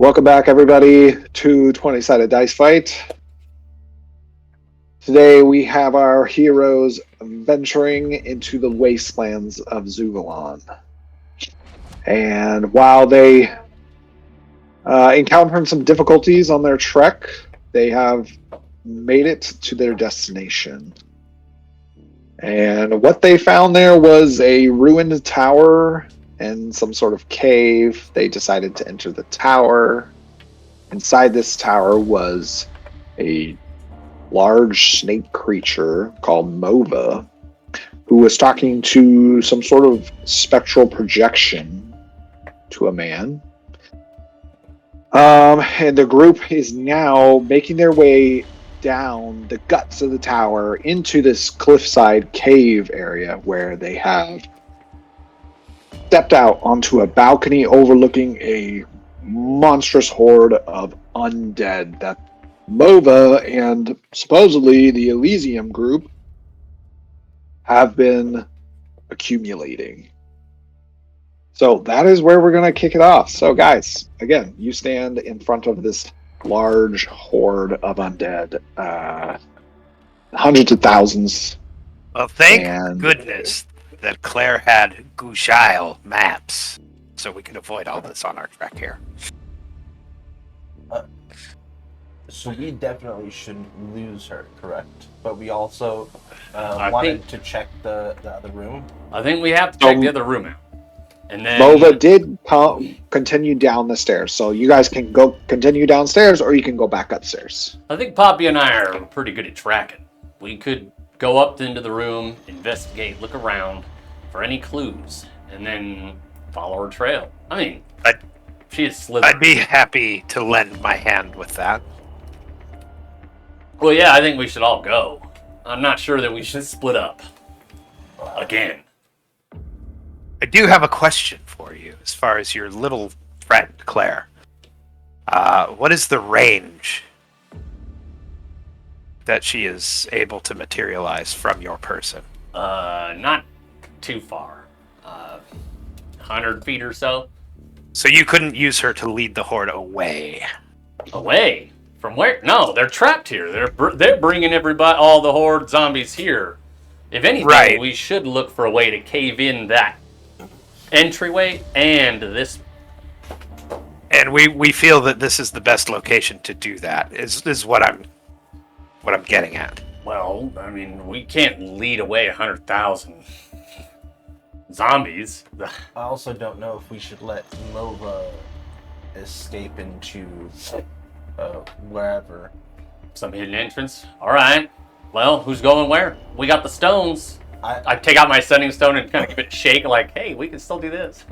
Welcome back, everybody, to 20-sided dice fight. Today we have our heroes venturing into the wastelands of Zuvalon. And while they encountered some difficulties on their trek, they have made it to their destination. And what they found there was a ruined tower and some sort of cave. They decided to enter the tower. Inside this tower was a large snake creature called Mova, who was talking to some sort of spectral projection to a man. And the group is now making their way down the guts of the tower into this cliffside cave area where they have stepped out onto a balcony overlooking a monstrous horde of undead that Mova and supposedly the Elysium group have been accumulating. So that is where we're going to kick it off. So guys, again, you stand in front of this large horde of undead, hundreds of thousands. Well, thank goodness that Claire had Gushail maps, so we can avoid all this on our trek here. So we definitely shouldn't lose her, correct? But we also wanted to check the other room. I think we have to check the other room out. And then Mova did continue down the stairs, so you guys can go continue downstairs, or you can go back upstairs. I think Poppy and I are pretty good at tracking. We could go up into the room, investigate, look around for any clues, and then follow her trail. I mean, she is slithering. I'd be happy to lend my hand with that. Well, yeah, I think we should all go. I'm not sure that we should split up again. I do have a question for you as far as your little friend, Claire. What is the range that she is able to materialize from your person? Not too far. 100 feet or so. So you couldn't use her to lead the horde away? Away? From where? No, they're trapped here. They're bringing all the horde zombies here. If anything, we should look for a way to cave in that entryway and this. And we feel that this is the best location to do that. Is what I'm getting at. Well, I mean, we can't lead away 100,000 zombies. I also don't know if we should let Mova escape into wherever. Some hidden entrance? Alright. Well, who's going where? We got the stones. I take out my sending stone and kind of give it a shake like, hey, we can still do this.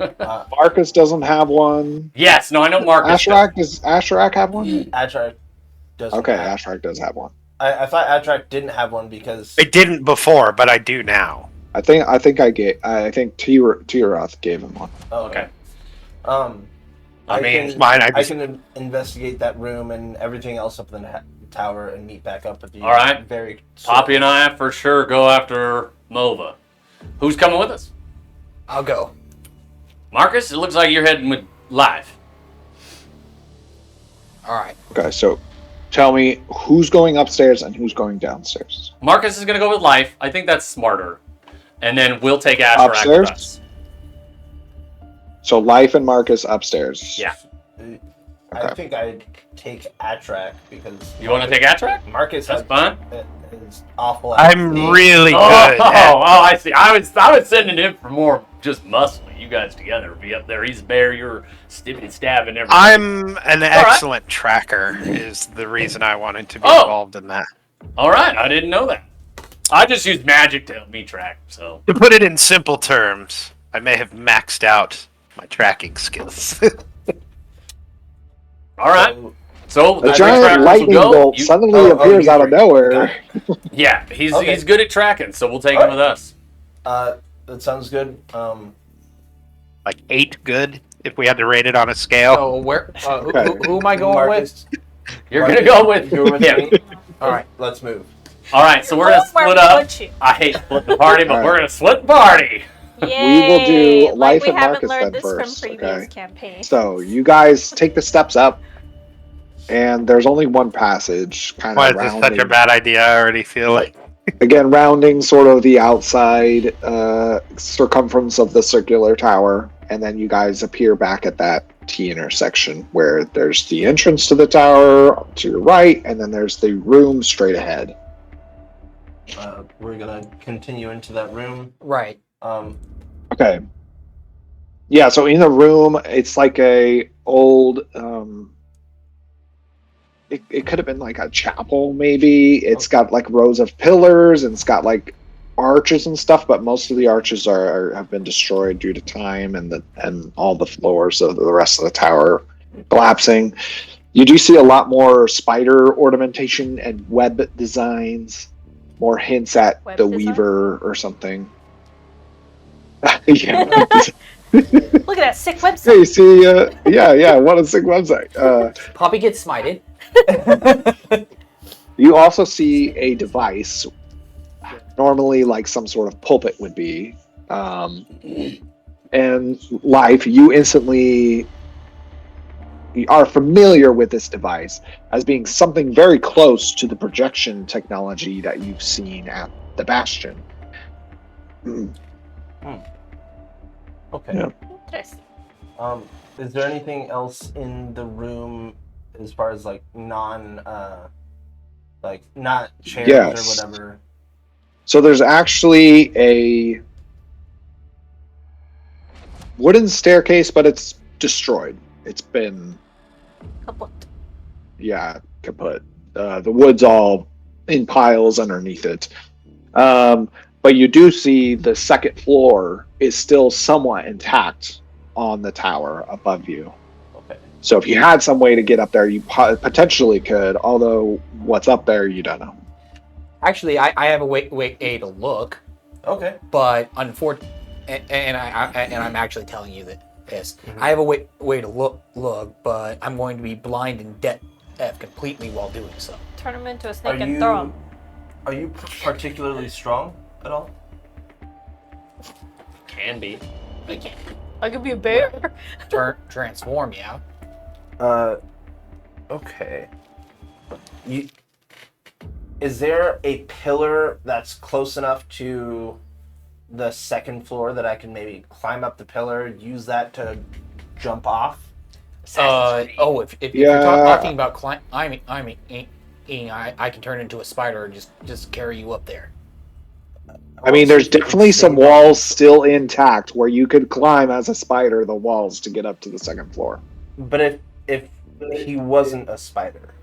Marcus doesn't have one. Yes, no, I know Marcus. Does Ashrak have one? Ashrak doesn't. Okay, Ashrak does have one. I thought Ashrak didn't have one because I didn't before, but I do now. I think Tiroth gave him one. Oh, okay. I can investigate that room and everything else up in the tower and meet back up with you. All right. Very Poppy and I for sure go after Mova. Who's coming with us? I'll go. Marcus, it looks like you're heading with Live. All right. Okay, so tell me who's going upstairs and who's going downstairs. Marcus is going to go with Life. I think that's smarter. And then we'll take Ashrak Upstairs? with us. So Life and Marcus upstairs. Yeah. I think I'd take Ashrak because You want to take Ashrak? Marcus That's fine. is awful. I'm really good. I see. I was sending him for more just muscling. You guys together be up there. He's bare. You're stibbing, stabbing everything. I'm an excellent tracker. Is the reason I wanted to be involved in that. All right, I didn't know that. I just used magic to help me track. So to put it in simple terms, I may have maxed out my tracking skills. All right. So a giant lightning bolt suddenly appears out of nowhere. Yeah, he's good at tracking, so we'll take him with us. That sounds good. Like 8 good, if we had to rate it on a scale. So where? Who am I going Marcus, with? You're gonna go with me. All right. Let's move. All right, so we're gonna split up. I hate split the party, but we're gonna split the party. We will do Yay! Life we and haven't Marcus learned then this first. from previous Okay. campaigns. So you guys take the steps up, and there's only one passage, kind Why of is this rounding. such a bad idea? I already feel like. Again, rounding sort of the outside circumference of the circular tower, and then you guys appear back at that T intersection where there's the entrance to the tower to your right, and then there's the room straight ahead. We're gonna continue into that room. Right. Okay. Yeah, so in the room, it's like a old. It could have been like a chapel, maybe. It's got like rows of pillars, and it's got like arches and stuff, but most of the arches have been destroyed due to time and all the floors of the rest of the tower collapsing. You do see a lot more spider ornamentation and web designs, more hints at Web the design? weaver or something. Yeah. Look at that sick website. Hey, see, yeah, what a sick website. Poppy gets smited. You also see a device, normally like some sort of pulpit would be, and Life, you instantly are familiar with this device as being something very close to the projection technology that you've seen at the Bastion. Okay. Yeah. Interesting. Is there anything else in the room as far as like not chairs Yes. or whatever? So there's actually a wooden staircase, but it's destroyed. It's been Kaput. kaput. The wood's all in piles underneath it. But you do see the second floor is still somewhat intact on the tower above you. Okay. So if you had some way to get up there, you potentially could, although what's up there, you don't know. Actually, I have a way to look, Okay. but unfortunately, and I'm actually telling you this. I have a way to look, but I'm going to be blind and deaf completely while doing so. Turn him into a snake and throw him. Are you particularly strong at all? Can be. I could be a bear. Transform, yeah. Okay. Is there a pillar that's close enough to the second floor that I can maybe climb up the pillar, use that to jump off? If you're talking about climbing, I can turn into a spider and just carry you up there. I mean, there's definitely some walls still intact where you could climb as a spider the walls to get up to the second floor. But if he wasn't a spider.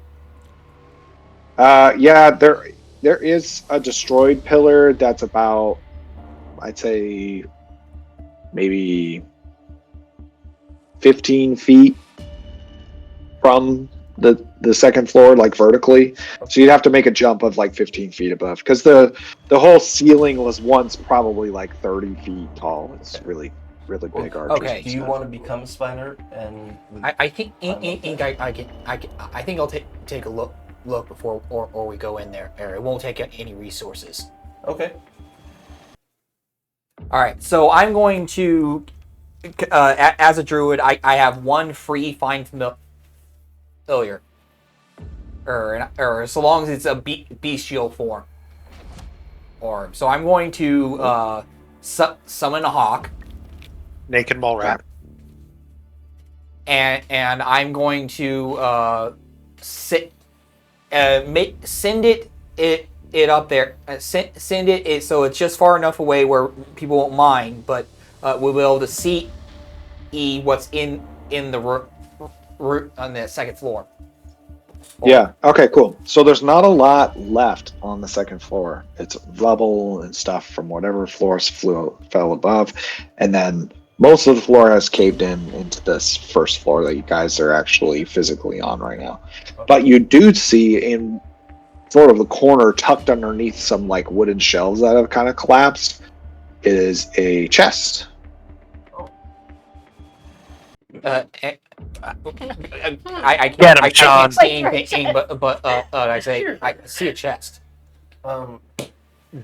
There is a destroyed pillar that's about, I'd say, maybe 15 feet from the second floor, like vertically. So you'd have to make a jump of like 15 feet above, because the whole ceiling was once probably like 30 feet tall. It's really big arches. Okay. Do you want to become a spider? And I think I think I'll take a look before or we go in there. It won't take any resources. Okay. All right. So I'm going to, as a druid, I have one free find familiar, or so long as it's a bestial form. So I'm going to summon a hawk. Naked mole rat. And I'm going to send it up there. Send it so it's just far enough away where people won't mind, but we'll be able to see what's in the room on the second floor. Yeah. Okay, cool. So there's not a lot left on the second floor. It's rubble and stuff from whatever floors fell above. And then most of the floor has caved into this first floor that you guys are actually physically on right now. But you do see in sort of the corner, tucked underneath some like wooden shelves that have kind of collapsed, is a chest. I Get him, can't Sean. see anything, but I say I see a chest.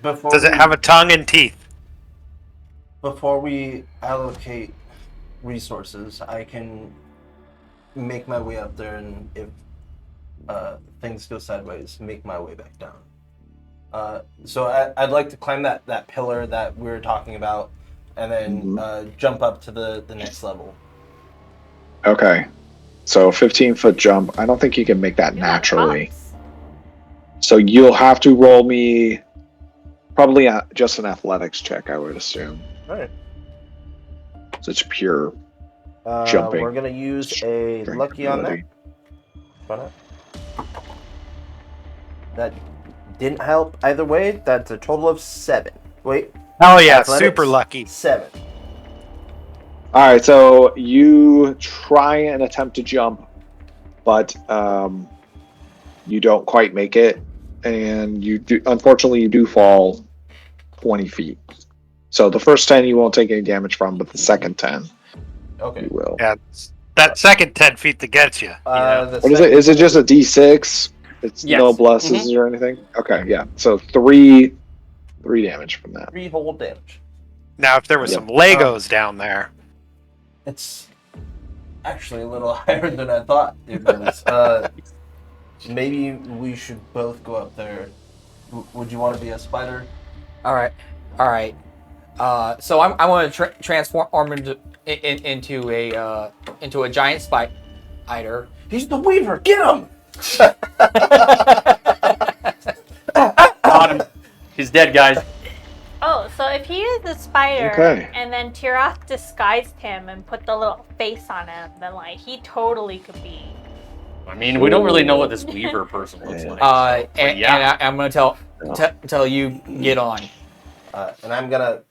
Before Does it have a tongue and teeth? Before we allocate resources, I can make my way up there, and if things go sideways, make my way back down. So I'd like to climb that pillar that we were talking about, and then jump up to the next level. Okay. So 15-foot jump. I don't think you can make that naturally. So you'll have to roll me probably just an athletics check, I would assume. All right. So it's pure jumping. We're going to use a lucky on that. That didn't help either way. That's a total of 7. Wait. Oh yeah, athletics, super lucky. 7. All right, so you try and attempt to jump, but you don't quite make it, and unfortunately you do fall 20 feet. So the first 10 you won't take any damage from, but the second 10 you will. Yeah, that second 10 feet that gets you. What is it? Is it just a D6? It's no blesses or anything? Okay, yeah. So 3 damage from that. 3 whole damage. Now, if there was some Legos down there. It's actually a little higher than I thought it was. Maybe we should both go up there. Would you want to be a spider? All right. So I want to transform into a giant spider. He's the Weaver. Get him! Got him. He's dead, guys. Oh, so if he is the spider, and then Tiroth disguised him and put the little face on him, then like he totally could be. I mean, we don't really know what this Weaver person looks like. And I'm gonna tell you get on. And I'm gonna.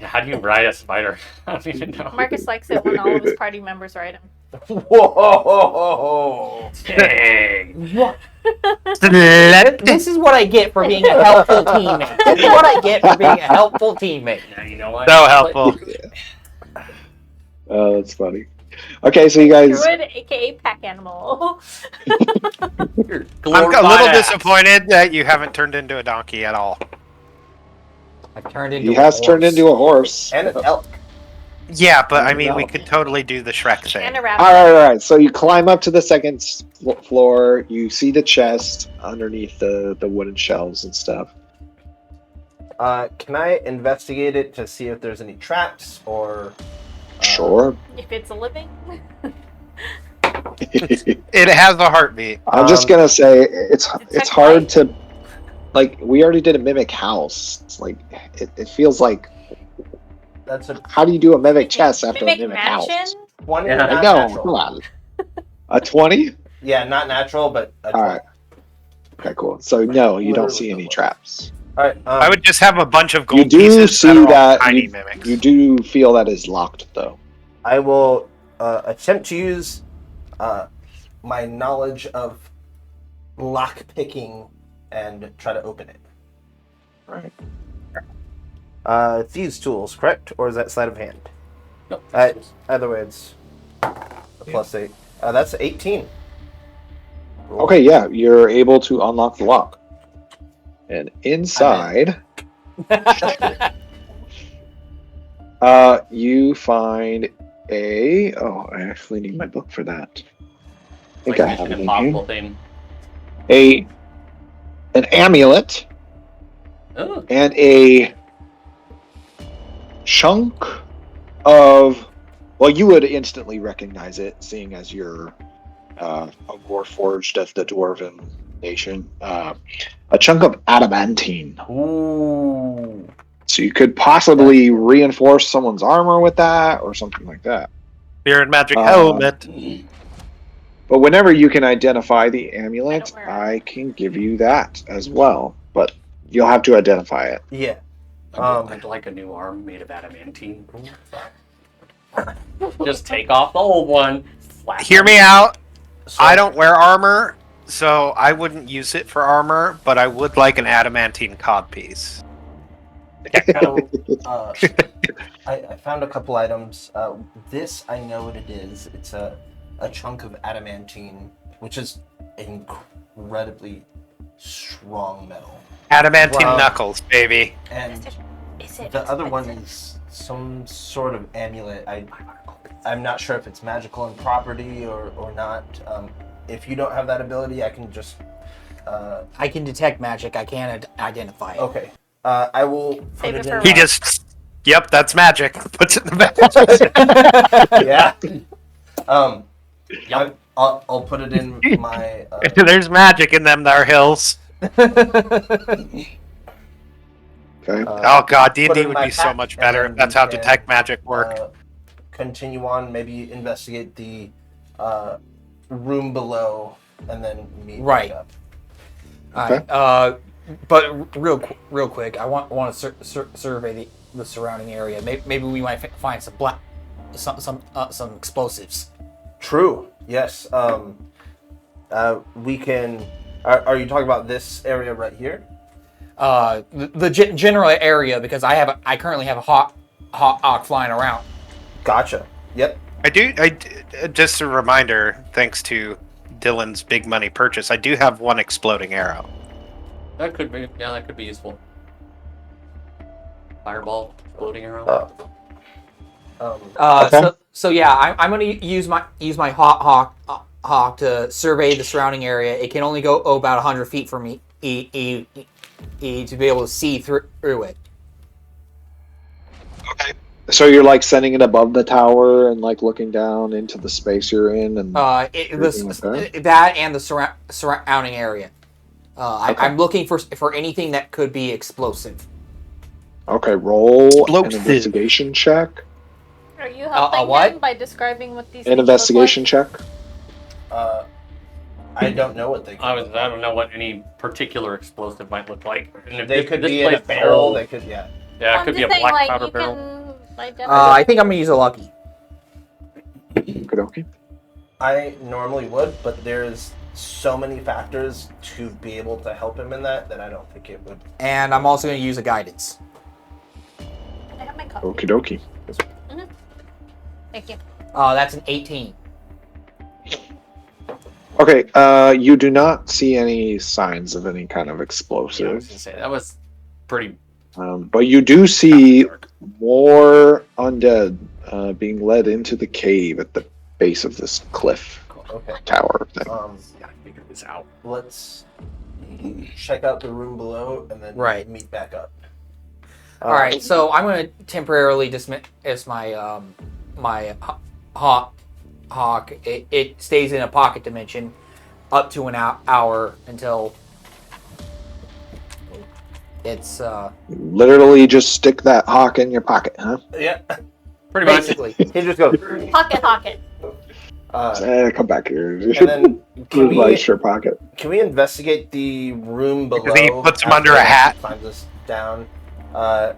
How do you ride a spider? I don't even know. Marcus likes it when all of his party members ride him. Whoa! Dang. This is what I get for being a helpful teammate. This is what I get for being a helpful teammate. Now you know what? So helpful. Oh, that's funny. Okay, so you guys. Druid, aka pack animal. I'm a little disappointed that you haven't turned into a donkey at all. I've turned into. He has turned into a horse and an elk. Yeah, but I mean, we could totally do the Shrek thing. And a rabbit. All right. So you climb up to the second floor. You see the chest underneath the wooden shelves and stuff. Can I investigate it to see if there's any traps or? Sure. If it's a living. It has a heartbeat. I'm just gonna say it's hard to, like, we already did a mimic house. It's like it feels like. How do you do a mimic chest after a mimic house? 20? Yeah. Not No, natural. come on. A 20? Yeah, not natural, but a 20. All right. Okay, cool. So no, you don't see any traps. All right. I would just have a bunch of gold You do pieces see that are all that tiny mimics. you do feel that is locked though. I will attempt to use my knowledge of lock picking and try to open it. Right. Thieves' tools, correct? Or is that sleight of hand? Nope. Either way, it's a +8. That's 18. Roll. Okay, yeah, you're able to unlock the lock. And inside, you find a. Oh, I actually need my book for that. I think I have an it in impossible here. thing. An amulet Oh. and a chunk of. Well, you would instantly recognize it, seeing as you're a warforged of the dwarven nation. A chunk of adamantine. Ooh. So you could possibly reinforce someone's armor with that, or something like that. Spirit and magic helmet. But whenever you can identify the amulet, I don't wear I can give you that as well. But you'll have to identify it. Yeah. I'd like a new arm made of adamantine. Just take off the old one. Hear me out. I don't wear armor, so I wouldn't use it for armor, but I would like an adamantine codpiece. I found a couple items. This, I know what it is. It's a chunk of adamantine, which is incredibly strong metal. Adamantine Wow. knuckles, baby. And Is it The other one expensive? is some sort of amulet. I'm not sure if it's magical in property or not. If you don't have that ability, I can just. I can detect magic. I can't identify it. Okay. I will put Save it it for in. He just, yep, that's magic. Puts it in the bag. Yeah. Yep. I'll put it in my. There's magic in them there hills. Okay. Oh god, D&D put it in would my be so pack, much and better then if that's we how can, detect magic work. Continue on, maybe investigate the room below, and then meet Right. back up. All right. But real quick, I want to survey the surrounding area. Maybe we might find some explosives. True. Yes. We can. Are you talking about this area right here? The general area, because I currently have a hawk flying around. Gotcha. Yep. Just a reminder, thanks to Dylan's big money purchase, I do have one exploding arrow. That could be useful. Fireball, floating around. Okay. So yeah, I'm going to use my hawk to survey the surrounding area. It can only go about 100 feet from me to be able to see through it. Okay. So you're like sending it above the tower and like looking down into the space you're in, and That and the surrounding area. Okay. I'm looking for anything that could be explosive. okay, roll an Explosive. investigation check. Are you helping what? him by describing what these An things investigation check. I don't know what they. I don't know what any particular explosive might look like. And if They this- could this be in a place- barrel. They could, yeah. Yeah, it could be a black powder barrel. I think I'm going to use a lucky. Okay. I normally would, but there's so many factors to be able to help him in that I don't think it would. And I'm also going to use a guidance. I have my copy. Okie dokie. Thank you. That's an 18. Okay, you do not see any signs of any kind of Yeah, I was explosive, gonna say that was pretty. but you do see more undead being led into the cave at the base of this cliff Okay. tower thing. Gotta figure this out. Let's check out the room below and then Right. meet back up. All right, so I'm going to temporarily dismiss my my hawk. It stays in a pocket dimension up to an hour until it's Literally just stick that hawk in your pocket, huh? Yeah. Pretty much. basically. He just goes. Pocket. Come back here. And then can Release your pocket. we investigate the room below? Because he puts him after under a hat. he climbs us down.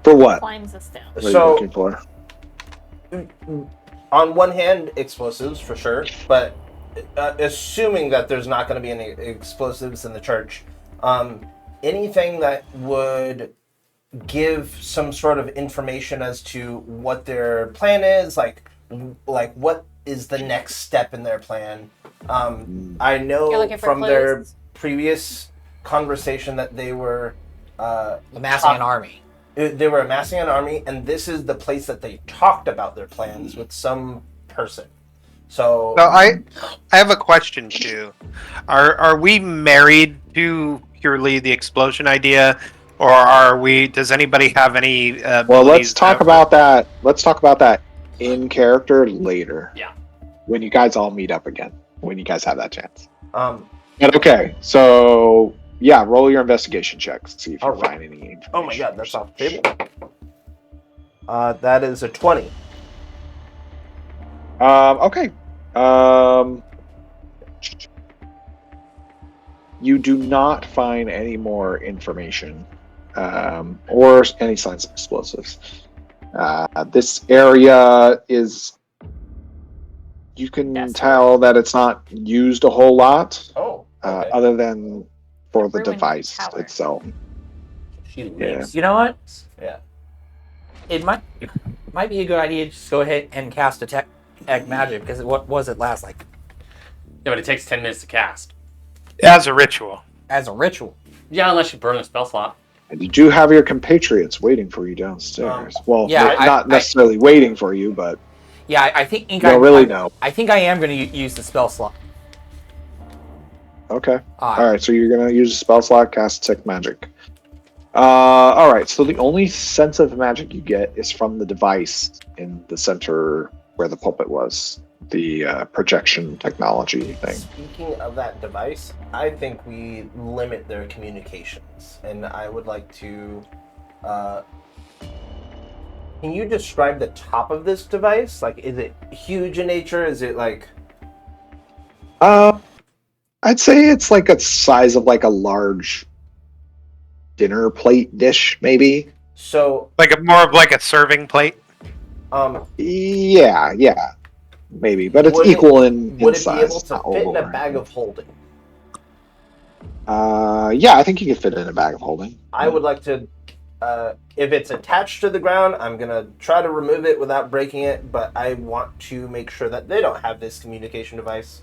For what? Climbs us down. What are you So looking for? on one hand, explosives for sure, but assuming that there's not going to be any explosives in the church, anything that would give some sort of information as to what their plan is, like what is the next step in their plan. I You're know looking for from their clues? previous conversation that they were Amassing an army. They were amassing an army, and this is the place that they talked about their plans with some person. So I have a question too. Are we married to purely the explosion idea, or are we? Does anybody have any? Well, let's abilities talk that- about that. Let's talk about that in character later. Yeah. When you guys all meet up again. When you guys have that chance. um, But okay, so yeah, roll your investigation checks. See if you Alright. find any information. oh my god, that's off the table. That is a 20. Okay. You do not find any more information or any signs of explosives. This area is. You can Desolate. tell that it's not used a whole lot, Oh, okay. other than for the Ruined device tower. itself. She lives. You know what? Yeah. It might be a good idea to just go ahead and cast detect magic, because what was it last like Yeah, but it takes 10 minutes to cast. as a ritual? as a ritual? Yeah, unless you burn the spell slot. And you do have your compatriots waiting for you downstairs. Not necessarily waiting for you, but I think you don't really know. I think I am going to use the spell slot. Okay. All right. So you're gonna use a spell slot, cast detect magic. All right. So the only sense of magic you get is from the device in the center where the pulpit was, the projection technology thing. Speaking of that device, I think we limit their communications, and I would like to. Can you describe the top of this device? Like, is it huge in nature? Is it like? I'd say it's like a size of like a large dinner plate dish, maybe. So more of like a serving plate. Yeah, maybe, but it's equal in size. Would it be able to fit in a bag of holding? Yeah, I think you could fit it in a bag of holding. I would like to. If it's attached to the ground, I'm gonna try to remove it without breaking it, but I want to make sure that they don't have this communication device.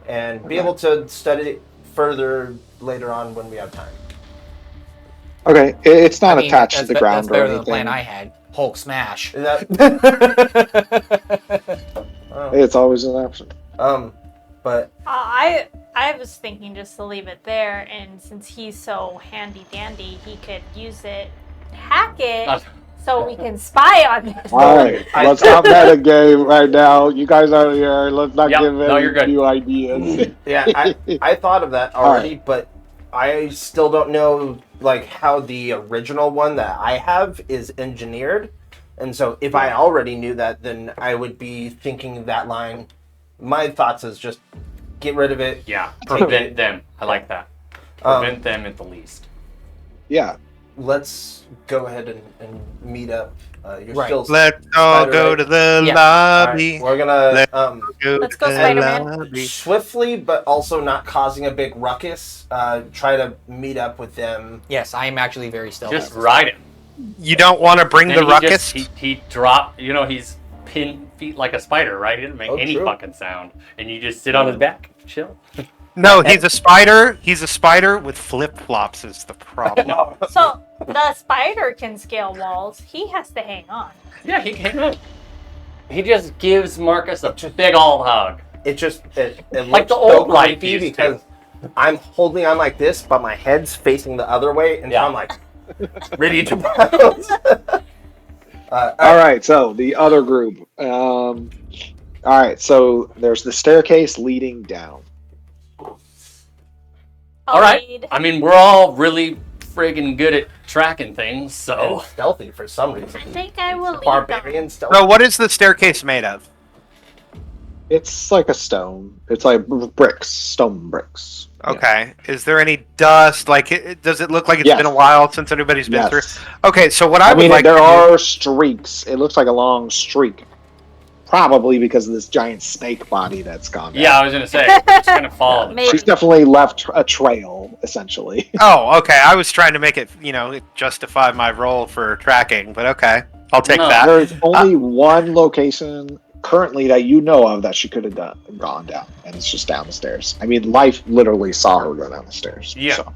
And be able to study it further later on when we have time. Okay, it's not attached to the ground. That's better or than anything. the plan I had. Hulk smash. Is that... It's always an option. But I was thinking just to leave it there, and since he's so handy dandy, he could use it, hack it. So we can spy on it. All right, let's not meta game right now. You guys are here. Let's not give any new ideas. Yeah, I thought of that already, but I still don't know like how the original one that I have is engineered. And so if I already knew that, then I would be thinking that line. My thoughts is just get rid of it. Yeah, prevent them. I like that. Prevent them at the least. Yeah. Let's go ahead and meet up. Let's all go to the lobby. Right. We're gonna let's go, Spider-Man. Swiftly, but also not causing a big ruckus. Try to meet up with them. Yes, I am actually very stealthy. Just ride him. You don't want to bring the ruckus? He dropped. He's pinned feet like a spider, right? He didn't make any fucking sound, and you just sit on his back, chill. No, he's a spider. He's a spider with flip-flops is the problem. So the spider can scale walls. He has to hang on. Yeah, he can hang on. He just gives Marcus a big old hug. It like looks the old so life creepy because I'm holding on like this, but my head's facing the other way, and so I'm like ready to bounce. All right, so the other group. All right, so there's the staircase leading down. All right. I mean, we're all really friggin' good at tracking things, so and stealthy for some reason. I think I will leave Barbarian stealth. So what is the staircase made of? It's like a stone. It's like bricks, stone bricks. Okay. Yeah. Is there any dust? Like, does it look like it's been a while since anybody's been through? Okay, so what I would like there are streaks. It looks like a long streak. Probably because of this giant snake body that's gone down. Yeah, I was going to say, it's going to follow. She's definitely left a trail, essentially. Oh, okay. I was trying to make it, justify my role for tracking, but okay. I'll take that. There's only one location currently that you know of that she could have gone down, and it's just down the stairs. I mean, life literally saw her go down the stairs. Yeah. So.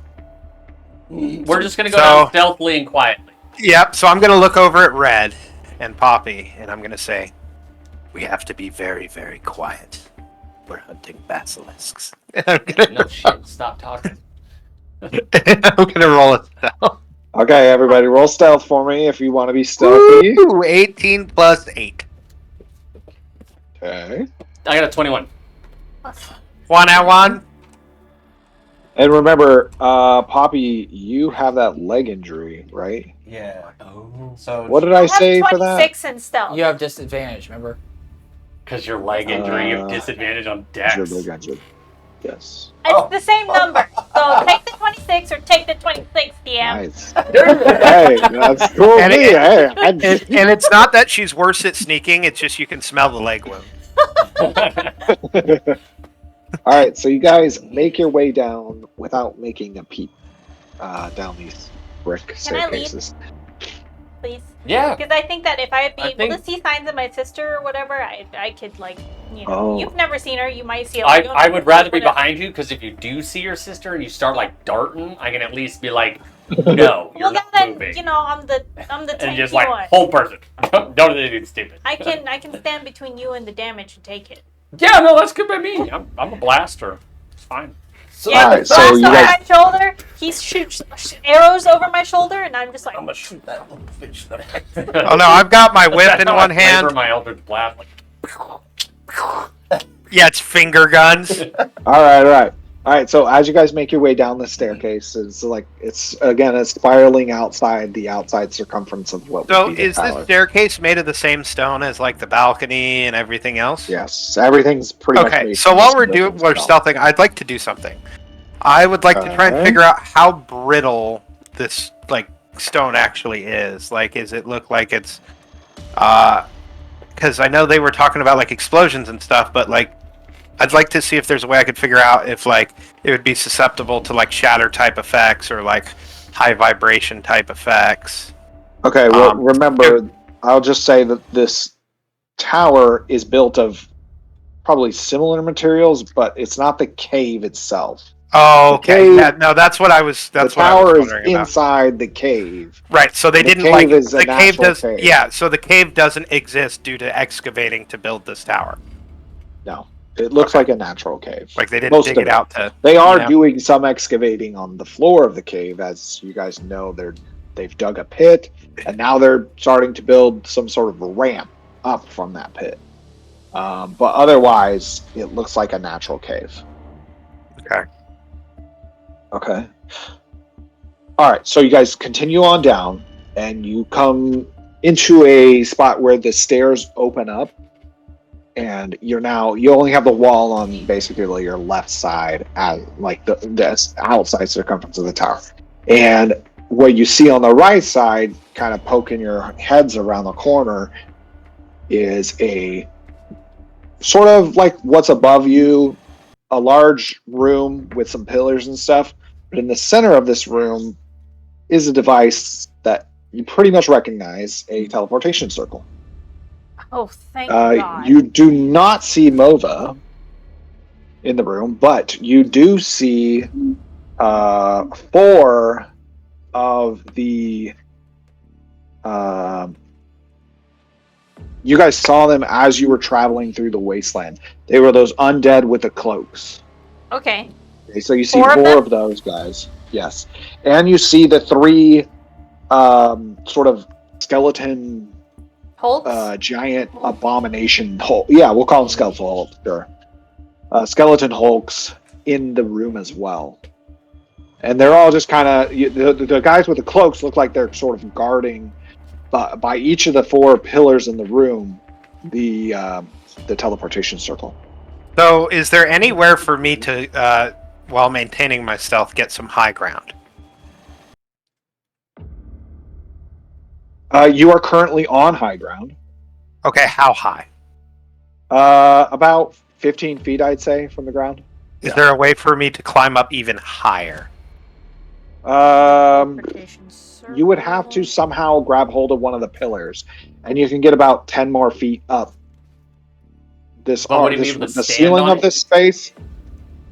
We're just going to go down stealthily and quietly. Yep, so I'm going to look over at Red and Poppy, and I'm going to say, we have to be very, very quiet. We're hunting basilisks. No shit, stop talking. I'm going to roll a stealth. Okay, everybody, roll stealth for me if you want to be stealthy. Ooh, 18 plus 8. Okay. I got a 21. 1 at 1. And remember, Poppy, you have that leg injury, right? Yeah. Oh. So what did I say for that? 26 in stealth. You have disadvantage, remember? Because your leg injury, you have disadvantage on dex. Yes. It's the same number. So take the 26 or take the 26, DM. Nice. Hey, that's cool. And it's not that she's worse at sneaking, it's just you can smell the leg wound. All right, so you guys make your way down without making a peep down these brick staircases. Please. Yeah. Because I think that if I'd be able to see signs of my sister or whatever, I could, you've never seen her, you might see her. I would rather be behind you, because if you do see your sister and you start, darting, I can at least be like, No, you're Well, not then, moving. you know, I'm the tanky And just one. like, hold person. Don't do anything stupid. I can stand between you and the damage and take it. Yeah, no, that's good by me. I'm a blaster. It's fine. So Yeah, Alright, so blast you over guys- my shoulder. He shoots arrows over my shoulder, and I'm just like, I'm gonna shoot that little fish. Oh no, I've got my whip in one Flavor hand. my Eldritch Blast. Like, Yeah, it's finger guns. All right. So as you guys make your way down the staircase, it's again it's spiraling outside the outside circumference of what So would be the is this tower. staircase made of the same stone as like the balcony and everything else? Yes, everything's pretty much Okay, made so from while this we're brick and stone. stealthing, I'd like to do something. I would like to try and Okay. figure out how brittle this like stone actually is. Like, does it look like it's because I know they were talking about like explosions and stuff, but like I'd like to see if there's a way I could figure out if like it would be susceptible to like shatter type effects or like high vibration type effects. Okay, well, Um, remember, I'll just say that this tower is built of probably similar materials, but it's not the cave itself. Oh, okay. cave- Yeah, no, that's what I was. That's the what I was tower is wondering about. inside the cave. Right. So they the didn't cave like is a the cave natural does. cave. Yeah. So the cave doesn't exist due to excavating to build this tower. No, it looks Okay. like a natural cave. Like they didn't Most dig of it out to. They are you know? doing some excavating on the floor of the cave, as you guys know. They've dug a pit, and now they're starting to build some sort of ramp up from that pit. But otherwise, it looks like a natural cave. Okay. Okay. All right. So you guys continue on down, and you come into a spot where the stairs open up, and you only have the wall on basically your left side, as like the outside circumference of the tower, and what you see on the right side, kind of poking your heads around the corner, is a sort of like what's above you, a large room with some pillars and stuff. But in the center of this room is a device that you pretty much recognize, a teleportation circle. oh, thank God. You do not see Mova in the room, but you do see 4 of the you guys saw them as you were traveling through the wasteland. They were those undead with the cloaks. Okay. Okay, so you see 4 of 4 them? of those guys. Yes. And you see the 3 sort of skeleton Holtz? giant abomination Hulk. Yeah, we'll call them skeletal Hulk, sure. Skeleton Hulks in the room as well. And they're all just kind of the guys with the cloaks look like they're sort of guarding by each of the 4 pillars in the room the teleportation circle. So is there anywhere for me to, while maintaining my stealth, get some high ground? You are currently on high ground. Okay, how high? About 15 feet, I'd say, from the ground. Is there a way for me to climb up even higher? Teleportation You would have to circle. somehow grab hold of one of the pillars, and you can get about 10 more feet up. This, But would you be able to the stand ceiling on of it? this space.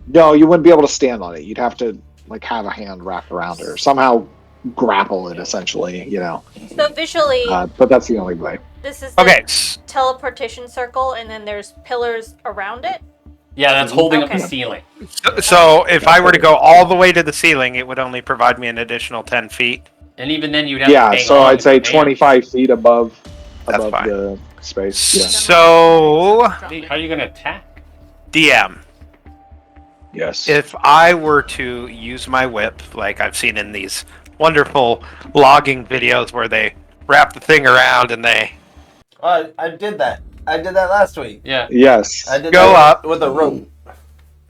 No, you wouldn't be able to stand on it. You'd have to like have a hand wrapped around it, or somehow grapple it, essentially. So visually, But that's the only way. this is the Okay. teleportation circle, and then there's pillars around it. yeah, that's holding up Okay. the ceiling. So if I were to go all the way to the ceiling, it would only provide me an additional 10 feet. And even then, you'd have to Yeah, hang so on I'd with say your hands. 25 feet above That's fine. the space. Yeah. So, How are you going to attack? DM, Yes. if I were to use my whip, like I've seen in these wonderful logging videos where they wrap the thing around and they I did that. I did that last week. Yeah. Yes. I did Go that up. with a rope.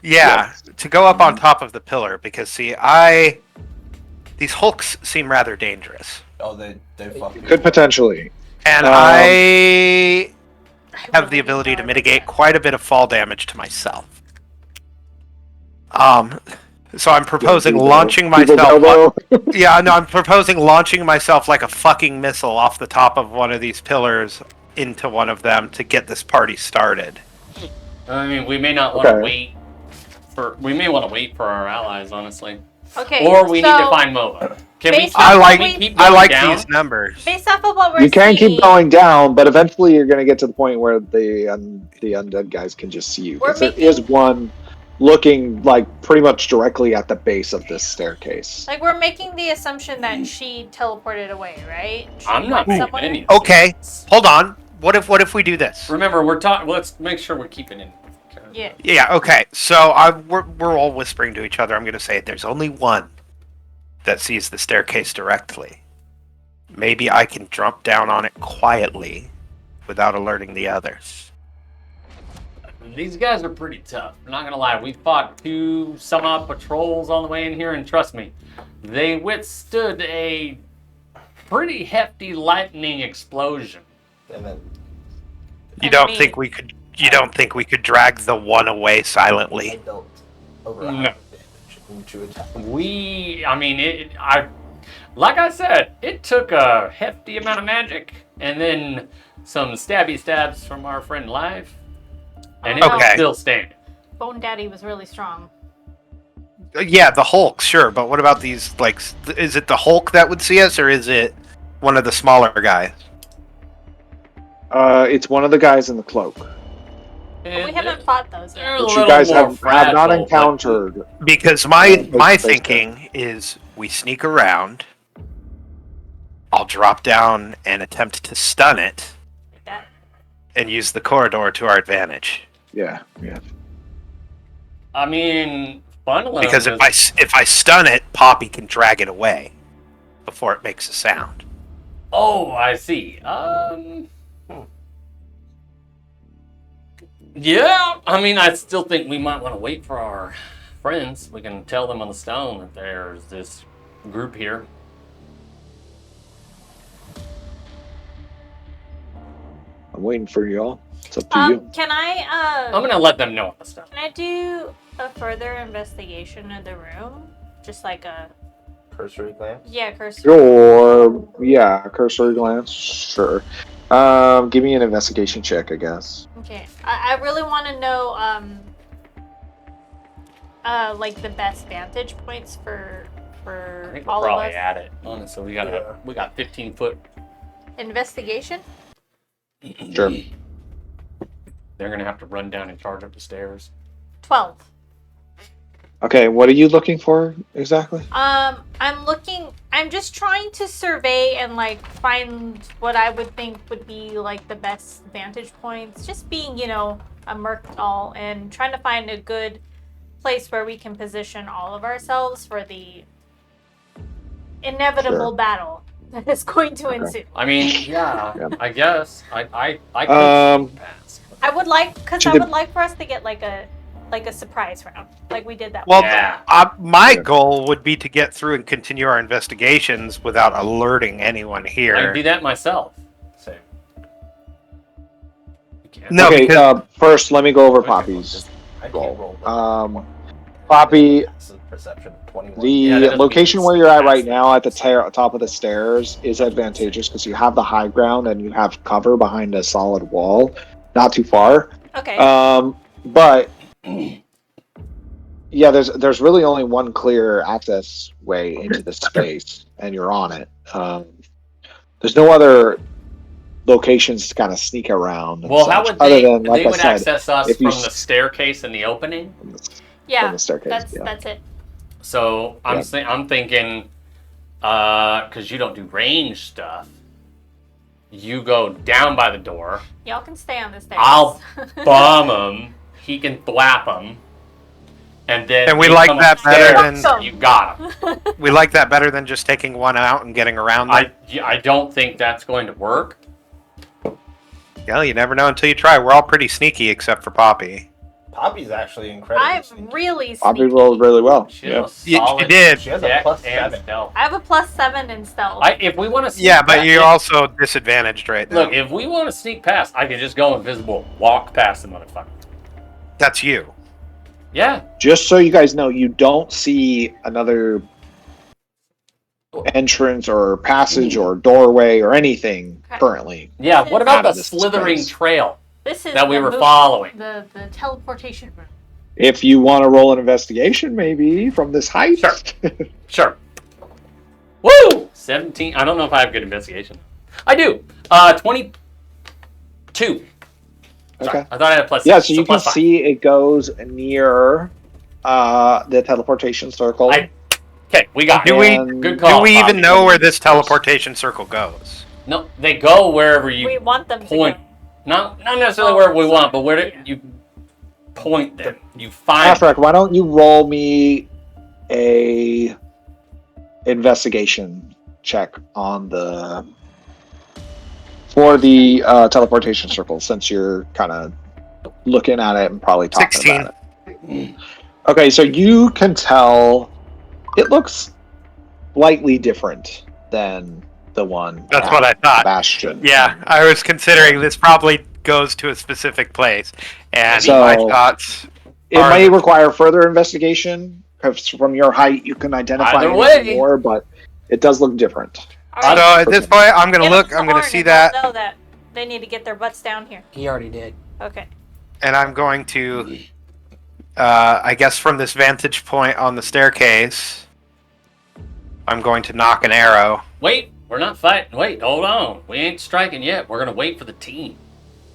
to go up on top of the pillar, because see, these hulks seem rather dangerous, Oh, they fucking Could potentially. and I have the ability to mitigate quite a bit of fall damage to myself. So I'm proposing launching myself. Yeah, no, I'm proposing launching myself like a fucking missile off the top of one of these pillars into one of them to get this party started. I mean, we may not want to Okay. wait. We may want to wait for our allies, honestly. Okay. Or we need to so find Mova. Can we? Based I off like what we- keep I going like down? these numbers. Based off of what we're You can seeing, keep going down, but eventually you're going to get to the point where the undead guys can just see you. We're Because there is making- one looking like pretty much directly at the base of this staircase. Like, we're making the assumption that she teleported away, right? She I'm not went making somewhere? any. Okay, assumptions. hold on. What if we do this? Remember, we're talking. Let's make sure we're keeping in. Yeah. Yeah, okay. So we're all whispering to each other. I'm going to say there's only one that sees the staircase directly. Maybe I can jump down on it quietly without alerting the others. These guys are pretty tough. I'm not gonna lie. We fought 2 some odd patrols on the way in here, and trust me, they withstood a pretty hefty lightning explosion. And then You I don't mean- think we could? You don't think we could drag the one away I silently? don't No. override damage to attack. Like I said, it took a hefty amount of magic, and then some stabby stabs from our friend Live, and it was Okay. still standing. Bone Daddy was really strong. Yeah, the Hulk, sure. But what about these? Like, is it the Hulk that would see us, or is it one of the smaller guys? It's one of the guys in the cloak, But we haven't fought those They're yet. a which little you guys more have not fragile, but- encountered. Because Yeah, my basically. thinking is we sneak around. I'll drop down and attempt to stun it, Like that. and use the corridor to our advantage. Yeah. I mean, funneling Because is- if I stun it, Poppy can drag it away before it makes a sound. Oh, I see. Yeah, I mean, I still think we might want to wait for our friends. We can tell them on the stone that there's this group here. I'm waiting for y'all. It's up to you. Can I I'm gonna let them know on the stone. can I do a further investigation of the room? Just like a Cursory glance. cursory. Sure. Yeah, cursory glance. Sure. Give me an investigation check, I guess. Okay. I really want to know like the best vantage points for I think we're all of probably us. at it. Honestly, we got 15 foot. Investigation? Sure. They're gonna have to run down and charge up the stairs. 12. Okay, what are you looking for exactly? I'm just trying to survey and like find what I would think would be like the best vantage points. Just being, a merc doll and trying to find a good place where we can position all of ourselves for the inevitable Sure. battle that is going to ensue. I mean, yeah, Yeah. I guess I could sneak past. I would like for us to get like a surprise round, like we did that Well, one. Yeah. my Yeah. goal would be to get through and continue our investigations without alerting anyone I can here. do that myself. Same. You can't. No, okay, because first let me go over Okay, Poppy's I can't roll. roll. Poppy, Perception 21. the Yeah, that doesn't location mean where you're at it's right fast. now at the top of the stairs is advantageous because you have the high ground and you have cover behind a solid wall, not too far. Okay. But yeah, there's really only one clear access way into this space, and you're on it. There's no other locations to kind of sneak around. and Well, how such, would other they? than, like They I would said, access us if you from the staircase in the opening. yeah, from the staircase. that's it. So I'm Yeah. I'm thinking, because you don't do range stuff, you go down by the door. Y'all can stay on the stairs. I'll bomb him. He can thwap him, and then And we you like come that upstairs, better than- Awesome. you got him. we like that better than just taking one out and getting around them. I don't think that's going to work. Oh, You never know until you try. We're all pretty sneaky except for Poppy. Poppy's actually incredible. I'm really Poppy sneaky. rolled really well. She Yeah. has a solid You did. She has a dex plus and 7. stealth. I have a +7 in stealth. If we want to Yeah, but you're also disadvantaged right now. look. If we want to sneak past, I can just go invisible, walk past the motherfucker. That's you. Yeah, Just so you guys know, you don't see another entrance or passage or doorway or anything Okay. currently. yeah. What about Out the of this slithering space. trail This is that we the were move- following? The teleportation room. If you want to roll an investigation, maybe from this height. Sure. Sure. Woo! 17. I don't know if I have good investigation. I do. 22. Okay. Sorry, I thought I had a plus. Yeah, six, so you can plus 5. see it goes near the teleportation circle. Okay, we got Do it. we Good call. do we even Bobby. know where this teleportation circle goes? No, they go wherever you We want them point. to go. Not necessarily where we want, but where you point them. You find. Afrak, why don't you roll me a investigation check on the for the teleportation circle, since you're kind of looking at it and probably talking 16. about it. Okay, so you can tell it looks slightly different than the one. That's at what I thought. Bastion. Yeah, I was considering this probably goes to a specific place, and So- my thoughts. It Are may the- require further investigation, because from your height you can identify Either anything way. more, but it does look different. All So right, at this point, I'm gonna give look. them I'm the gonna horn see and they'll that, know that they need to get their butts down here. He already did. Okay. and I'm going to, I guess, from this vantage point on the staircase, I'm going to knock an arrow. Wait, we're not fighting. Wait, hold on. We ain't striking yet. We're gonna wait for the team.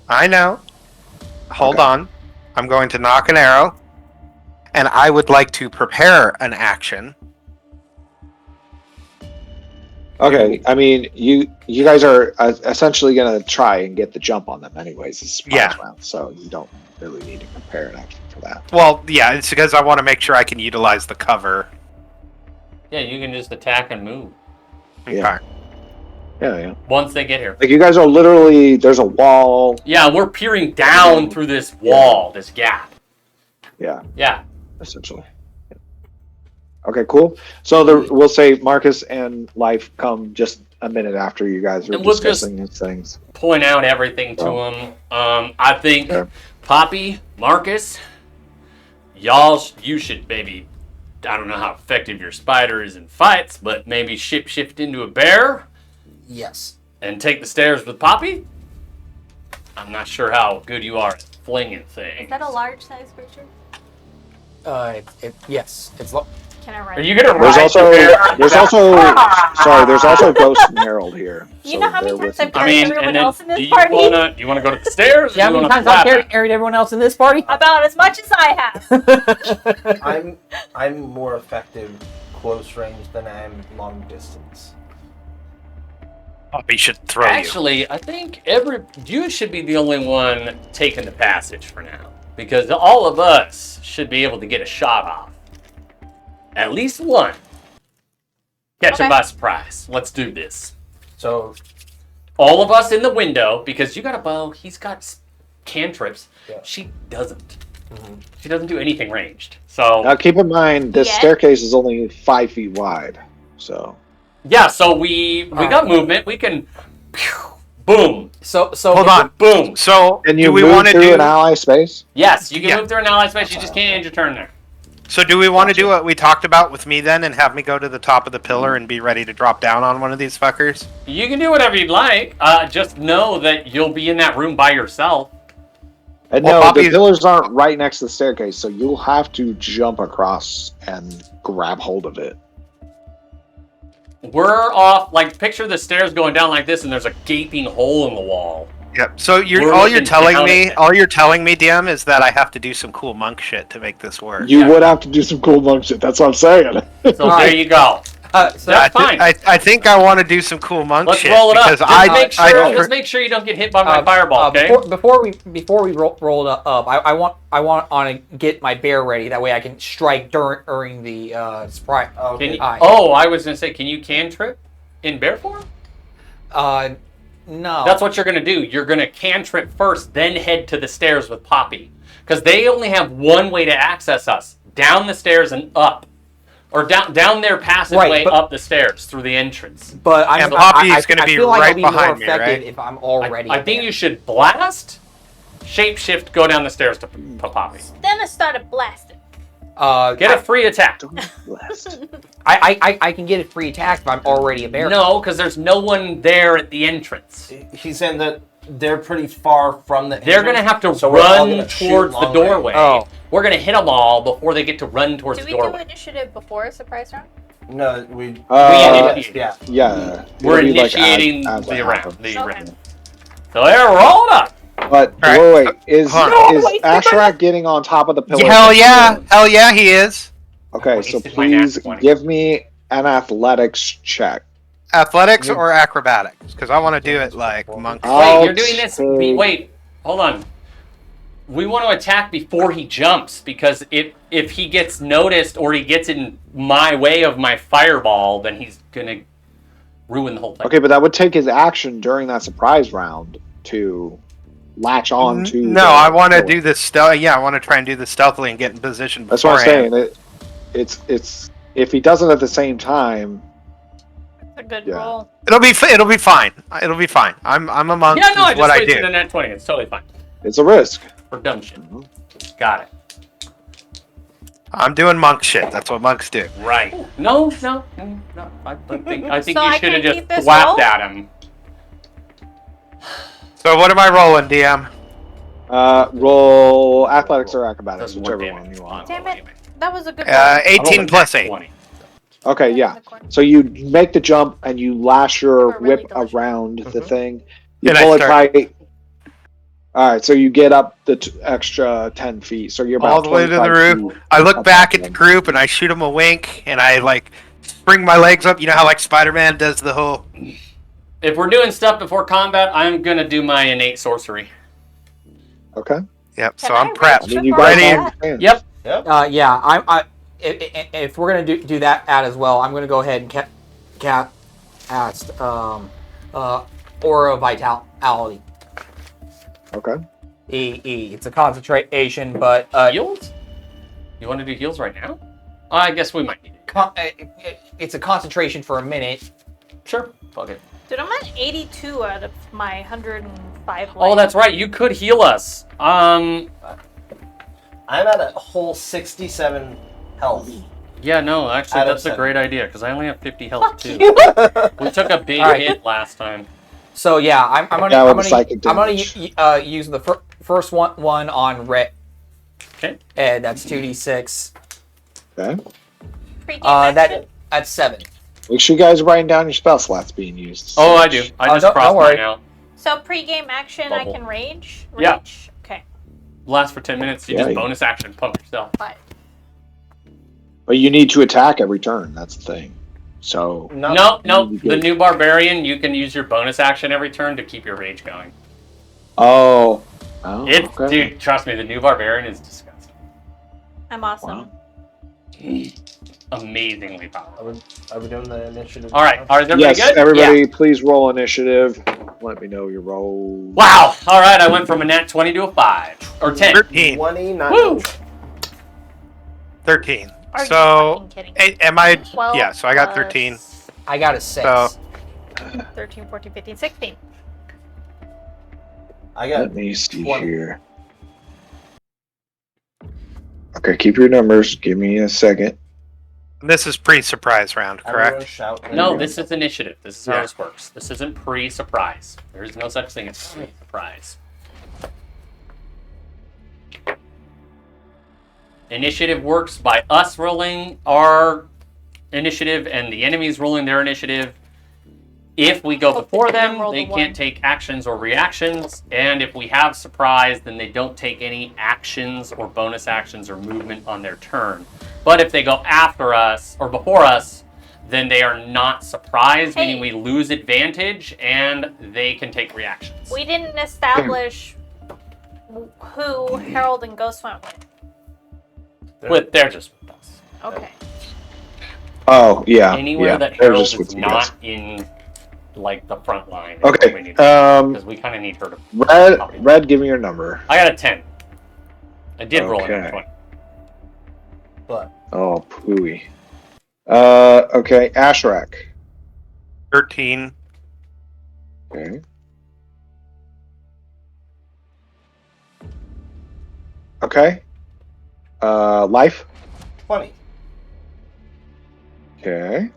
I know. Hold Okay. on. I'm going to knock an arrow, and I would like to prepare an action. Okay, I mean, you guys are essentially going to try and get the jump on them anyways. This Yeah. round, so you don't really need to prepare an action for that. Well, yeah, it's because I want to make sure I can utilize the cover. Yeah, you can just attack and move Yeah. Okay. Yeah. once they get here. Like, you guys are literally, there's a wall. Yeah, we're peering down through this wall, this gap. Yeah, Yeah. essentially. Yeah. Okay, cool. So we'll say Marcus and Life come just a minute after you guys are And we'll just- discussing these things. Point out everything to them. I think Okay. Poppy, Marcus, you should maybe. I don't know how effective your spider is in fights, but maybe shift into a bear Yes. and take the stairs with Poppy. I'm not sure how good you are at flinging things. Is that a large size creature? Yes. It's Can I ride? Are you gonna There's ride also, the bear? there's also Ghost and Herald here. You know how many they're times with I've you. carried I mean, everyone and then else in do this you party? wanna go to the stairs? how Or many you wanna times I've flat carried everyone else in this party? About as much as I have. I'm more effective close range than I am long distance. Poppy should throw you. Actually, I think you should be the only one taking the passage for now, because all of us should be able to get a shot off. At least one. Catch him Okay. by surprise. Let's do this. So All of us in the window, because you got a bow, he's got cantrips. Yeah. She doesn't. She doesn't do anything ranged. So Now keep in mind, this Yeah. staircase is only 5 feet wide. So yeah, so we got movement. We can, boom, So Hold on. boom. So can you do we move want to through do? an ally space? Yes, you can Yeah. move through an ally space. You just can't end your turn there. So do we want to do what we talked about with me then, and have me go to the top of the pillar and be ready to drop down on one of these fuckers? You can do whatever you'd like. Just know that you'll be in that room by yourself. And Well, no, Poppy- the pillars aren't right next to the staircase, so you'll have to jump across and grab hold of it. We're off. Like, picture the stairs going down like this, and there's a gaping hole in the wall. Yep. So We're all you're looking telling down me, at it. all you're telling me, DM, is that I have to do some cool monk shit to make this work. You Yeah. would have to do some cool monk shit. That's what I'm saying. So there you go. So That's fine. I think I want to do some cool monk Let's shit roll it up. because Just make sure you don't get hit by my fireball, okay? Before we roll it up, I want to get my bear ready. That way I can strike during the sprite. Can you, Aye. I was gonna say, can you cantrip in bear form? No. That's what you're gonna do. You're gonna cantrip first, then head to the stairs with Poppy, because they only have one way to access us: down the stairs and up, or down their passageway Right, but- up the stairs through the entrance. But And Poppy's gonna I be feel like right I'll be more behind me, effective right? if I'm already. I think you should blast, shapeshift, go down the stairs to Poppy. Then I started blasting. Get a free attack. Blessed. I can get a free attack if I'm already a bear. No, because there's no one there at the entrance. he's saying that they're pretty far from the. They're gonna have to So we're all run gonna shoot towards the long doorway. range. Oh. We're gonna hit them all before they get to run towards Do the we do doorway. initiative before a surprise round? No, we initiate. yeah. Yeah. We're it'll be like initiating as the it round. happens. The Okay. round. So there, roll it up. But All right. wait, is Hold on. Asherak getting on top of the pillar? Hell yeah, he is. Okay, so Wasted my nat please 20. give me an athletics check. Athletics or acrobatics? Because I want to do it like monk. I'll Wait, you're doing this. take- Wait, hold on. We want to attack before he jumps because if he gets noticed or he gets in my way of my fireball, then he's gonna ruin the whole thing. Okay, but that would take his action during that surprise round to latch on to. No, I want to do this stealth. Yeah, I want to try and do this stealthily and get in position. That's what I'm beforehand. saying. It's if he does it at the same time. That's a good Yeah. roll. It'll be fine. It'll be fine. I'm a monk. Yeah, no, I is what just I wasted do. a nat 20. It's totally fine. It's a risk. For dumb shit. Got it. I'm doing monk shit. That's what monks do. Right. No. I think So you I should have can keep just this slapped roll? at him. So what am I rolling, DM? Roll athletics or acrobatics, Does more whichever one damage. you want. Damn it. That was a good roll. 18 plus 8. 20. Okay, yeah. So you make the jump and you lash your They were really whip delicious. around the Mhm. thing. You And I pull it start- tight. All right, so you get up the extra 10 feet. So you're about All the way to the 25 roof. feet I look up back top at the of group and I shoot him a wink and I like spring my legs up. You know how like Spider-Man does the whole. If we're doing stuff before combat, I'm gonna do my innate sorcery. them. Okay. Yep. Can So I I'm reach prepped. I mean, you before guys Ready? understand. Yep. Yeah, if we're gonna do that as well, I'm gonna go ahead and cast Aura Vitality. Okay. It's a concentration, but Heals? You want to do heals right now? I guess we might need it. it's a concentration for a minute. Sure. Fuck it. Dude, I'm at 82 out of my 105 Oh, that's right. You could heal us. I'm at a whole 67 health. Yeah, no, actually, Out of that's a 7. great idea because I only have 50 health Fuck too. you. We took a big All right. hit last time. So yeah, I'm gonna Yeah, with I'm the gonna, psychic I'm gonna damage. use the first one on Red. Okay. And that's 2d6. Okay. Pre-game action? That's 7. Make sure you guys are writing down your spell slots being used. Oh, I do. I just don't crossed worry. mine out. So pre-game action, Bubble. I can rage? Yeah. Rage? Okay. Last for 10 minutes. You Yeah, just you- bonus action pump yourself. But But you need to attack every turn. That's the thing. So No. You The get- new barbarian, you can use your bonus action every turn to keep your rage going. Oh, It's okay. dude, trust me, the new barbarian is disgusting. I'm awesome. Wow. Amazingly powerful. Are we doing the initiative? All right, is everybody Yes, good? everybody, please roll initiative. Let me know your roll. Wow. All right, I went from a nat 20 to a 5 or 10. 13. 29. Woo! 13. Are you So fucking kidding? am I? 12 Yeah. So I got plus 13. I got a 6. So- 13, 14, 15, 16. I got Let me see 20. here. Okay, keep your numbers. Give me a second. This is pre-surprise round, Everyone correct? shout. No, this is initiative. This is how Yeah. this works. This isn't pre-surprise. There is no such thing as pre-surprise. Initiative works by us rolling our initiative and the enemies rolling their initiative. If we go before them, Roll they the can't one. take actions or reactions. And if we have surprise, then they don't take any actions or bonus actions or movement on their turn. But if they go after us or before us, then they are not surprised, Hey. meaning we lose advantage and they can take reactions. We didn't establish who Harold and Ghost went with. They're just with us. Okay. Oh, yeah. Anywhere yeah. that they're Harold just is with you guys. not in like the front line. is what we Okay. need to do, because we kind of need her to. Red, give me your number. I got a 10. I did roll Okay. a 20. But Oh, pooey. Okay, Asherak. 13. Okay. Okay. Life. 20. Okay.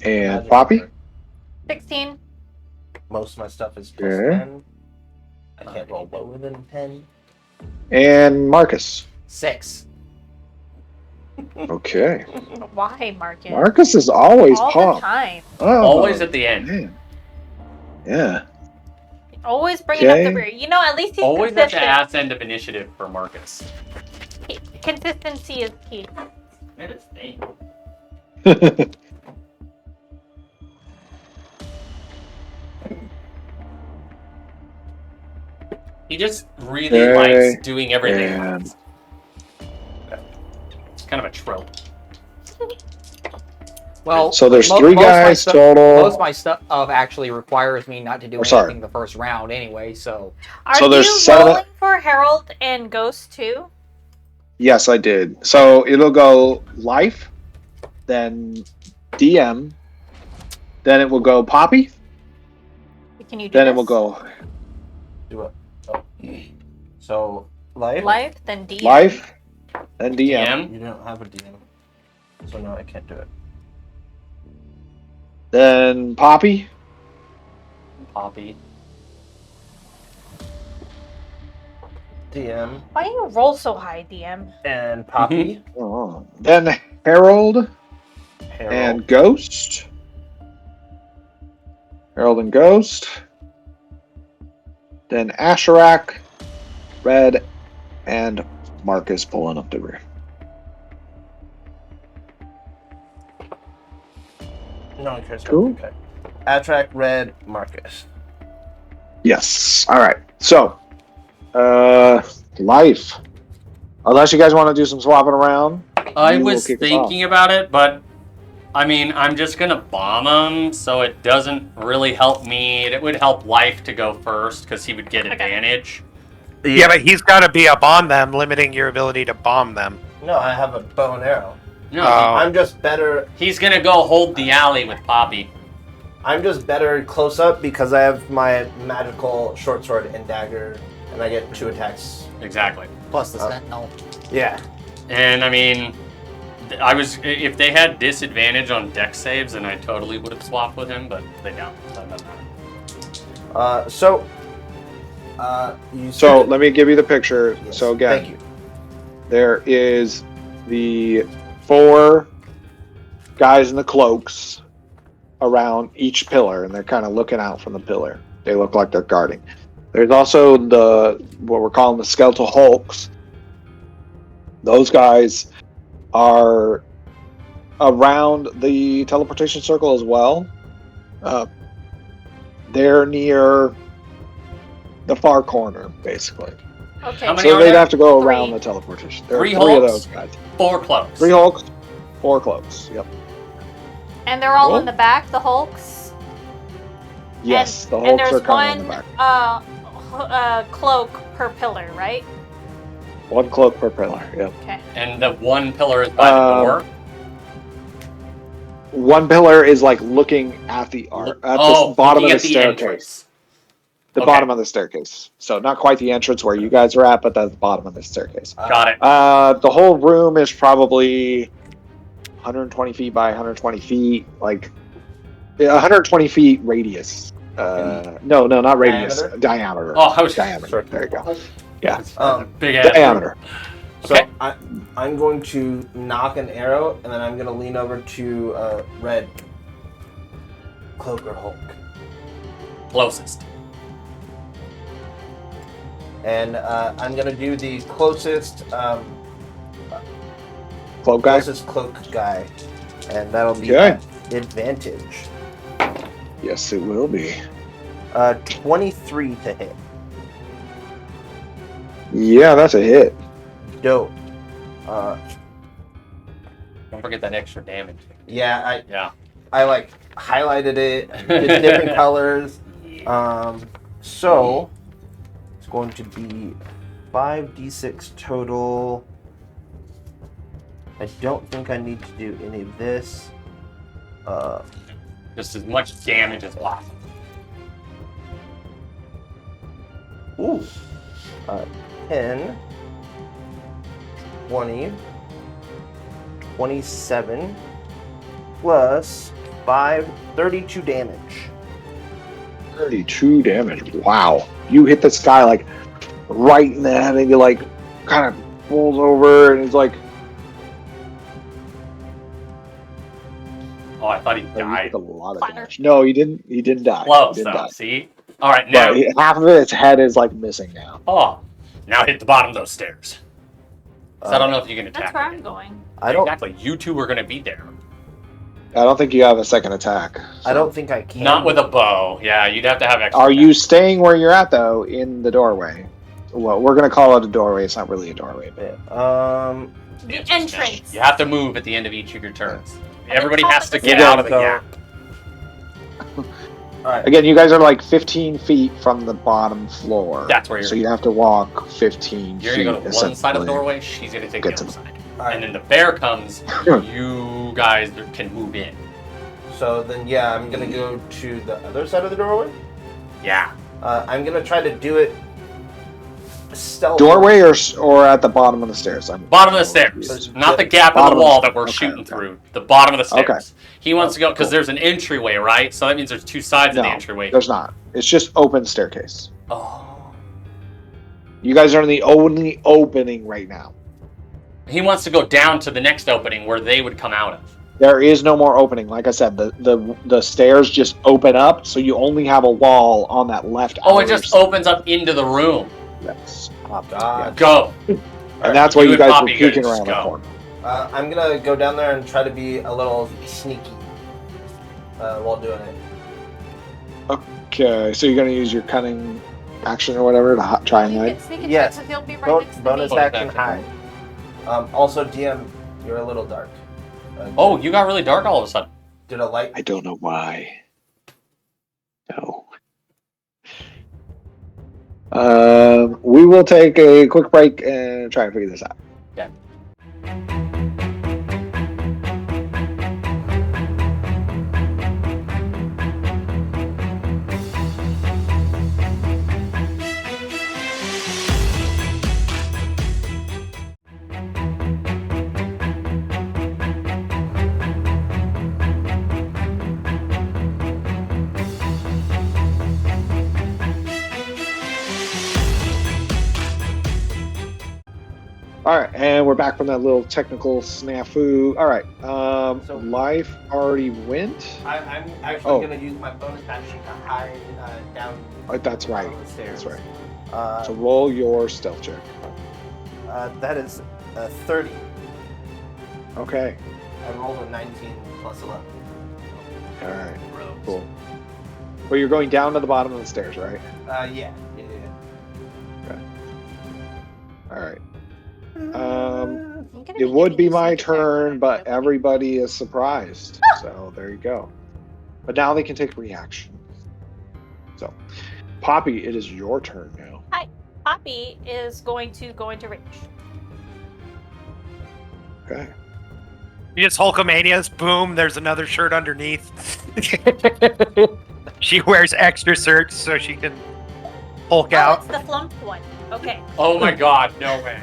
And Magic Poppy. number. 16. Most of my stuff is plus Okay. 10. I can't roll lower than 10. And Marcus. 6. Okay. Why, Marcus? Marcus is always All the pumped. time. Oh, Always at the end. man. Yeah. Always bringing up the Okay. rear. You know, at least he's Always at the consistent. ass end of initiative for Marcus. Consistency is key. It is neat. He just really Okay. likes doing everything. And It's kind of a trope. Well, so there's mo- three most of my guys stuff- total. Most of my stuff actually requires me not to do Oh, sorry. anything the first round anyway, so... Are So there's you 7 rolling for Herald and Ghost too? Yes, I did. So it'll go life, then DM, then it will go Poppy, Can you do then this? it will go Do it. Oh. So, life? Life, then DM. life, then DM. DM? You don't have a DM. So, no, I can't do it. Then Poppy, Poppy. DM Why do you roll so high, DM? and Poppy. oh, then Herald Harold. and Ghost. Herald and Ghost. Then Asherak, Red, and Marcus pulling up the rear. No one cares. Cool. Okay. Attract Red Marcus. Yes. All right. So, life. Unless you guys want to do some swapping around. I You will was kick us thinking about it, but I mean, I'm just gonna bomb him, so it doesn't really help me. It would help Life to go first because he would get advantage. Yeah, but he's got to be up on them, limiting your ability to bomb them. No, I have a bow and arrow. No, Oh. I'm just better. he's gonna go hold the alley with Poppy. I'm just better close up because I have my magical short sword and dagger, and I get 2 attacks. Exactly. Plus the sentinel. Yeah. And I mean, if they had disadvantage on dex saves, then I totally would have swapped with him, but they don't. So it doesn't matter. You. So let me give you the picture. Yes. So again, Thank you. there is the 4 guys in the cloaks around each pillar, and they're kind of looking out from the pillar. They look like they're guarding. There's also what we're calling the skeletal hulks. Those guys are around the teleportation circle as well. They're near the far corner, basically. Okay. How many So are they'd there? have to go 3. around the teleportation. There are 3 3 of hulks? those guys. 4 cloaks. 3 hulks, 4 cloaks. Yep. And they're all Cool. in the back, the Hulks? Yes, the and hulks there's are coming in one the back. cloak per pillar, right? 1 cloak per pillar. Yep. Okay. And the one pillar is by the door. 1 pillar is like looking at the the bottom of looking the at staircase. entrance. The Okay. bottom of the staircase. So not quite the entrance where you guys are at, but that's the bottom of the staircase. Got it. The whole room is probably 120 feet by 120 feet, like 120 feet radius. No, not radius. Diameter. Oh, I was Diameter. There you go. Yeah. big ass. Diameter. So Okay. I'm going to knock an arrow, and then I'm going to lean over to Red. Cloak or Hulk. Closest. And I'm going to do the closest Cloak guy. closest cloak guy. And that'll be Okay. at advantage. Yes, it will be. 23 to hit. Yeah, that's a hit. Dope. Don't forget that extra damage. Yeah, Yeah. I like highlighted it, did different colors. So it's going to be 5d6 total. I don't think I need to do any of this. Just as much damage as possible. Ooh. 10, 20, 27, plus 5, 32 damage. 32 damage. Wow. You hit this guy like right in the head, and you like kind of rolls over, and he's like Oh, I thought he Oh, you died. took a lot of Platter. damage. No, he didn't. He didn't die. Close, he didn't though. die. See? All right, now. But half of its head is like missing now. Oh, now hit the bottom of those stairs. So I don't know if you can attack. That's where I'm again. going. I don't. Exactly. You two are going to be there. I don't think you have a second attack. I don't think I can. Not with a bow. Yeah, you'd have to have extra. Are you attack. staying where you're at though, in the doorway? Well, we're gonna call it a doorway. It's not really a doorway, but Yeah. The entrance. You have to move at the end of each of your turns. Everybody top has of to the get stairs. out of the So- gap. All right. again, you guys are like 15 feet from the bottom floor. That's where you're. So you have to walk 15 You're feet. going to go to one side of the essentially. doorway. She's going to take the Get other to- side. All right. And then the bear comes. You guys can move in. So then, yeah, I'm gonna go to the other side of the doorway. Yeah. I'm gonna try to do it stealth. Doorway or at the bottom of the stairs? Bottom of the stairs. Not the gap in the Bottom of the wall stairs. that we're Okay, shooting okay. through. The bottom of the stairs. Okay. He wants to go because Cool. there's an entryway, right? So that means there's two sides of the No, entryway. there's not. It's just open staircase. Oh. You guys are in the only opening right now. He wants to go down to the next opening where they would come out of. There is no more opening. Like I said, the stairs just open up, so you only have a wall on that left. Oh, it outer just side. opens up into the room. Yes. Oh, God. Go. And that's why You you and guys were Poppy gotta peeking just around the go. corner. I'm gonna go down there and try to be a little sneaky while doing it. Okay, so you're gonna use your cunning action or whatever to try and You hide. can sneak attack, Yes. so he'll be right Bo- next to bonus me. action hide. Also, DM, you're a little dark. Oh, you got really dark all of a sudden. Did a light? I don't know why. No. We will take a quick break and try and figure this out. Yeah. All right, and we're back from that little technical snafu. All right, So- life already went. I'm actually Oh. gonna use my bonus action to hide down. That's right. on the stairs. That's right. So So roll your stealth check. that is 30. Okay. I rolled a 19 plus 11. All right. Cool. Well, you're going down to the bottom of the stairs, right? Yeah. All right. I'm gonna It would giving be you my sneak attack turn, when but I'm everybody is surprised. So there you go. But now they can take reaction. So, Poppy, it is your turn now. Poppy is going to go into range. Okay. You just Hulkamanias, boom, there's another shirt underneath. She wears extra shirts so she can Hulk Oh, out. it's the flump one. Okay. Oh my god, no way.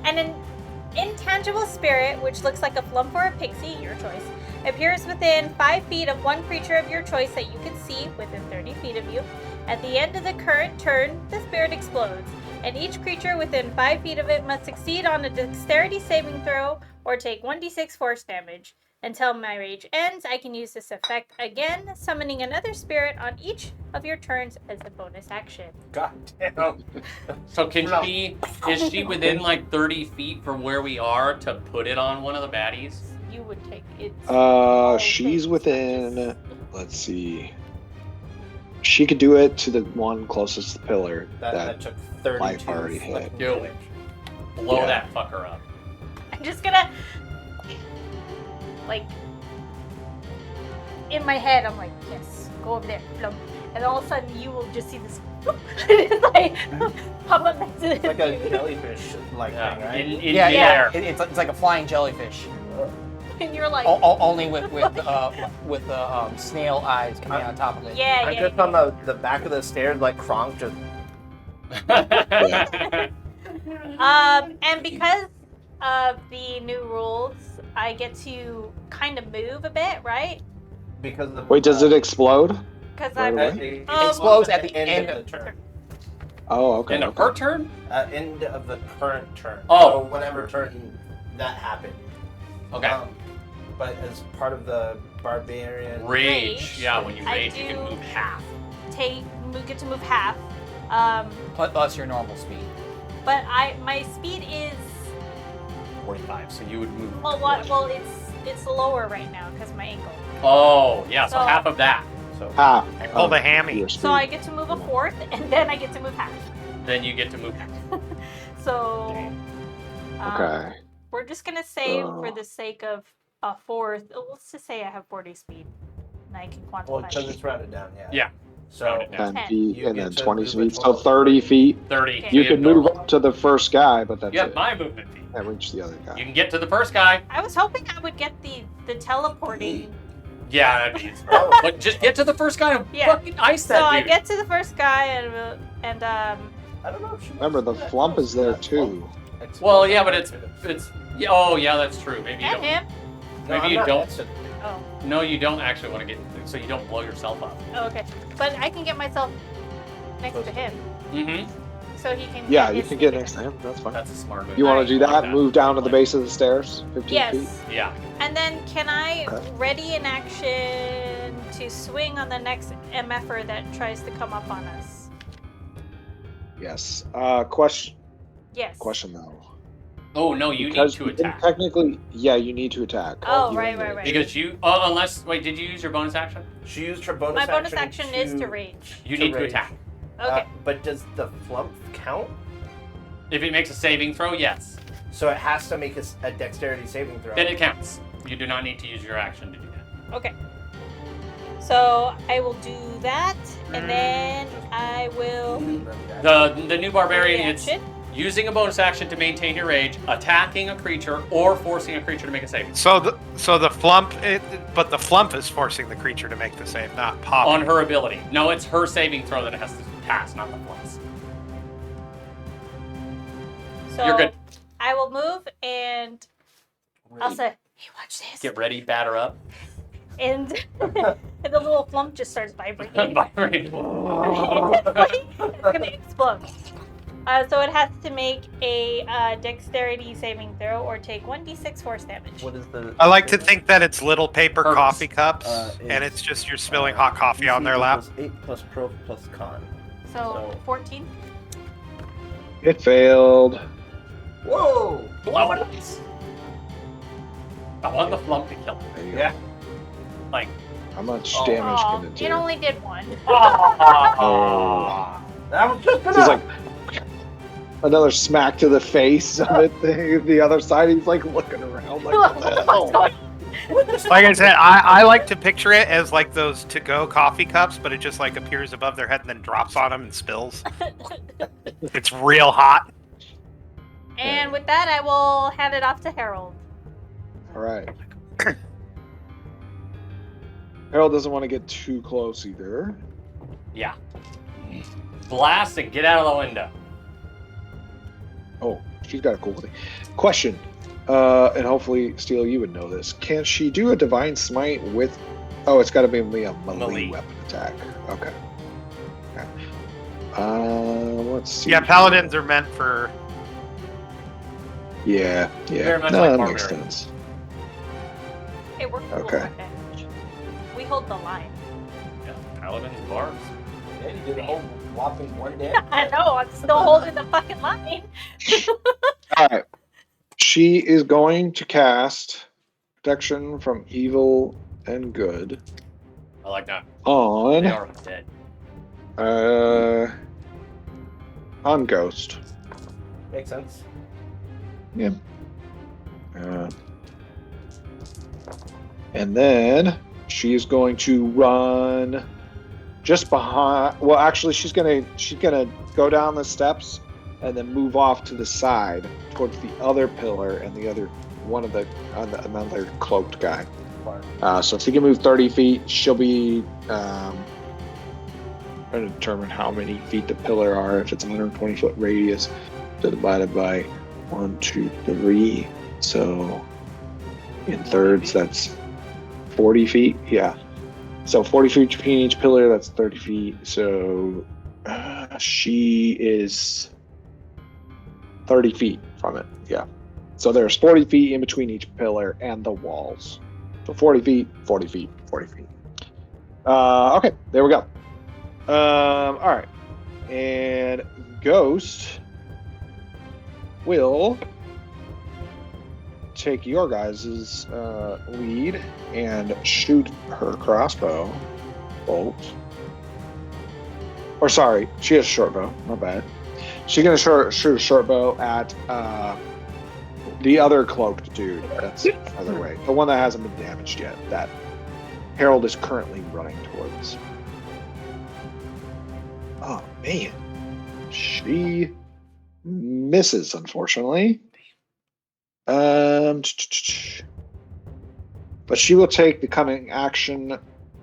And an intangible spirit, which looks like a flump or a pixie, your choice, appears within 5 feet of one creature of your choice that you can see within 30 feet of you. At the end of the current turn, the spirit explodes, and each creature within 5 feet of it must succeed on a dexterity saving throw or take 1d6 force damage. Until my rage ends, I can use this effect again, summoning another spirit on each of your turns as a bonus action. God damn. So is she within like 30 feet from where we are to put it on one of the baddies? You would take it. She's within. Let's see. She could do it to the one closest to the pillar. That took 32. life already hit. flicking Do it. damage. Blow Yeah. that fucker up. I'm just gonna, like, in my head, I'm like, yes, go over there, plump. And all of a sudden, you will just see this, it's like, pop up next to It's like a jellyfish like Yeah. thing, right? In Yeah, the yeah. air. It's like a flying jellyfish, and you're like, only with snail eyes coming on top of it. yeah, I'm yeah. just on the back of the stairs like Kronk, just And because of the new rules, I get to kind of move a bit, right? because of the Wait, does it explode? Because Right I'm away? It explodes at the end of the turn. Oh, okay. In a okay. per turn? End of the current turn. Oh. So whenever turn that happened. Okay. But as part of the barbarian Rage. Yeah, when you I rage, you can do- move half. Get to move half. Plus your normal speed. But my speed is 45, so you would move. well it's lower right now because my ankle. Oh, yeah, so So- half of that. So Half. I pulled a hammy. your So I speed. get to move a fourth, and then I get to move half. Then you get to move half. So Okay. we're just gonna say Oh. for the sake of a fourth, let's just say I have 40 speed, and I can quantify. because it's rounded down, yeah. Yeah. So Rounded down. 10 10. feet You and get then to 20 move feet. it So forward. 30 feet. 30. Okay. You feet can of move normal. up to the first guy, but that's You have it. my movement feet. Can't reach the other guy. You can get to the first guy. I was hoping I would get the teleporting. Yeah, that'd be but just get to the first guy and Yeah. fucking ice So that I dude. get to the first guy, and I don't know if she Remember, the wants to do flump that. is there That too. flump. Well, yeah, but it's yeah, oh yeah, that's true. Maybe you and don't. him. No, Maybe I'm you not don't. instant. Oh, No, you don't actually want to get so you don't blow yourself up. okay. But I can get myself next to him, Mm-hmm. so he can. Yeah, get you his can get speed. next to him. That's fine. That's a smart move. You want Alright. to do I like that? Move down to the Like- base of the stairs? 15 feet? Yes. Yeah. And then can I Okay. ready an action to swing on the next MFer that tries to come up on us? Yes. Question though. Oh no, you Because need to attack Technically, yeah, you need to attack. Oh, You right, and right, me. right. because you. Unless wait, did you use your bonus action? She used her bonus My action. bonus action is to rage. You To need to rage. attack. Okay. But does the flump count? If it makes a saving throw, yes, So it has to make a dexterity saving throw. then it counts. You do not need to use your action to do that. Okay. So I will do that, and then I will. The new barbarian, it's reaction. using a bonus action to maintain your rage, attacking a creature, or forcing a creature to make a saving. So the flump, but the flump is forcing the creature to make the save, not popping. On her ability. No, it's her saving throw that it has to pass, not the flumps. So You're good. I will move, and I'll say, "Hey, watch this," Get ready, batter up. and and the little flump just starts vibrating. Vibrate. It's gonna explode. So it has to make a dexterity saving throw or take 1d6 force damage. What is the? I like to think that it's little paper Herbs. coffee cups, It's, and it's just you're spilling hot coffee on their lap. Plus 8 plus pro plus con. So 14. It failed. Whoa! Blow it up. I want the flump to kill him. There you go. Yeah. Like, How much Oh. damage Aw, can it it do? only did one. Oh. That was just It's like another smack to the face of it. The other side, he's like looking around like, what the hell? Like I said, I like to picture it as like those to-go coffee cups, but it just like appears above their head and then drops on them and spills. It's real hot. And with that, I will hand it off to Harold. All right. Harold doesn't want to get too close either. yeah. Blast and get out of the window. Oh, she's got a cool thing. Question, and hopefully, Steel, you would know this. Can she do a divine smite with? Oh, it's got to be a melee Melee. weapon attack. Okay. Let's see. Yeah, paladins are meant for. Yeah. Very much No, like that makes barbarians. sense. Hey, we're cool Okay. with damage. We hold the line. Yeah, paladins, barbs. Yeah, you did a whole whopping one day. I know, I'm still holding the fucking line. All right. She is going to cast protection from evil and good I like that. on They are dead. on Ghost. Makes sense. And then she's going to run just behind. Well, actually, she's gonna go down the steps and then move off to the side towards the other pillar and the other one of the another cloaked guy. So she can move 30 feet. She'll be trying to determine how many feet the pillar are. If it's a 120-foot radius, so divided by 1, 2, 3. So in thirds, that's 40 feet. Yeah. So 40 feet between each pillar. That's 30 feet. So she is 30 feet from it. Yeah. So there's 40 feet in between each pillar and the walls. So 40 feet, 40 feet, 40 feet. Okay, there we go. All right. And Ghost will take your guys' lead and shoot her crossbow bolt. Or sorry, she has a short bow. Not bad. She's gonna shoot a short bow at the other cloaked dude that's further away. The one that hasn't been damaged yet. That Harold is currently running towards. Oh man. She misses, unfortunately. But she will take the cunning action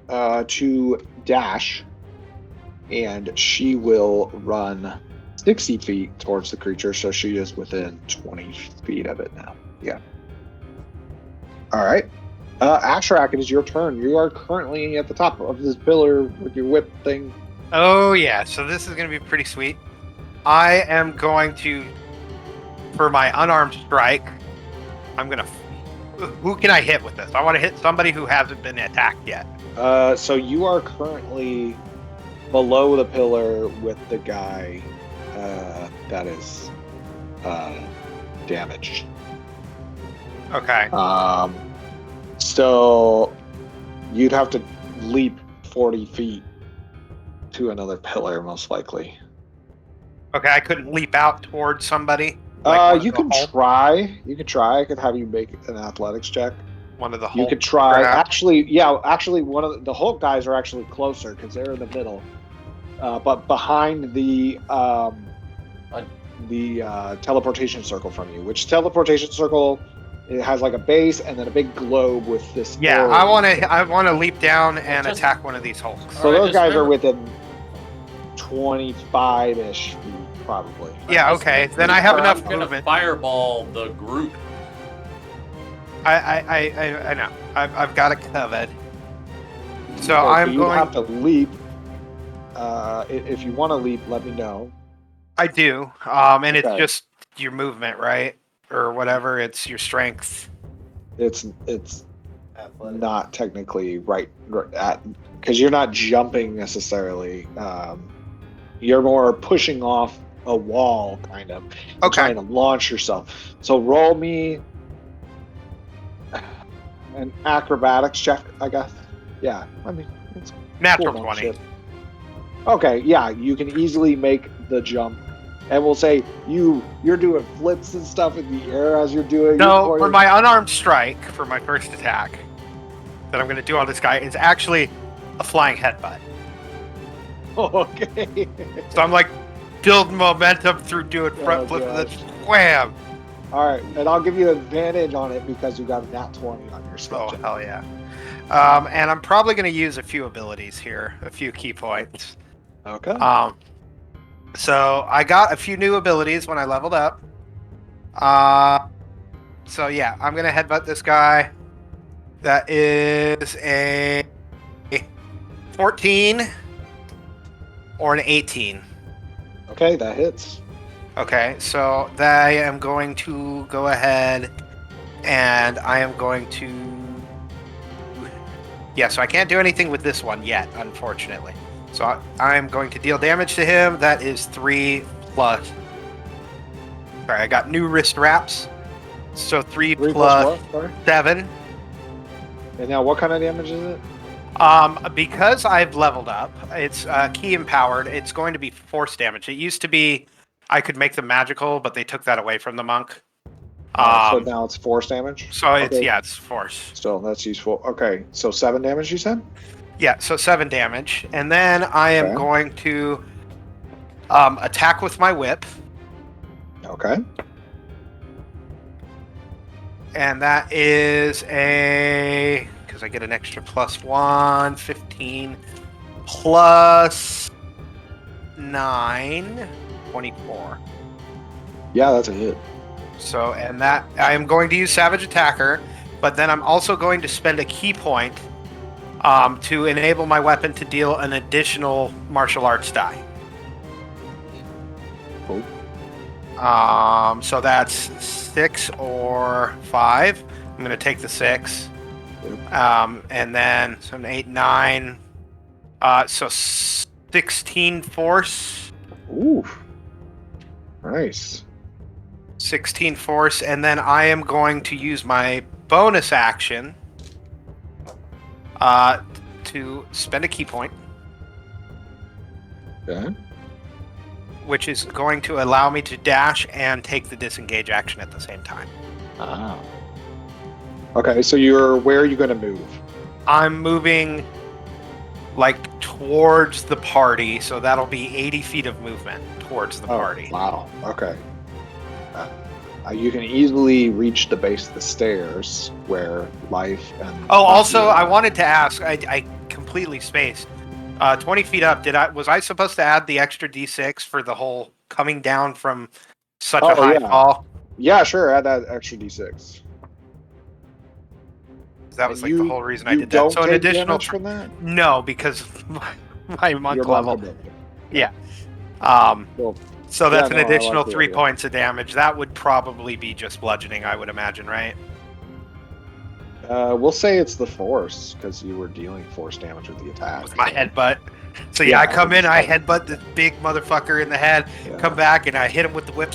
to dash, and she will run 60 feet towards the creature, so she is within 20 feet of it now. Yeah. All right. Ashrak, it is your turn. You are currently at the top of this pillar with your whip thing. Oh, yeah. So this is going to be pretty sweet. I am going to, for my unarmed strike, I'm going to... Who can I hit with this? I want to hit somebody who hasn't been attacked yet. So you are currently below the pillar with the guy that is damaged. Okay. So you'd have to leap 40 feet to another pillar, most likely. Okay, I couldn't leap out towards somebody. Like you can try. You could try. I could have you make an athletics check. One of the You could try. Actually, one of the Hulk guys are actually closer because they're in the middle. But behind the teleportation circle from you, which teleportation circle, it has like a base and then a big globe with this. Yeah, arrow. I want to leap down and attack one of these Hulks. So those guys are within 25-ish feet, probably. Yeah, okay. Then I have enough I'm gonna movement. fireball the group. I know. I've got it covered. So Okay, I'm you going. have to leap. If you want to leap, let me know. I do. And it's Okay. just your movement, right? Or whatever. It's your strength. It's Athletic. not technically right at because you're not jumping necessarily. You're more pushing off a wall, kind of. Okay. Trying to launch yourself. So roll me an acrobatics check, I guess. Yeah, I mean it's Natural cool 20. shit. Okay, yeah, you can easily make the jump. And we'll say you're doing flips and stuff in the air as you're doing. No, it, for my unarmed strike, for my first attack that I'm going to do on this guy, it's actually a flying headbutt. Okay. So I'm like building momentum through doing front flip and then wham. All right, and I'll give you advantage on it because you got a nat 20 on your skill Oh, check. hell yeah. And I'm probably going to use a few abilities here, a few key points. Okay. So I got a few new abilities when I leveled up. So yeah, I'm going to headbutt this guy. That is a 14 or an 18. Okay, that hits. Okay, so I am going to go ahead and I am going to... Yeah, so I can't do anything with this one yet, unfortunately. So I'm going to deal damage to him. That is 3 plus... Sorry, I got new wrist wraps. So 3 3 plus what? Sorry? 7. And now what kind of damage is it? Because I've leveled up, it's key empowered. It's going to be force damage. It used to be I could make them magical, but they took that away from the monk. So now it's force damage? So it's Okay. it's force. Still, that's useful. Okay, so 7 damage you said? Yeah, so 7 damage, and then I am Okay. going to attack with my whip, Okay. and that is a because I get an extra +1, 15 plus 9, 24. Yeah, that's a hit. So, and that I am going to use Savage Attacker, but then I'm also going to spend a key point to enable my weapon to deal an additional martial arts die. Cool. So that's 6 or 5. I'm going to take the 6. And then so an 8, 9. So 16 force. Ooh. Nice. 16 force, and then I am going to use my bonus action to spend a key point, Okay. which is going to allow me to dash and take the disengage action at the same time. Ah. Okay, so where are you going to move? I'm moving like towards the party, so that'll be 80 feet of movement towards the party. Wow. Okay. You can easily reach the base of the stairs where life and. Oh, also, I wanted to ask. I completely spaced. 20 feet up. Was I supposed to add the extra D6 for the whole coming down from such a high fall? Yeah, sure. Add that extra D6. That was like the whole reason I did that. So an additional from that? No, because my monk level. Yeah. Cool. So that's an I additional like 3 points of damage. That would probably be just bludgeoning, I would imagine, right? We'll say it's the force because you were dealing force damage with the attack. With my headbutt. So yeah, I come in, I headbutt this big motherfucker in the head, come back, and I hit him with the whip.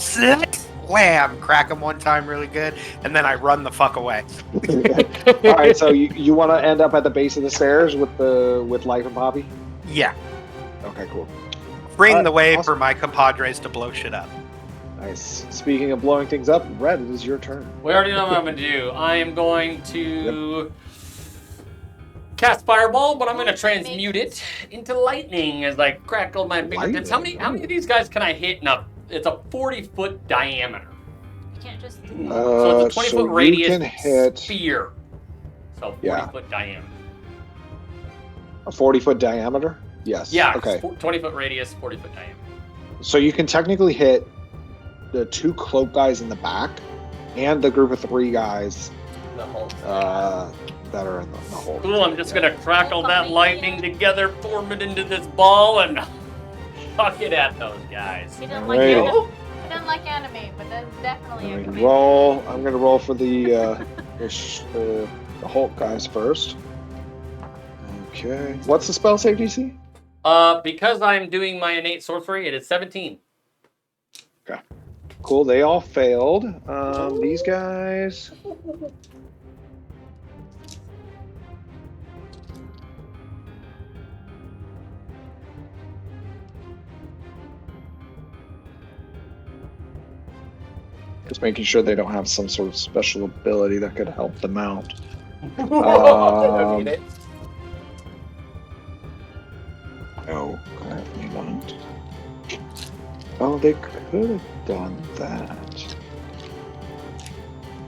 Wham! Crack him one time really good, and then I run the fuck away. All right, so you want to end up at the base of the stairs with Life and Poppy? Yeah. Okay, cool. Bring the way for my compadres to blow shit up. Nice. Speaking of blowing things up, Red, it is your turn. We already know what I'm going to do. I am going to cast Fireball, but I'm going to transmute it into lightning as I crackle my fingertips. How many of these guys can I hit? It's a 40-foot diameter. You can't just. So it's a 20-foot radius sphere. So 40-foot diameter. A 40-foot diameter? Yes. Yeah. Okay. 20-foot radius, 40-foot diameter. So you can technically hit the 2 cloak guys in the back and the group of 3 guys that are in the hole. Cool. I'm just gonna crackle that lightning together, form it into this ball, and fuck it at those guys. He didn't like anime. He didn't like anime, but that's definitely a command. I'm gonna roll for the Hulk guys first. Okay. What's the spell save DC? Because I'm doing my innate sorcery, it is 17. Okay. Cool. They all failed. These guys. Just making sure they don't have some sort of special ability that could help them out. No, currently not. Oh, they could have done that.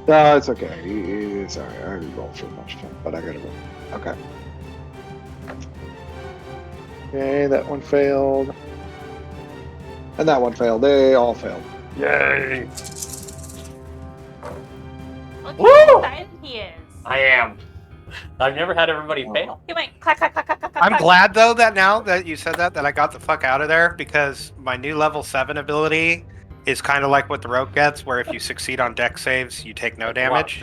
No, it's okay. Sorry, I already rolled for much fun, but I gotta roll. Okay. Okay, that one failed. And that one failed. They all failed. Yay! Look Woo! how excited he is. I am. I've never had everybody fail. He went clack, clack, clack, clack, clack, I'm clack. glad though that now that you said that I got the fuck out of there, because my new level 7 ability is kind of like what the rogue gets, where if you succeed on dex saves, you take no damage.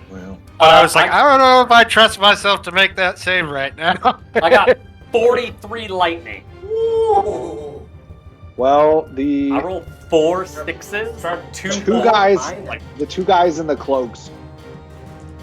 Well, I was like, I don't know if I trust myself to make that save right now. I got 43 lightning. well, I rolled 4 6s. two guys, the 2 guys in the cloaks,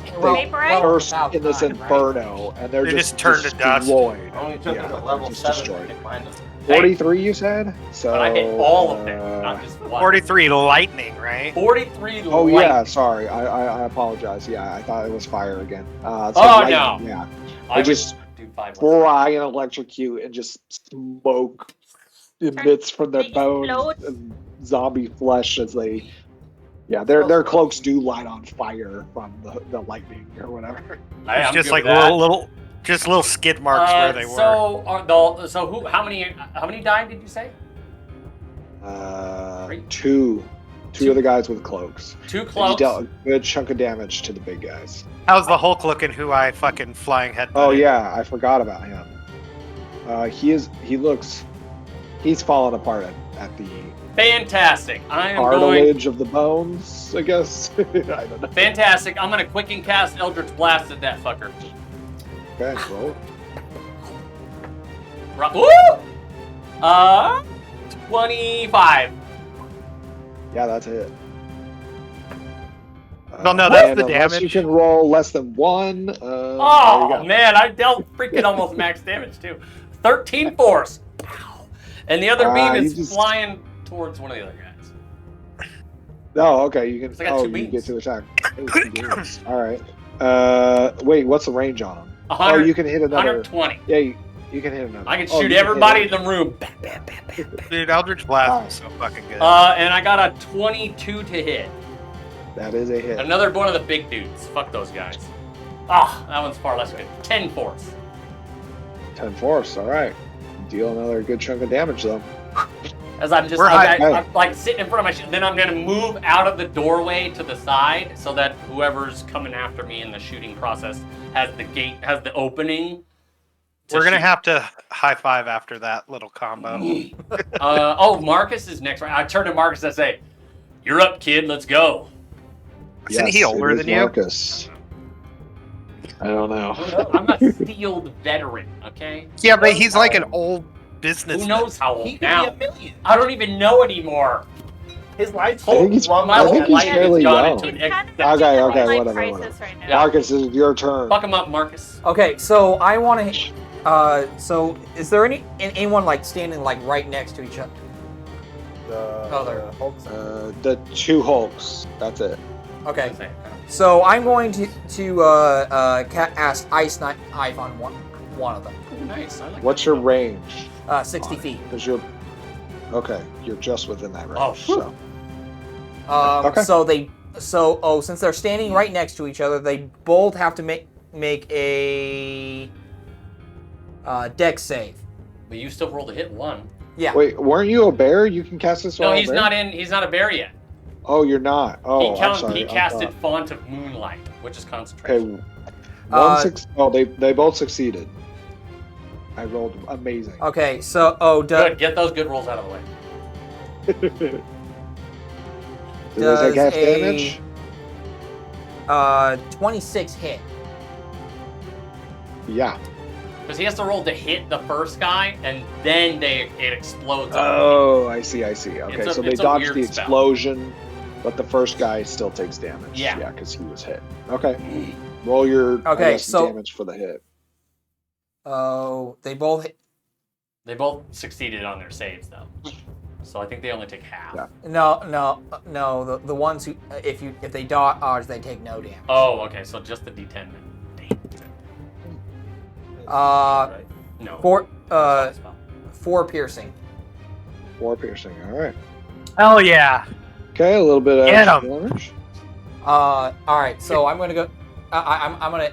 they Vaporite? burst in this inferno, and they're just turned to dust. destroyed. Only took it to level 7 to pick mine up. 43, you said? So But I hit all of them, not just one. 43 lightning, right? 43 Oh lightning. yeah, sorry. I apologize. Yeah, I thought it was fire again. Oh, lightning, no. Yeah, I just do 5 fry and electrocute and just smoke emits from their They bones explode. and zombie flesh as they. Yeah, their cloaks do light on fire from the lightning or whatever. It's just like little skid marks where they were. How many died did you say? 2 of the guys with cloaks. 2 And you cloaks. dealt a good chunk of damage to the big guys. How's the Hulk looking? Who I fucking flying head? Oh yeah, I forgot about him. He's fallen apart at the Fantastic. I am going. cartilage of the bones, I guess. I don't know. Fantastic. I'm gonna quicken cast Eldritch Blast at that fucker. Okay, roll. Woo! 25. Yeah, that's it. Well, no, that's and the unless damage. You can roll less than 1. there you Oh go. man, I dealt freaking almost max damage too. 13 force. Pow. And the other beam you is just- flying towards one of the other guys. Oh, okay. You can. I got two You beams. get to attack. Oh, 2 beams. All right. Wait. What's the range on them? 100, you can hit another. 120. Yeah, you can hit another. I can Oh, shoot you hit everybody it. in the room. Bam, bam, bam, bam, bam. Dude, Eldritch Blast Wow. is so fucking good. And I got a 22 to hit. That is a hit. Another one of the big dudes. Fuck those guys. Ah, that one's far less good. 10 force. 10 force. All right. Deal another good chunk of damage though. As I'm just, We're high. I'm like sitting in front of my shit. Then I'm gonna move out of the doorway to the side so that whoever's coming after me in the shooting process has the opening. We're gonna shoot. have to high five after that little combo. Marcus is next. Right? I turn to Marcus and I say, "You're up, kid. Let's go." Isn't he older it is than you? Marcus. I don't know. I'm a sealed veteran. Okay. Yeah, but he's like an old business. Who knows how He old could now? be a million. I don't even know anymore. His life's I think he's- long. My I whole think he's life has fairly gone young. into an He's kind of Okay, in a okay, midlife whatever, crisis whatever. right now. Yeah. Marcus, this is your turn. Fuck him up, Marcus. Okay, so I want to. So is there anyone like standing like right next to each other? The Hulk's The 2 Hulks. That's it. Okay, so I'm going to cast Ice Knife on one of them. Oh, nice. I like What's your range? 60 feet. Because you're. Okay, you're just within that range. Oh, so. Okay. Okay. Since they're standing right next to each other, they both have to make a dex save. But you still rolled a hit 1. Yeah. Wait, weren't you a bear? You can cast this No, while he's a bear? not in. He's not a bear yet. Oh, you're not. Oh, I'm sorry. He I casted thought- Font of Moonlight, which is concentration. Okay. Oh, they both succeeded. I rolled amazing. Okay. So Good. Get those good rolls out of the way. Do they take half damage? 26 hit. Yeah. Because he has to roll to hit the first guy, and then it explodes. on him. Oh, I see. Okay, It's a- so they it's a dodged weird the spell. explosion, but the first guy still takes damage. Yeah. Yeah, because he was hit. Okay. Roll your Okay, I guess, so- damage for the hit. Oh, they both hit. They both succeeded on their saves, though. So I think they only take half. Yeah. No. The ones who if they dodge, they take no damage. Oh, okay. So just the D10 then. Right? No. 4 Spell. 4 piercing. 4 piercing. All right. Hell yeah! Okay, a little bit of Get extra damage. All right. So I'm gonna go. I'm gonna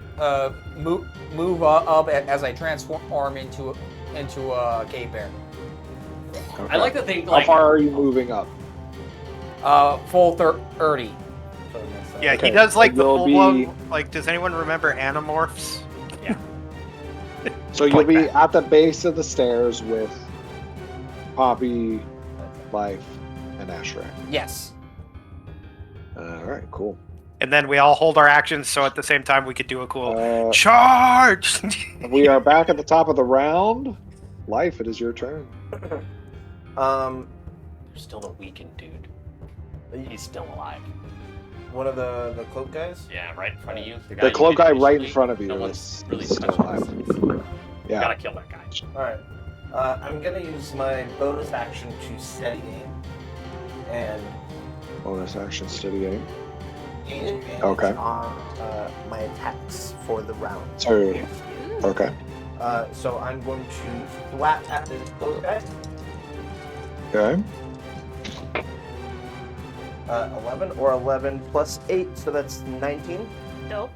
move up as I transform into a cave bear. Okay. I like to think How like far are you moving up? Full 30. Yeah, Okay, he does like the you'll full be- blown. Like, does anyone remember Animorphs? So you'll Like be that. at the base of the stairs with Poppy, Life, and Ashray. Yes. All right, cool. And then we all hold our actions, so at the same time we could do a cool Uh, charge. we are back at the top of the round. Life, it is your turn. You're still the weakened dude. He's still alive. one of the cloak guys. Yeah, right in front of you. The you cloak guy didn't right in initially- front of you No is one's really still touching alive. us. Yeah. Gotta kill that guy. All right. I'm gonna use my bonus action to steady aim and Bonus action, steady aim. gain advantage Okay. on my attacks for the round. Sorry. Okay. So I'm going to thwap at this cloak guy. Okay. 11 or 11 plus 8, so that's 19. Dope.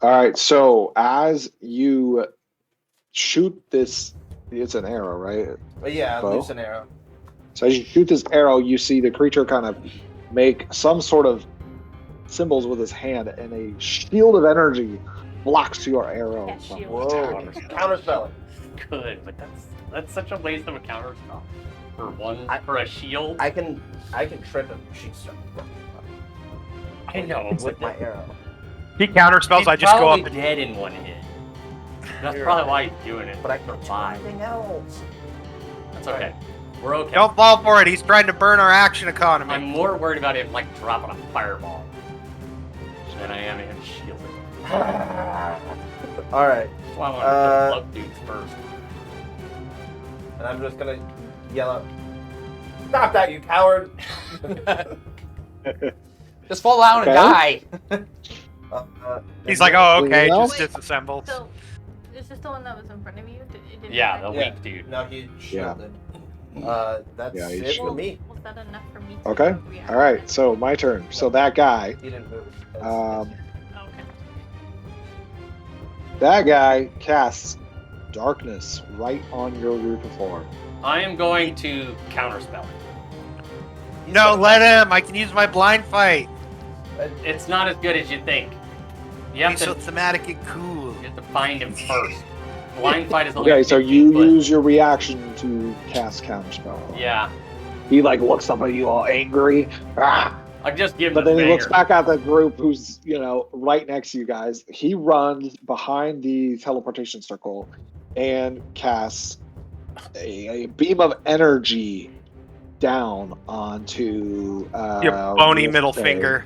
All right. So as you shoot this, it's an arrow, right? But yeah, Bow? loose an arrow. So as you shoot this arrow, you see the creature kind of make some sort of symbols with his hand, and a shield of energy blocks your arrow Yeah, from shield. Whoa. attacking. Counterspell it. Good, but that's such a waste of a counter spell. for for a shield. I can trip him. She's I know. with my arrow. He counterspells. He's I just go up probably and dead in one hit. That's You're probably right. why he's doing it. But I can survive. do anything else. That's okay. We're okay. don't fall for it. He's trying to burn our action economy. I'm more worried about him like dropping a fireball than I am him shielding. All right, That's why I want to plug dudes first. and I'm just gonna yell out, "Stop that, you coward!" Just fall down and die. He's like, oh, okay, Anything just else? disassembled. So, is this the one that was in front of you? It didn't Yeah, the affect weak dude. No, he shielded. That's Yeah, he it for shielded. me. Was that enough for me to Okay. react? All right. So my turn. So that guy. He didn't move. Um, Okay. That guy casts darkness right on your group of four. I am going to counterspell. No, let him. I can use my blind fight. It's not as good as you think. You have He's to, so thematic and cool. you have to find him first. Blind fight is only Okay, so 15 you foot. use your reaction to cast counterspell. Yeah, He like looks up at you all angry. Ah! I just give But the then he looks banger. back at the group who's, right next to you guys. He runs behind the teleportation circle and casts a beam of energy down onto Your bony we'll middle say- finger.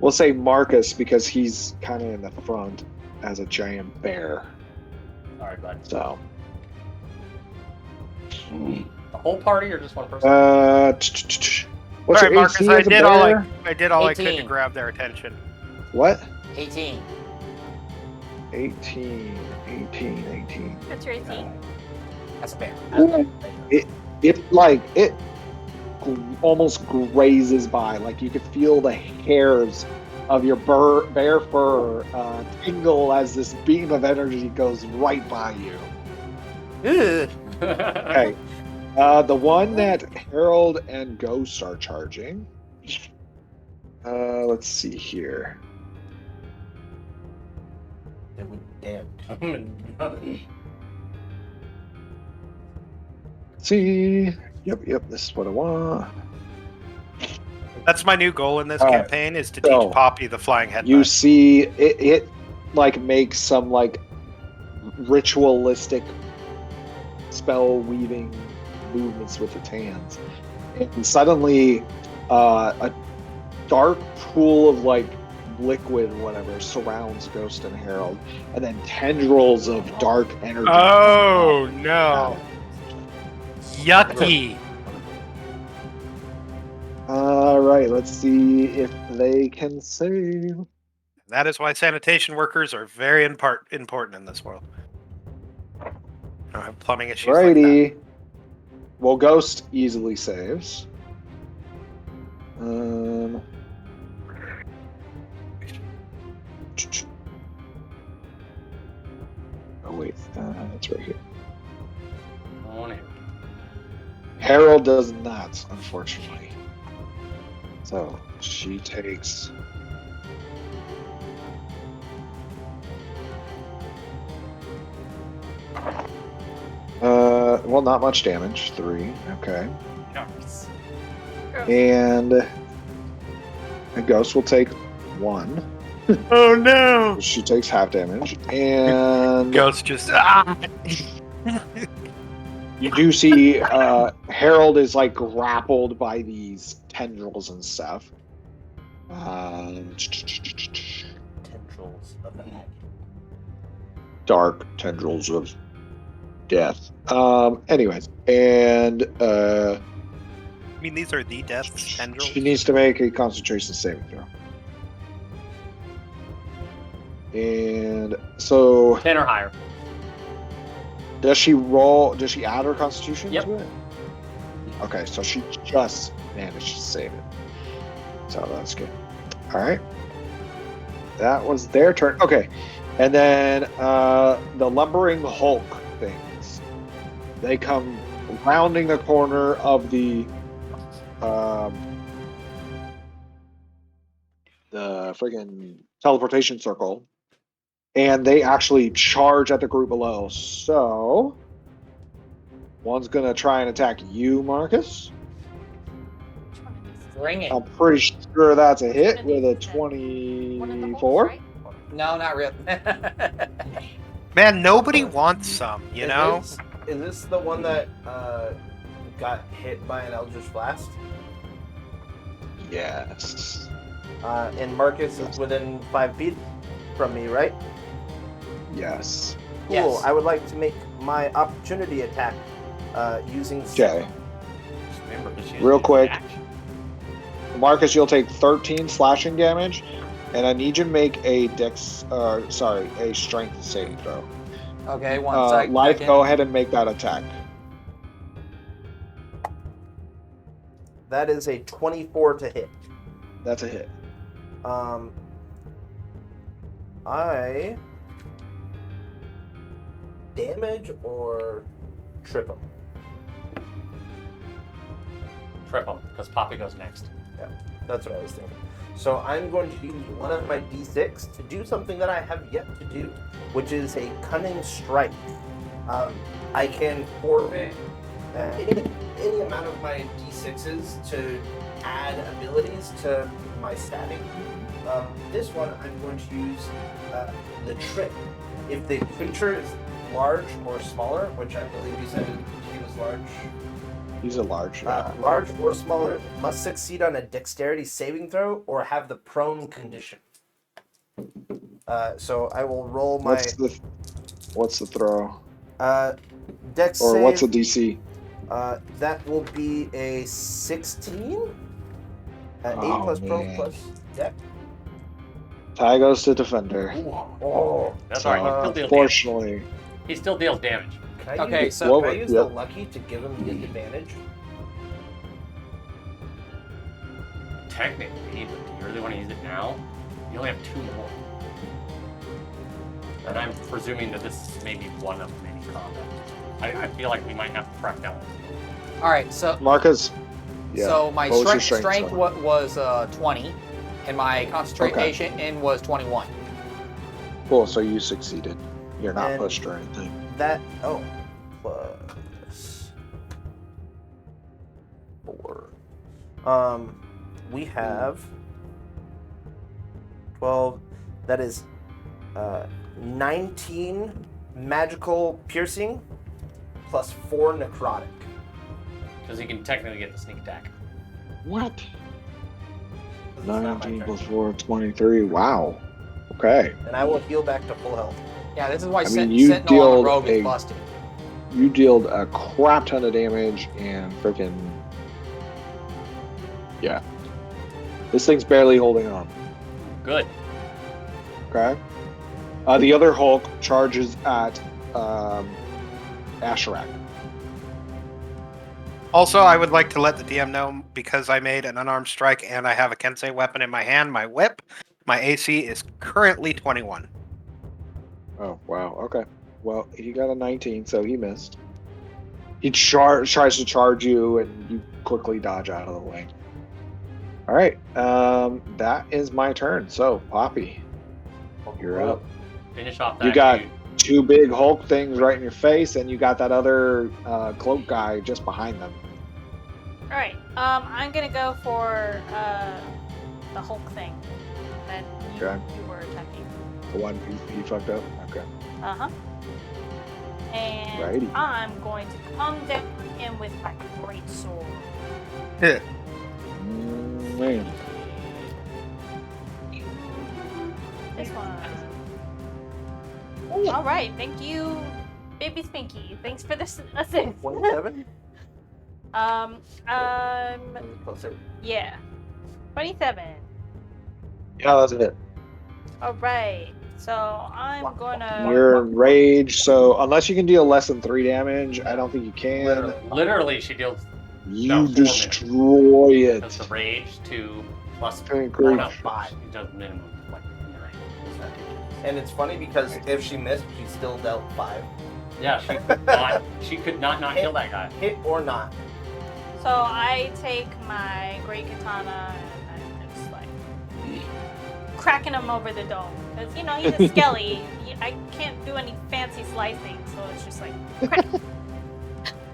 We'll say Marcus because he's kind of in the front as a giant bear. Sorry, bud. So, The whole party or just one person? what's All right, your Marcus. AC I as a did all bear? I did all I could to 18. grab their attention. What? 18. 18. What's your AC? That's a bear. It almost grazes by. Like you could feel the hairs of your bear fur tingle as this beam of energy goes right by you. Ugh. Okay. The one that Harold and Ghost are charging. Let's see here. Damn. See. Yep. This is what I want. That's my new goal in this All right. campaign is to So, teach Poppy the flying headbutt. You see, it like makes some like ritualistic spell weaving movements with its hands, and suddenly a dark pool of like liquid, whatever, surrounds Ghost and Harold, and then tendrils of dark energy. Oh come no! out. Yucky! All right, let's see if they can save. That is why sanitation workers are very important in this world. I don't have plumbing issues like that. Righty. Well, Ghost easily saves. Oh wait, it's right here. On it. Harold does not, unfortunately. So she takes. Well, not much damage. 3. Okay. Gross. And a Ghost will take 1. Oh no! She takes half damage. And Ghost just you do see Harold is like grappled by these tendrils and stuff. Tendrils of the heck. Dark tendrils of death. Anyways, and I mean, these are the death tendrils. she needs to make a concentration saving throw. And so, 10 or higher. does she roll? Does she add her constitution Yep. to it? Okay, so she just managed to save it. So that's good. All right. That was their turn. Okay. And then the lumbering Hulk things. They come rounding the corner of the friggin' teleportation circle. And they actually charge at the group below. So One's gonna try and attack you, Marcus. Which one of these? Bring it. I'm pretty sure that's a hit One of with a these is one of the holes, 24. right? No, not really. Man, nobody wants some, you know? Is this the one that got hit by an Eldritch Blast? Yes. And Marcus is within 5 feet from me, right? Yes. Cool. Yes. I would like to make my opportunity attack using. Okay. Just remember, just use Real the quick. action. Marcus, you'll take 13 slashing damage, and I need you to make a a strength saving throw. Okay, one sec. Life, second. go ahead and make that attack. That is a 24 to hit. That's a hit. I damage or trip him. Trip him, because Poppy goes next. That's what I was thinking. So I'm going to use one of my d6 to do something that I have yet to do, which is a cunning strike. I can forfeit any amount of my d6s to add abilities to my stabbing. This one I'm going to use the trip. If the creature is large or smaller, which I believe you said he was large. He's a large. Large or smaller must succeed on a dexterity saving throw or have the prone condition. So I will roll my What's the throw? dex Or save. what's the DC? That will be a 16. 8 Oh, plus prone man. plus dex. Tie goes to defender. Oh, That's alright, he still deals damage. Fortunately, He still deals damage. can I Okay, use, so- can I use Yep. the lucky to give him disadvantage? Technically, but do you really want to use it now? You only have 2 more. And I'm presuming that this is maybe one of many combat. I feel like we might have to crack down. All right, so Marcus. Yeah. so my What was your strength score? was 20, and my concentration in was 21. Cool. So you succeeded. You're not And- pushed or anything. That plus 4. We have 12. That is 19 magical piercing plus 4 necrotic. Because he can technically get the sneak attack. What? This is not my 19 turn. plus 4, 23. Wow. Okay. And I will heal back to full health. Yeah, this is why I mean, you Sentinel on the dealt rogue is a- busted. You dealt a crap ton of damage and freaking. Yeah. This thing's barely holding on. Good. Okay. The other Hulk charges at Asherak. Also, I would like to let the DM know, because I made an unarmed strike and I have a Kensei weapon in my hand, my whip, my AC is currently 21. Oh, wow. Okay. Well, he got a 19, so he missed. He tries to charge you, and you quickly dodge out of the way. All right. That is my turn. So, Poppy, you're up. Finish off that You got dude. 2 big Hulk things right in your face, and you got that other cloak guy just behind them. All right. I'm gonna go for the Hulk thing that Okay. you were attacking. The one he fucked up. Okay. Uh huh. And Righty. I'm going to come down on him with my great sword. Man. This one. All right. Thank you, Baby Spinky. Thanks for this assist. 27? Closer. Yeah. 27. Yeah, that's it. All right. So I'm gonna. You're enraged, so unless you can deal less than 3 damage, I don't think you can. Literally, she deals You No, 4 destroy it. does the rage 2 plus Good 1 grief. up 5. It does minimum like 9. And it's funny because if she missed, she still dealt 5. Yeah, she could not kill that guy. Hit or not. So I take my great katana and I'm just like cracking him over the dome because he's a skelly. I can't do any fancy slicing, so it's just like crack.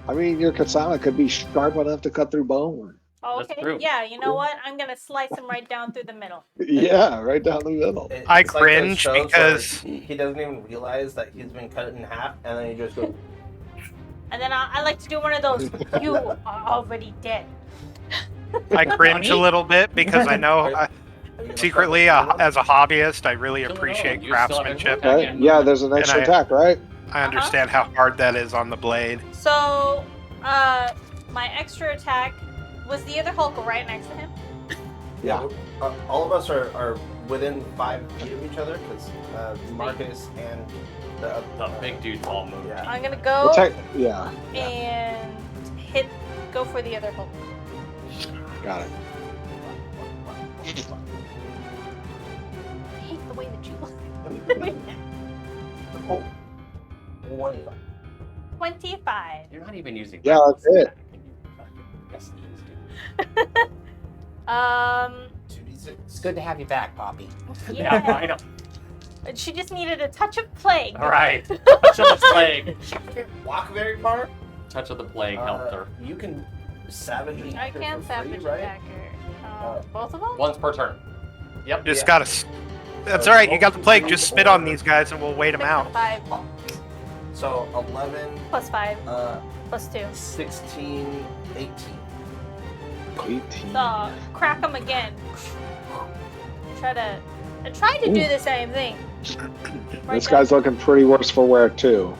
I mean, your katana could be sharp enough to cut through bone. Okay. That's true. Yeah, you know what? I'm gonna slice him right down through the middle. Yeah, right down the middle. I It's like those cringe shows because- where he doesn't even realize that he's been cut in half, and then he just goes. And then I like to do one of those. You are already dead. I cringe a little bit because I know secretly, as a hobbyist, I really appreciate craftsmanship. Okay. Yeah, there's an extra attack, right? I understand how hard that is on the blade. So, my extra attack was the other Hulk right next to him. Yeah. All of us are within 5 feet of each other because Marcus and the big dudes all moved. Yeah. I'm gonna go Yeah, and go for the other Hulk. got it. I hate the way that you look. Oh, 25. You're not even using. Yeah, that's it. Yes, he is, dude. 2d6. It's good to have you back, Poppy. Yeah, I know. She just needed a touch of plague. All right. Touch of the plague. She can't walk very far. Touch of the plague helped her. You can savage an I actor can for savage free, right? attacker. Both of them? Once per turn. Yep. Just Yeah. gotta. That's all right. You got the plague. Just spit on these guys, and we'll wait them 6 out. and 5 So 11, plus 5 uh, plus 2. 16, 18. 18. So crack them again. I tried to do the same thing. This guy's looking pretty worse for wear too.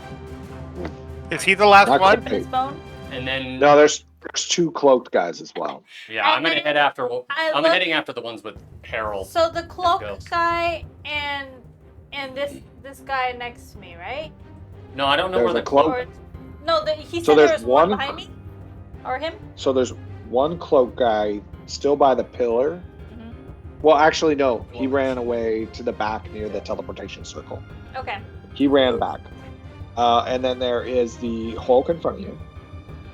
Is he the last Not one? quite. his bone. And then No, there's 2 cloaked guys as well. yeah, I'm gonna And head after. I'm look- heading after the ones with Harold. So the cloak go. guy and this guy next to me, right? No, I don't know There's where a the cloak. Or no, he So said there there's was one one- behind me, or him. So there's one cloak guy still by the pillar. Mhm. Well, actually, no. He ran away to the back near the teleportation circle. Okay. He ran back. And then there is the Hulk in front of you,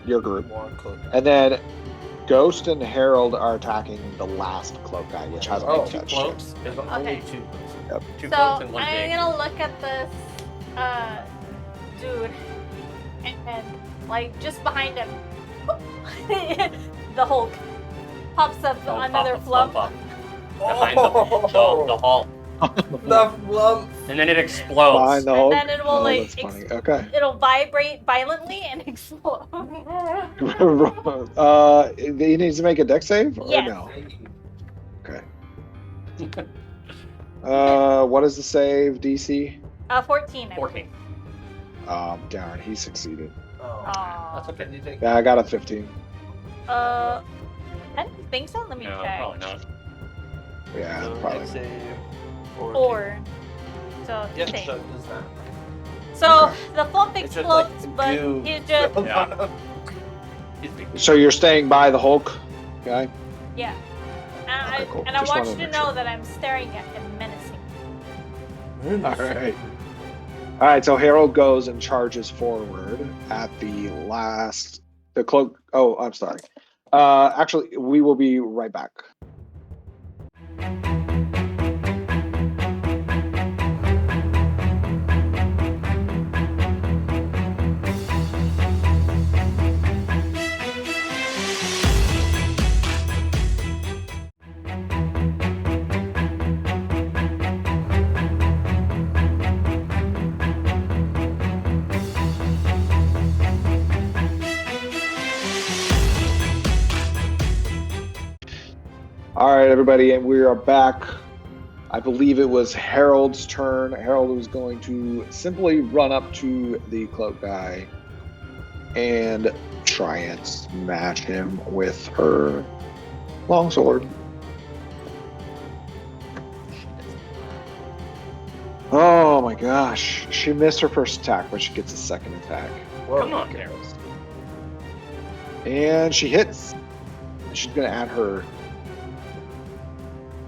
your group. One cloak. And then Ghost and Harold are attacking the last cloak guy, which hasn't been 2 touched. cloaks. There's only Okay. 2 cloaks. Two So cloaks and one I'm big. gonna look at this dude and like just behind him, the Hulk pops up another flump. Behind the hall. The flump. And then it explodes. Behind the Hulk. then it will, Oh, like, that's funny. Okay. It'll vibrate violently and explode. He needs to make a dex save or Yes. no? Okay. What is the save DC? 14. I 14. Darn, he succeeded. Oh. Aw. That's okay. Can you take Yeah, I got a 15. I don't think so. Let me No, check. probably not. Yeah, So probably. dex save, or 4. So Yep, same. so does that. So Okay. the flump It's just like explodes, but goo. he just Yeah. He's big. So you're staying by the Hulk guy? yeah. Okay, cool. And I Just want wanted you to to make know sure. that I'm staring at him menacing. All right. All right, so Harold goes and charges forward at the cloak. Oh, I'm sorry. Actually, we will be right back. All right, everybody, and we are back. I believe it was Harold's turn. Harold was going to simply run up to the cloak guy and try and smash him with her longsword. Oh my gosh. She missed her first attack, but she gets a second attack. Come on, Harold. And she hits. And she's going to add her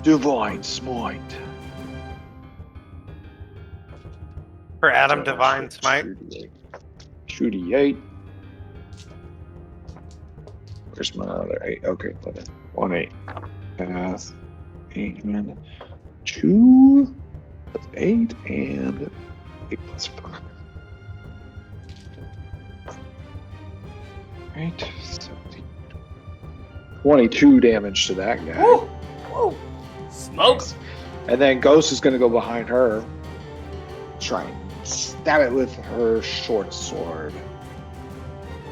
Divine Smite. For Adam Divine Smite. 2d8. Where's my other 8? Okay, 1 8. Pass. 8 and 2 plus 8 and 8 plus 5. Right. 17. 22 damage to that guy. Woo! Whoa! Smoke. And then Ghost is going to go behind her. Try and stab it with her short sword.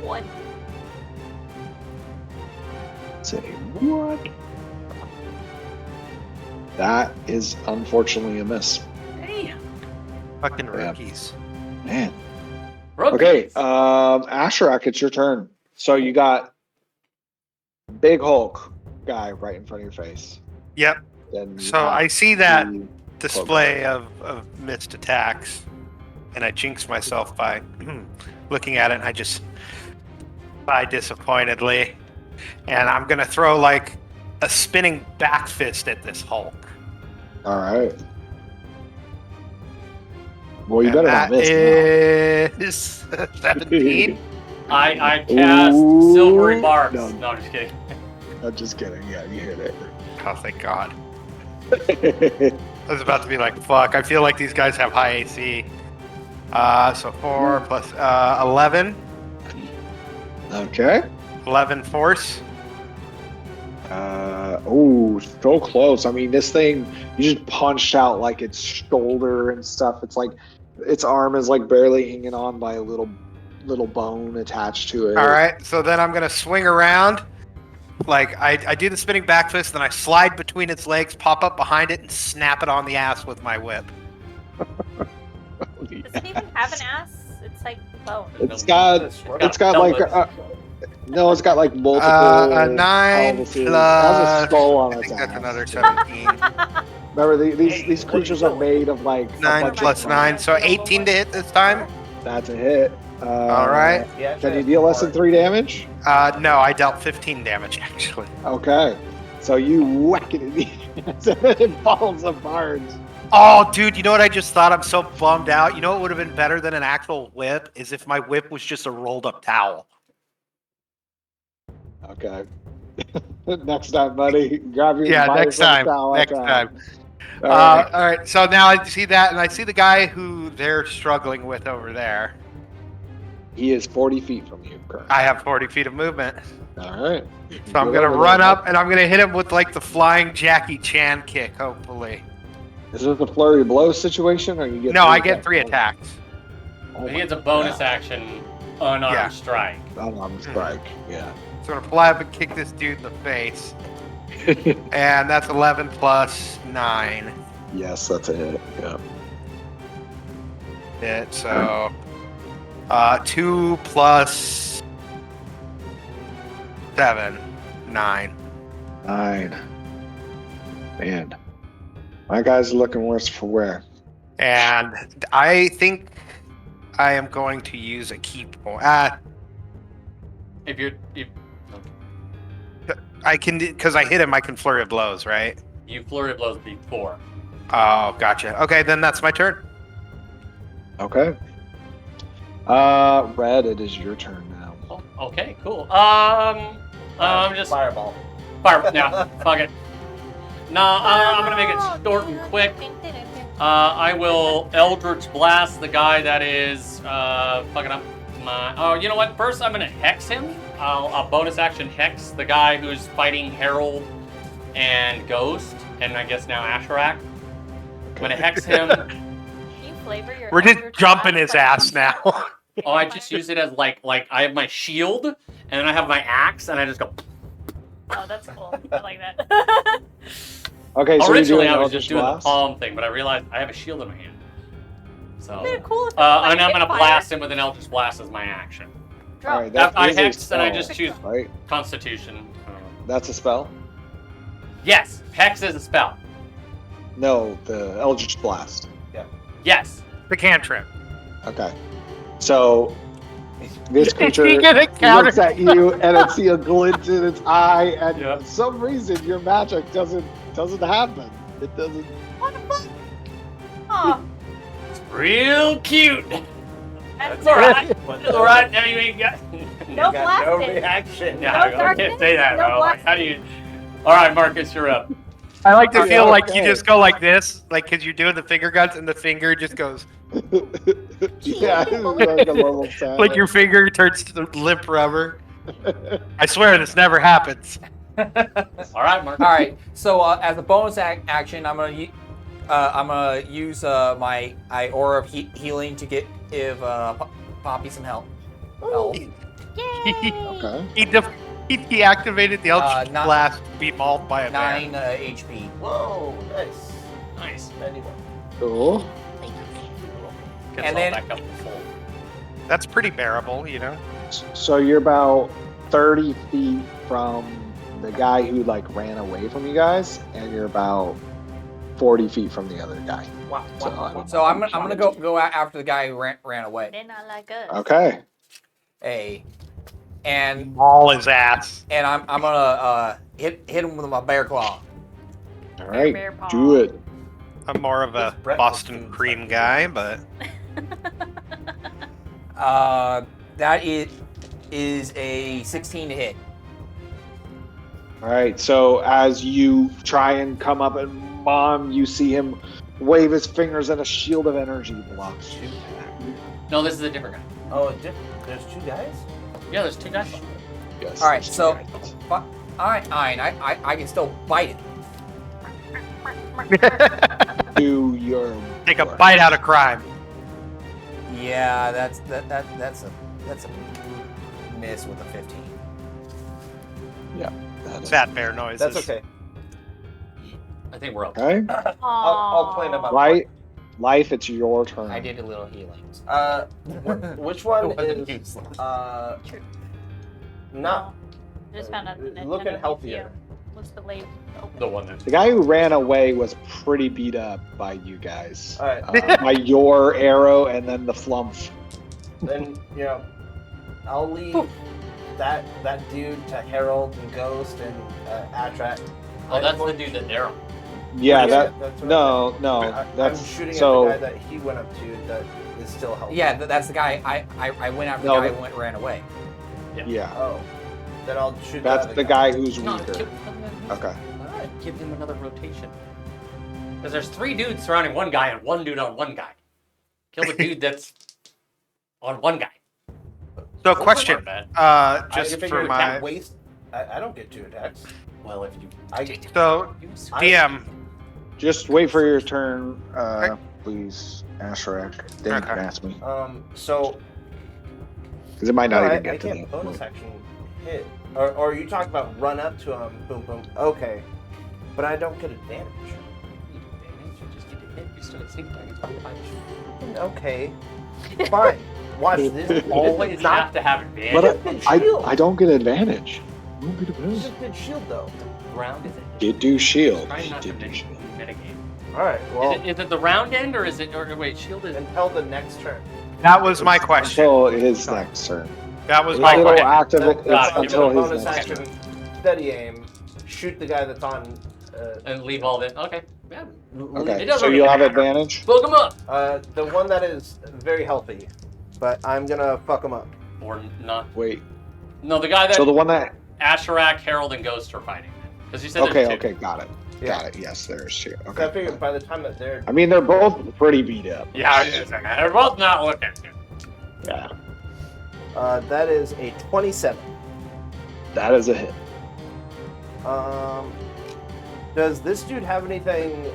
What? Say what? That is unfortunately a miss. Damn. Fucking Yeah. rookies. Man. Rookies. Okay, Asherak, it's your turn. So you got big Hulk guy right in front of your face. Yep. Then you So have I see that the display of missed attacks, and I jinx myself by looking at it, and I just sigh disappointedly. And I'm gonna throw like a spinning back fist at this Hulk. All right. Well, you And better not that miss. is 17. I cast Ooh. silvery barbs. No. No, I'm just kidding. I'm just kidding. Yeah, you hit it. Oh, thank God. I was about to be like, fuck, I feel like these guys have high AC. So 4 plus 11. Okay. 11 force. Oh, so close. I mean, this thing, you just punched out like its shoulder and stuff. It's like its arm is like barely hanging on by a little bone attached to it. All right, so then I'm going to swing around. Like, I do the spinning back fist, then I slide between its legs, pop up behind it, and snap it on the ass with my whip. Does it even have an ass? It's like bone. It's got like no, it's got like multiple. A 9 pelvises. It has a plus. skull on I its think that's ass. another 17. Remember, these creatures are made of like a 9 bunch plus of 9, so 18 to hit this time. That's a hit. All right. Can you deal less than 3 damage? No, I dealt 15 damage actually. Okay. So you whack it in the ass and then it falls apart. Oh, dude, you know what I just thought? I'm so bummed out. You know what would have been better than an actual whip is if my whip was just a rolled up towel. Okay. Next time, buddy. Grab your Yeah, buy next yourself a time. towel Next after. time. All right. All right. So now I see that, and I see the guy who they're struggling with over there. He is 40 feet from you, correct? I have 40 feet of movement. All right. So I'm going to run up, and I'm going to hit him with, like, the flying Jackie Chan kick, hopefully. Is this a flurry blow situation, or you get? No, I get 3 attacks. Oh He my gets a bonus God. action unarmed Yeah. strike. Unarmed strike. Yeah. So I'm going to fly up and kick this dude in the face. And that's 11 plus 9. Yes, that's a hit. Yeah. Hit, so 2 plus 7, 9. 9. Man, my guy's looking worse for wear. And I think I am going to use a key point. If I can, because I hit him, I can flurry of blows, right? you flurry of blows before. Oh, gotcha. Okay, then that's my turn. Okay. Red, it is your turn now. Oh, okay, cool. I'm just fireball. fire. Yeah, fuck it. No, I'm gonna make it short and quick. I will Eldritch Blast the guy that is fucking up my. Oh, you know what? First, I'm gonna hex him. I'll bonus action hex the guy who's fighting Herald and Ghost, and I guess now Asherak. I'm gonna hex him. Can you flavor your We're just Eldritch jumping Blast his ass now. Oh, I just use it as like I have my shield, and then I have my axe, and I just go. Oh, that's cool. I like that. Okay, so Originally, you're I doing was just doing the palm thing, but I realized I have a shield in my hand. So, Isn't it cool if it's and like I'm gonna fire? blast him with an Eldritch Blast as my action. Drop. All right, that I is a hex, and I spell, just choose right. Constitution. That's a spell. Yes, hex is a spell. No, the Eldritch Blast. Yes. The cantrip. Okay. So this creature You get a counter. looks at you, and I see a glint in its eye, and Yep. for some reason your magic doesn't happen. It doesn't. What the fuck? Aw, Real cute. that's It's alright. It's alright. I mean, No You got no blasting. reaction. Yeah, No I darkness, can't say that, no bro. Like, how do you? All right, Marcus, you're up. I like to feel like you okay. just go like this, like because you're doing the finger guns, and the finger just goes Yeah, this is like a level 10. like your finger turns to limp rubber. I swear this never happens. All right, Mark. All right. So as a bonus action, I'm gonna use my aura of healing to give Poppy some help. Yay! Okay. He deactivated the Eldritch not- Blast to be mauled by a bear. 9 HP. Whoa, nice. Nice. 91. Cool. Thank you. Gets And all then- back up to full. That's pretty bearable, you know? So you're about 30 feet from the guy who like ran away from you guys, and you're about 40 feet from the other guy. Wow. So, I don't- So I'm gonna go after the guy who ran away. They're not like us. Okay. Hey. And Maul his ass. I'm gonna hit him with my bear claw. All right. Bear paw. Do it. I'm more of a It's breakfast Boston food. cream guy, but That is a 16 to hit. All right. So as you try and come up and Mom, you see him wave his fingers and a shield of energy blocks you. No, this is a different guy. Oh, there's two guys? Yeah, there's two guys. Yes. All right, that's so- right. Alright, I can still bite it. Do your take a bite out of crime. Yeah, that's a miss with a 15. That is- Sad bear noises. That's okay. I think we're up. Okay. I'll clean them up. Life, it's your turn. I did a little healing. Which one It wasn't is useless. not I just found out the net looking energy healthier? What's the label? The one that. The guy who ran away was pretty beat up by you guys. All right. By your arrow and then the flump. Then I'll leave that dude to Herald and Ghost and Atrat. Oh, that's the dude that Daryl. Yeah, that's what no, I'm that's shooting so. at the guy that he went up to that is still healthy. Yeah, that's the guy. I went after No, the guy but- who ran away. Yeah, Oh, then I'll shoot. that's other the guy who's No, weaker. Okay. Give him another rotation. Because there's 3 dudes surrounding one guy and 1 dude on one guy. Kill the dude that's on one guy. So, question. Bad. I Just figure for you my. can't waste. I don't get 2 attacks. Well, if you. So, DM. Just wait for your turn, please, Asherak. Then you can Okay. ask me. So Because it might not no, even I get to can't that. bonus action hit. Or you talk about run up to him, boom, boom. Okay, but I don't get advantage. Okay, fine. Watch this. Always not have to have advantage. But I don't get advantage. I don't get Just advantage. did shield though. round is it? Did do shield. Try not to Did do shield. mitigate. All right. Well, Is it the round end or is it? Or wait, shield is. until the next turn. That was my question. Until his next turn. That was my It'll question. activate Got it. until his bonus next action, turn. steady aim, shoot the guy that's on. And leave all that. Okay. Yeah. It Okay, doesn't so really you'll have matter. advantage. Book him up. The one that is very healthy, but I'm gonna fuck him up. Or not. Wait. No, the guy that So the one that. Asherak, Herald, and Ghost are fighting. Because you said Okay, there's 2. okay, got it. Yeah. Got it. Yes, there's two. So I Okay. figured by the time that they're I mean, they're both pretty beat up. Yeah, I was just saying, they're both not looking good. Yeah. that is a 27. That is a hit. Does this dude have anything,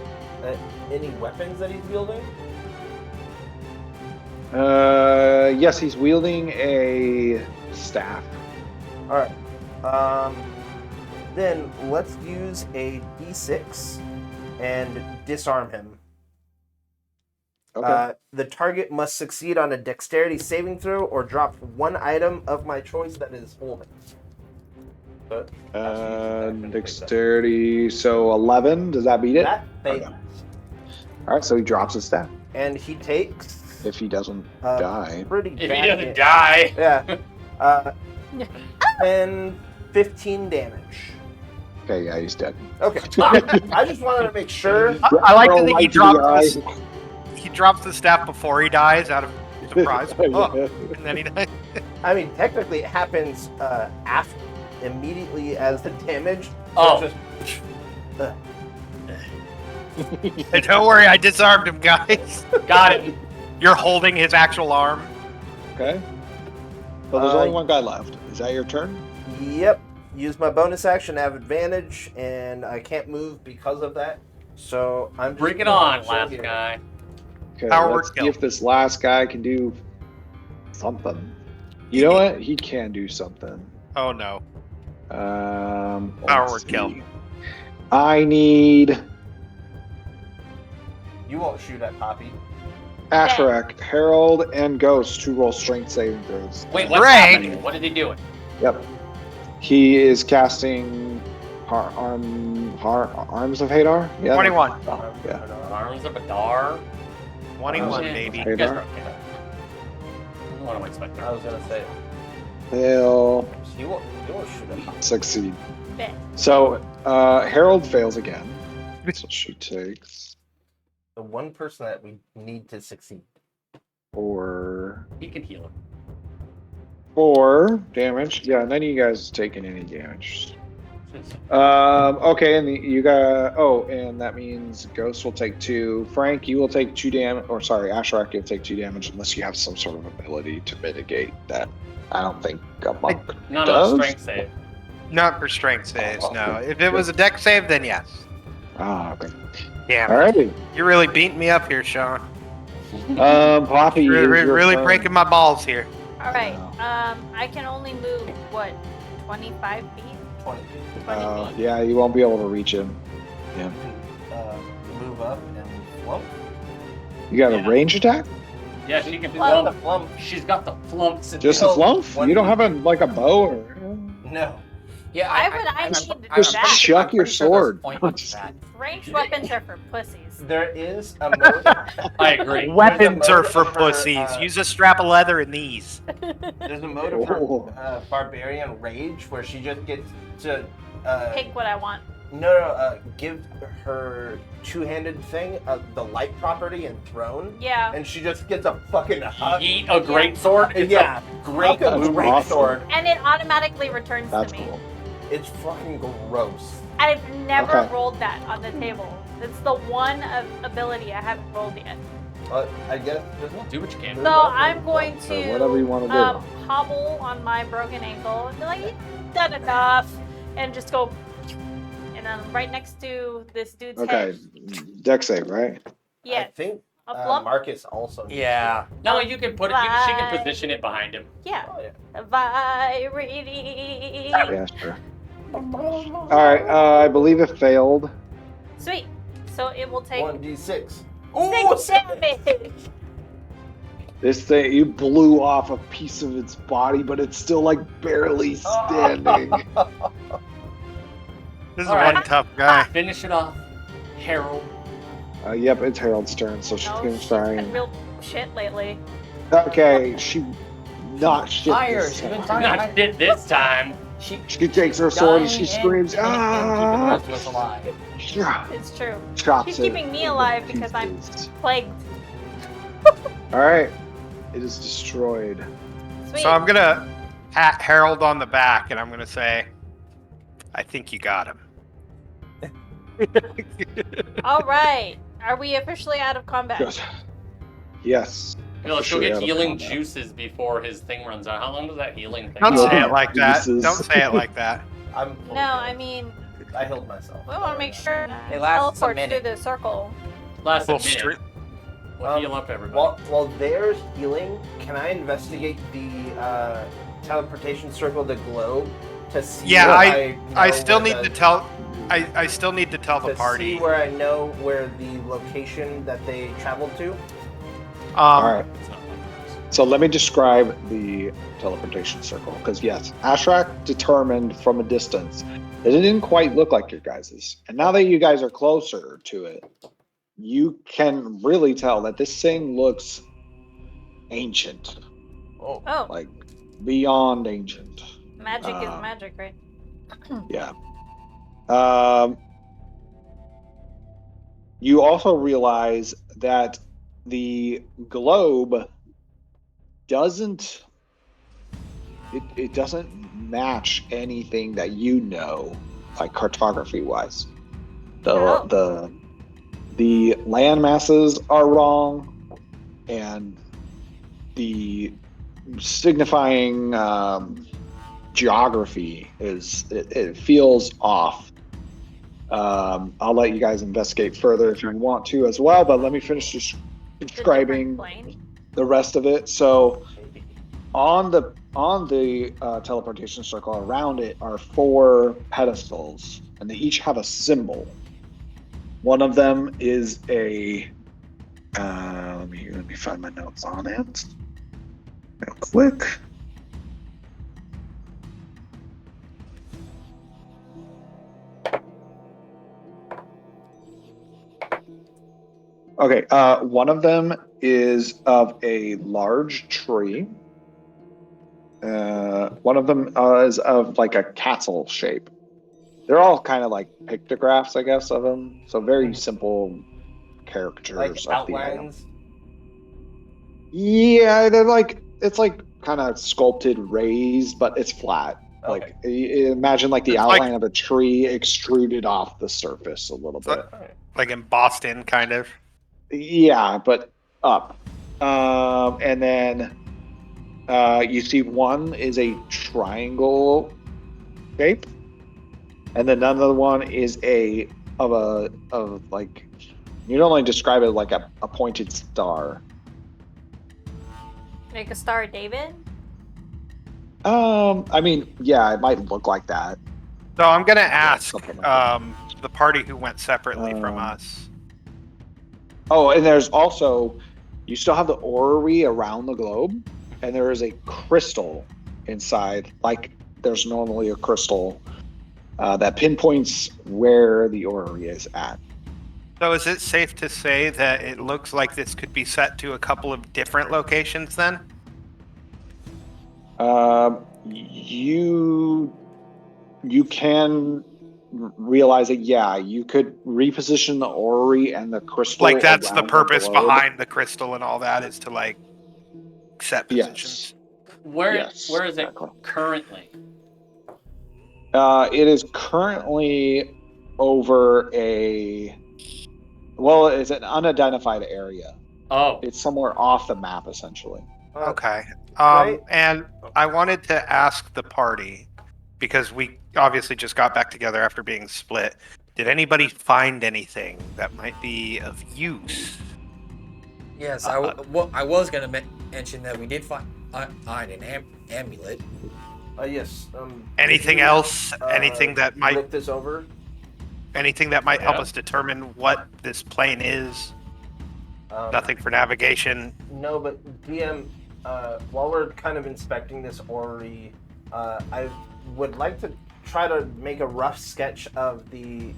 any weapons that he's wielding? Yes, he's wielding a staff. All right. Then let's use a D6 and disarm him. Okay. The target must succeed on a dexterity saving throw or drop one item of my choice that is holding. But Dexterity. So 11. Does that beat it? that fails. Okay. All right. So he drops his staff. And he takes If he doesn't die. pretty If he bad doesn't hit. die. Yeah. And 15 damage. Okay. Yeah, he's dead. Okay. I just wanted to make sure. I like to Roll think he light to the drops eye. he drops the staff before he dies out of surprise. Oh, and then he dies. I mean, technically, it happens after, immediately as the damage. So Oh. it's just, And don't worry, I disarmed him, guys. Got it. You're holding his actual arm. Okay. Well, there's only one guy left. Is that your turn? Yep. Use my bonus action to have advantage, and I can't move because of that. So I'm just Bring it gonna on, chill last here. guy. Okay, Power let's kill. see if this last guy can do something. You know what? He can do something. Oh no. Let's kill. see. I need You won't shoot at Poppy. Asherak, Herald, and Ghost to roll strength saving throws. Wait, what's Frank! happening? What is he doing? Yep. He is casting Arms of Hadar? Yeah. 21. Yeah. Arms of Adar? 21, Yeah, baby. Hey, you guys Adar. are okay. What am I expecting? I was gonna say They'll you won't shoot at Poppy. succeed. Bet. So, Herald fails again. So she takes The one person that we need to succeed. 4 He can heal him. damage. Yeah, none of you guys taking any damage. Okay, and you got. Oh, and that means Ghost will take 2. Frank, you will take 2 damage. Or sorry, Asherak, you'll take 2 damage unless you have some sort of ability to mitigate that. I don't think a monk No, does. strength save. Not for strength saves, no. If it was a deck save, then yes. Ah, okay. Damn. Alrighty. You're really beating me up here, Sean. Poppy, You're is your really turn. breaking my balls here. All right. I can only move what, 25 feet? 20. 20 feet. Yeah, you won't be able to reach him. Yeah. Move up and flump. You got Yeah. a range attack? Yeah, she can Flump. flump. Flump. She's got the flumps. And Just a flump? You don't have a like a bow or? No. Yeah, Why would I need to do Just that? chuck your sword. Ranged weapons are for pussies. There is a mode. I agree. Weapons are mode for for, pussies. Use a strap of leather in these. There's a mode of Oh. her barbarian rage where she just gets to Pick what I want. give her two-handed thing the light property and throne, Yeah. and she just gets a fucking hug. Yeet a great sword. It's Yeah, great That's great awesome. sword. And it automatically returns That's to me. cool. It's fucking gross. I've never Okay. rolled that on the table. It's the one ability I haven't rolled yet. I guess Do what you can. So I'm going So to whatever you want to do. hobble on my broken ankle and be like, "You've done enough," and just go, and then right next to this dude's Okay, head. deck save, right? I Yeah. think A flump? Marcus also. needs Yeah. No, you can put it. She can position it behind him. Yeah. to- Oh, yeah. Vibrating. Yeah, sure. All right, I believe it failed. Sweet. So it will take 1d6. 6 damage. This thing, you blew off a piece of its body, but it's still like barely standing. This is All right. one tough guy. Finish it off, Harold. Yep, it's Harold's turn, so she's No, gonna she's try been and. real shit lately. Okay, she not shit Fire, this she's been time. trying- Not did this time. She takes her sword and she screams, and "Ah!" keeping the rest of us alive. Yeah, It's true. chops She's it keeping me into alive because I'm pieces. plagued. All right, it is destroyed. Sweet. So I'm gonna pat Harold on the back and I'm gonna say, I think you got him. All right. Are we officially out of combat? Good. Yes. Let's go Officially get out of healing combat. juices before his thing runs out. How long does that healing thing? Don't Yeah. say it like that. This is- Don't say it like that. I'm fully No, good. I mean, I healed myself. we want to make sure It lasts a teleport minute. through the circle. Last Well, minute. We'll heal up everybody. While there's healing, can I investigate the teleportation circle, the globe, to see? Yeah, where I know still where need the- to tell. I still need to tell the to party. see where I know where the location that they traveled to. All right. It's not like this. So let me describe the teleportation circle, because yes, Ashrak determined from a distance that it didn't quite look like your guys's, and now that you guys are closer to it, you can really tell that this thing looks ancient, Oh, Oh, like beyond ancient. magic is magic, right? Yeah. You also realize that the globe doesn't it doesn't match anything that you know, like cartography wise. The land masses are wrong, and the signifying geography it feels off. I'll let you guys investigate further if you want to as well, but let me finish describing the rest of it. So on the teleportation circle around it are 4 pedestals, and they each have a symbol. One of them is a let me find my notes on it real quick. Okay, one of them is of a large tree. One of them is of like a castle shape. They're all kind of like pictographs, I guess, of them. So very simple caricatures Like of outlines. the item. Yeah, they're like, it's like kind of sculpted, raised, but it's flat. Okay. Like imagine like the It's outline like- of a tree extruded off the surface a little bit. Like in Boston, kind of. Yeah, but up. And then you see one is a triangle shape, and then another one is of like, you'd only describe it like a pointed star. Like a Star of David? I mean, yeah, it might look like that. So I'm gonna ask something like that. the party who went separately from Um, us. Oh, and there's also, you still have the orrery around the globe, and there is a crystal inside, like there's normally a crystal that pinpoints where the orrery is at. So is it safe to say that it looks like this could be set to a couple of different locations then? You can realize that, yeah, you could reposition the orrery and the crystal. Like that's the around purpose globe. behind the crystal and all that, is to like set positions. Where Yes, where is it exactly. currently? It is currently over it's an unidentified area. Oh, It's somewhere off the map, essentially. Okay. Right. And I wanted to ask the party, because we obviously just got back together after being split. Did anybody find anything that might be of use? Yes, I was going to mention that we did find an amulet. Yes. Anything else? Anything that might look this over? anything that might help Yeah. us determine what this plane is? Um, Nothing for navigation. No, but DM, while we're kind of inspecting this orrery, I would like to try to make a rough sketch of the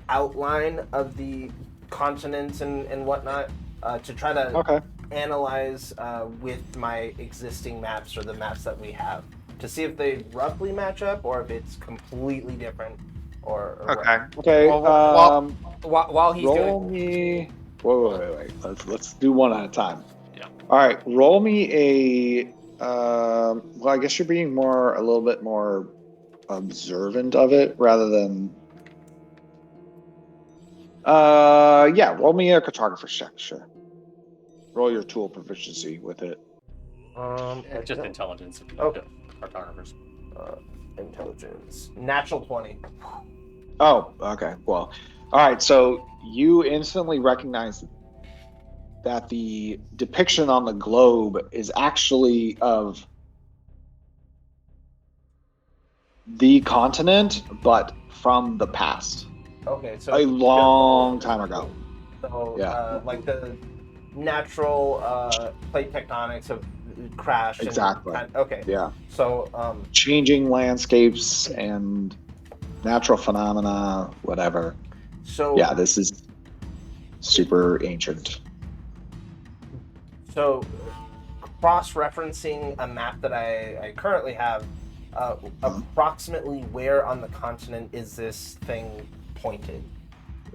outline of the continents and whatnot, to try to Okay. analyze with my existing maps or the maps that we have to see if they roughly match up or if it's completely different or Okay. Okay. Well, While he's roll doing, me. Wait. Let's do one at a time. Yeah. All right. Roll me a. Well, I guess you're being a little bit more observant of it rather than. Yeah. Roll me a cartographer's check. Sure. Roll your tool proficiency with it. just intelligence. Okay. Cartographers. Intelligence. Natural 20. Oh, okay. Well, all right. So you instantly recognize that the depiction on the globe is actually of the continent, but from the past, Okay, so a long time ago. So, Yeah. like the natural plate tectonics of crash. Exactly. Okay. Yeah. So, Changing landscapes and natural phenomena, whatever. so Yeah, this is super ancient. So, cross-referencing a map that I currently have, approximately where on the continent is this thing pointed?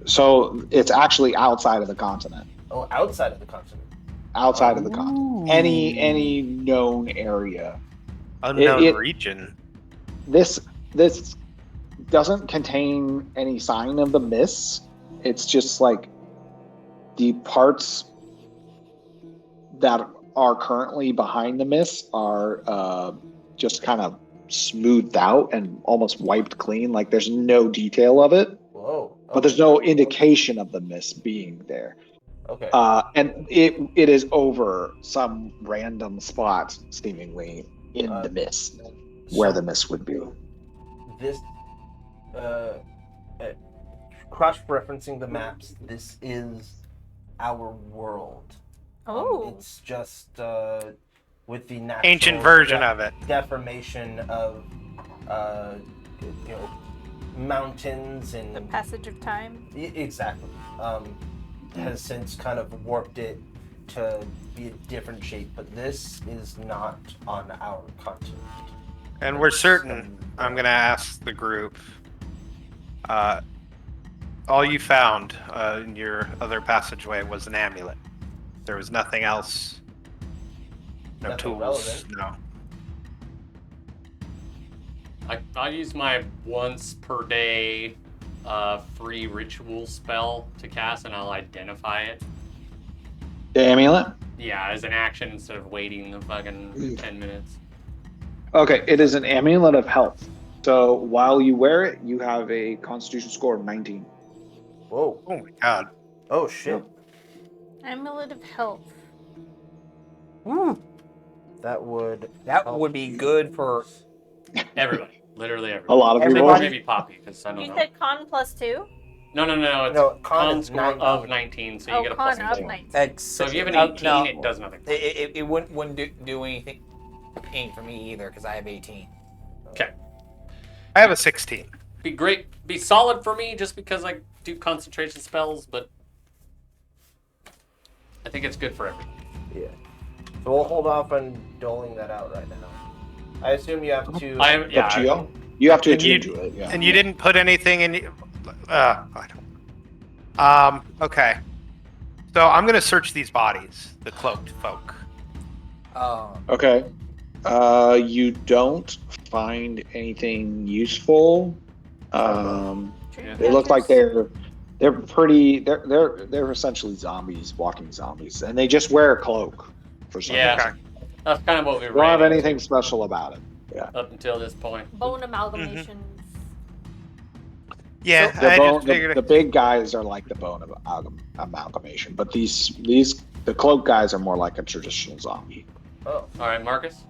So it's actually outside of the continent. Oh, outside of the continent. Outside of the continent. Any known area. Unknown it- region. This doesn't contain any sign of the mists. It's just like the parts that are currently behind the mist are just kind of smoothed out and almost wiped clean. Like there's no detail of it, Whoa. but there's no indication of the mist being there. Okay. And it is over some random spot, seemingly in the mist, where the mist would be. This, cross-referencing the maps, this is our world. Oh. It's just with the natural Ancient version of it. deformation of mountains and The passage of time. Exactly. Has since kind of warped it to be a different shape, but this is not on our continent. And we're certain, I'm going to ask the group, all you found in your other passageway was an amulet. There was nothing else. No Nothing tools. relevant. No. I use my once per day free ritual spell to cast, and I'll identify it. The amulet? Yeah, as an action instead of waiting the fucking 10 minutes. Okay, it is an amulet of health. So while you wear it, you have a constitution score of 19. Whoa. Oh my god. Oh shit. Amulet of health. That would be good for. Everybody. Literally everybody. A lot of Except people. maybe Poppy, because I don't You know. said con +2? No, it's No, con con is score 19. of 19, so you get a con plus of 2. 19. So if you have an 18, no, it does nothing. it wouldn't do anything for me either because I have 18. Okay. I have a 16. Be great, be solid for me just because I do concentration spells, but I think it's good for everyone. Yeah. So we'll hold off on doling that out right now. I assume you have to. Up to you. You have to And you- attune to it, yeah. And you didn't put anything in. I don't. Okay. So I'm gonna search these bodies, the cloaked folk. Okay. You don't find anything useful. They look like they're essentially zombies, walking zombies, and they just wear a cloak for some Yeah. reason. Okay. That's kind of what we They don't have ran anything special about it. Yeah. up until this point. Bone amalgamations. Yeah, The, I bone, just figured. the big guys are like the bone of amalgamation, but the cloak guys are more like a traditional zombie. Oh. All right, Marcus.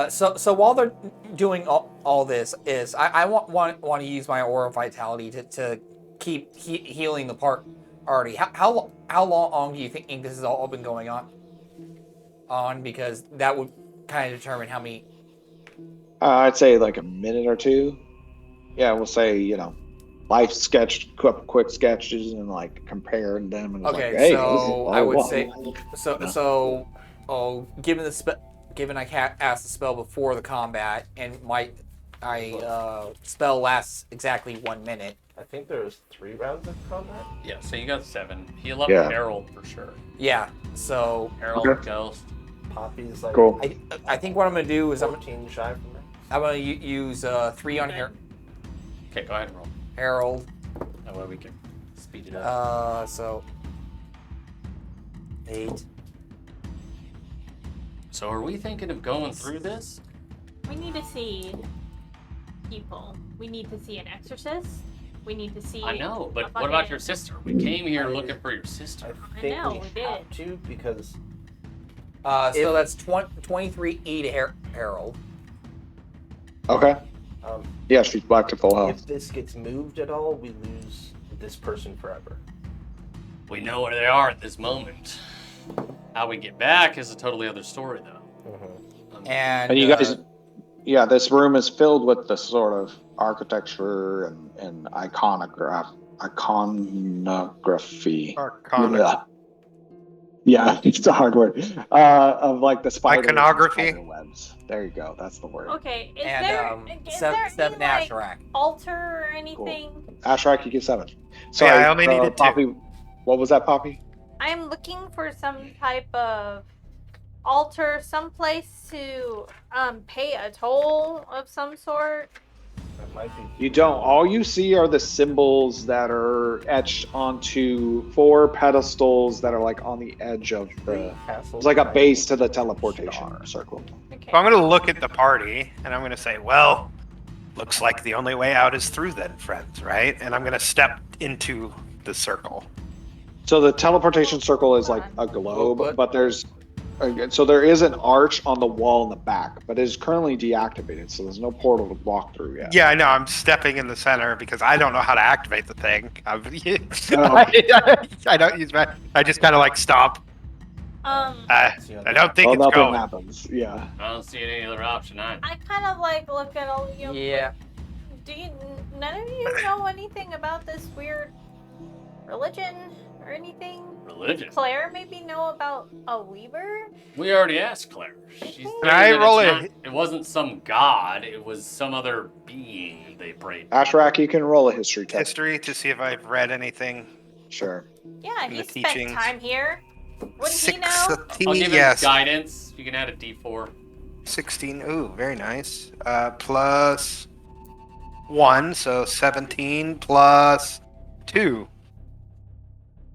So while they're doing all this, I want to use my aura of vitality to keep healing the party. How long do you think this has all been going on? Because that would kind of determine how many. I'd say like a minute or two. Yeah, we'll say life sketch, quick sketches, and like comparing them. And Okay, like, hey, so I would say No. given I cast the spell before the combat and my spell lasts exactly 1 minute. I think there's 3 rounds of combat. Yeah, so you got 7. Heal up Yeah. Harold for sure. Yeah. So Harold, Okay. Ghost. Poppy's like Cool. I think what I'm gonna do is I'm 14 shy from there. gonna use 3 on Okay, go ahead and roll. Harold. That way we can speed it up. So 8. So are we thinking of going through this? We need to see people. We need to see an exorcist. We need to see. I know, but a what about fucking- your sister? We came here looking for your sister. I think know, we we have did. to because So that's 23 E to Harold. Okay. um, Yeah, she's back to full health. if this gets moved at all, we lose this person forever. We know where they are at this moment. How we get back is a totally other story, though. And And you guys, yeah, this room is filled with this sort of architecture and iconography. Yeah, it's a hard word. Of like the spiders and Iconography? spider webs. There you go. That's the word. Okay, is and there seven any like Ashrak. altar or anything? Ashrak, you get 7. Sorry, I only needed 2. Poppy. What was that, Poppy? I'm looking for some type of altar, someplace to pay a toll of some sort. It might be. You don't. All you see are the symbols that are etched onto 4 pedestals that are like on the edge of the. It's like a base to the teleportation circle. Okay. So I'm going to look at the party, and I'm going to say, well, looks like the only way out is through then, friends, right? And I'm going to step into the circle. So the teleportation circle is like a globe, but there's. So there is an arch on the wall in the back, but it is currently deactivated, so there's no portal to walk through yet. Yeah, I know. I'm stepping in the center because I don't know how to activate the thing. I don't use my. I just kind of like stomp. I don't think it's nothing going. happens. Yeah. I don't see any other option. I kind of like look at all you. Yeah. Do you? None of you know anything about this weird religion or anything? Religion. Claire maybe know about a weaver? We already asked Claire. She's Can I saying that roll it's it? not- It wasn't some god. It was some other being they prayed to. Ashrak, you can roll a history test. History to see if I've read anything. Sure. Yeah, In he the spent teachings. time here. Wouldn't he 16, know? I'll give him yes. guidance. You can add a D4. 16. Ooh, very nice. Plus 1, so 17 plus 2.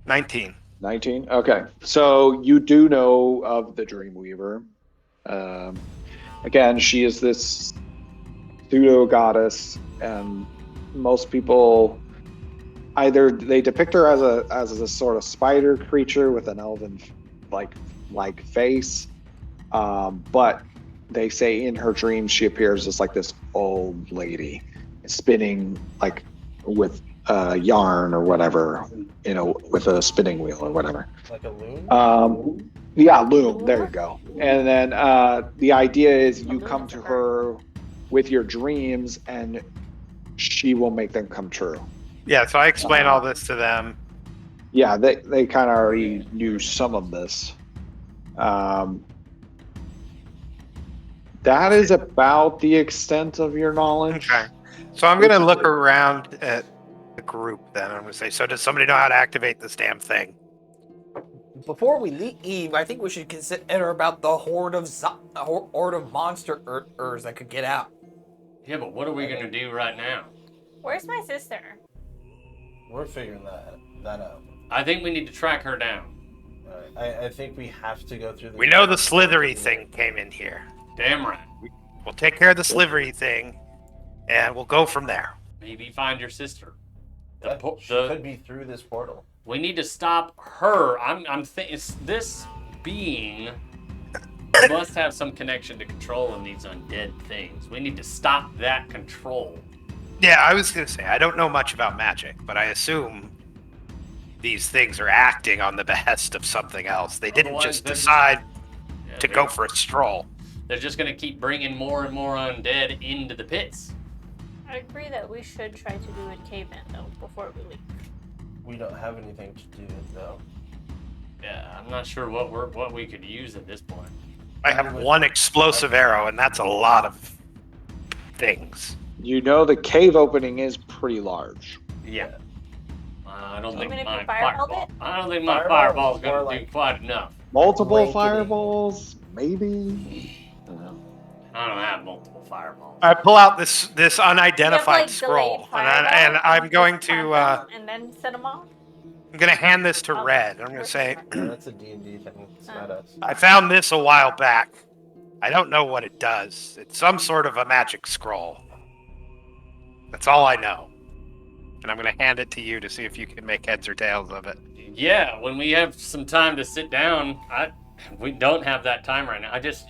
19. 19. Okay. So you do know of the Dreamweaver. Again, she is this pseudo goddess, and most people either they depict her as a sort of spider creature with an elven like face, but they say in her dreams she appears as like this old lady spinning like with yarn or whatever, with a spinning wheel or whatever. Like a loom? Yeah, loom. There you go. And then the idea is you come to her with your dreams and she will make them come true. Yeah, so I explain all this to them. Yeah, they kind of already knew some of this. That is about the extent of your knowledge. Okay. So I'm going to look around at the group then. I'm going to say, so does somebody know how to activate this damn thing? Before we leave, I think we should consider about the horde of monsters that could get out. Yeah, but what are we gonna do right now? Where's my sister? We're figuring that out. I think we need to track her down. I think we have to go through the... We know the slithery thing came in here. Damn right. We'll take care of the slithery thing, and we'll go from there. Maybe find your sister. She could be through this portal. We need to stop her. I'm thinking this being must have some connection to controlling these undead things. We need to stop that control. Yeah, I was going to say, I don't know much about magic, but I assume these things are acting on the behest of something else. They didn't Otherwise, just they're decide Yeah, to go for a stroll. They're just going to keep bringing more and more undead into the pits. I agree that we should try to do a cave-in though before we leave. We don't have anything to do, though. Yeah, I'm not sure what we could use at this point. I have one explosive arrow, and that's a lot of things. You know the cave opening is pretty large. Yeah. I don't think Even if you my fireballed fireball. it? I don't think my Fireball fireball's is more gonna do like- quite enough. Multiple Blanketing. fireballs, maybe. I don't know. I don't have multiple fireballs. I pull out this You have, unidentified like, scroll, delayed and fireball, I'm going just to fireball, and then set them off. I'm going to hand this to Oh, Red. I'm going to say, Yeah, that's a D&D thing. It's not us. I found this a while back. I don't know what it does. It's some sort of a magic scroll. That's all I know. And I'm going to hand it to you to see if you can make heads or tails of it. Yeah, when we have some time to sit down, we don't have that time right now. I just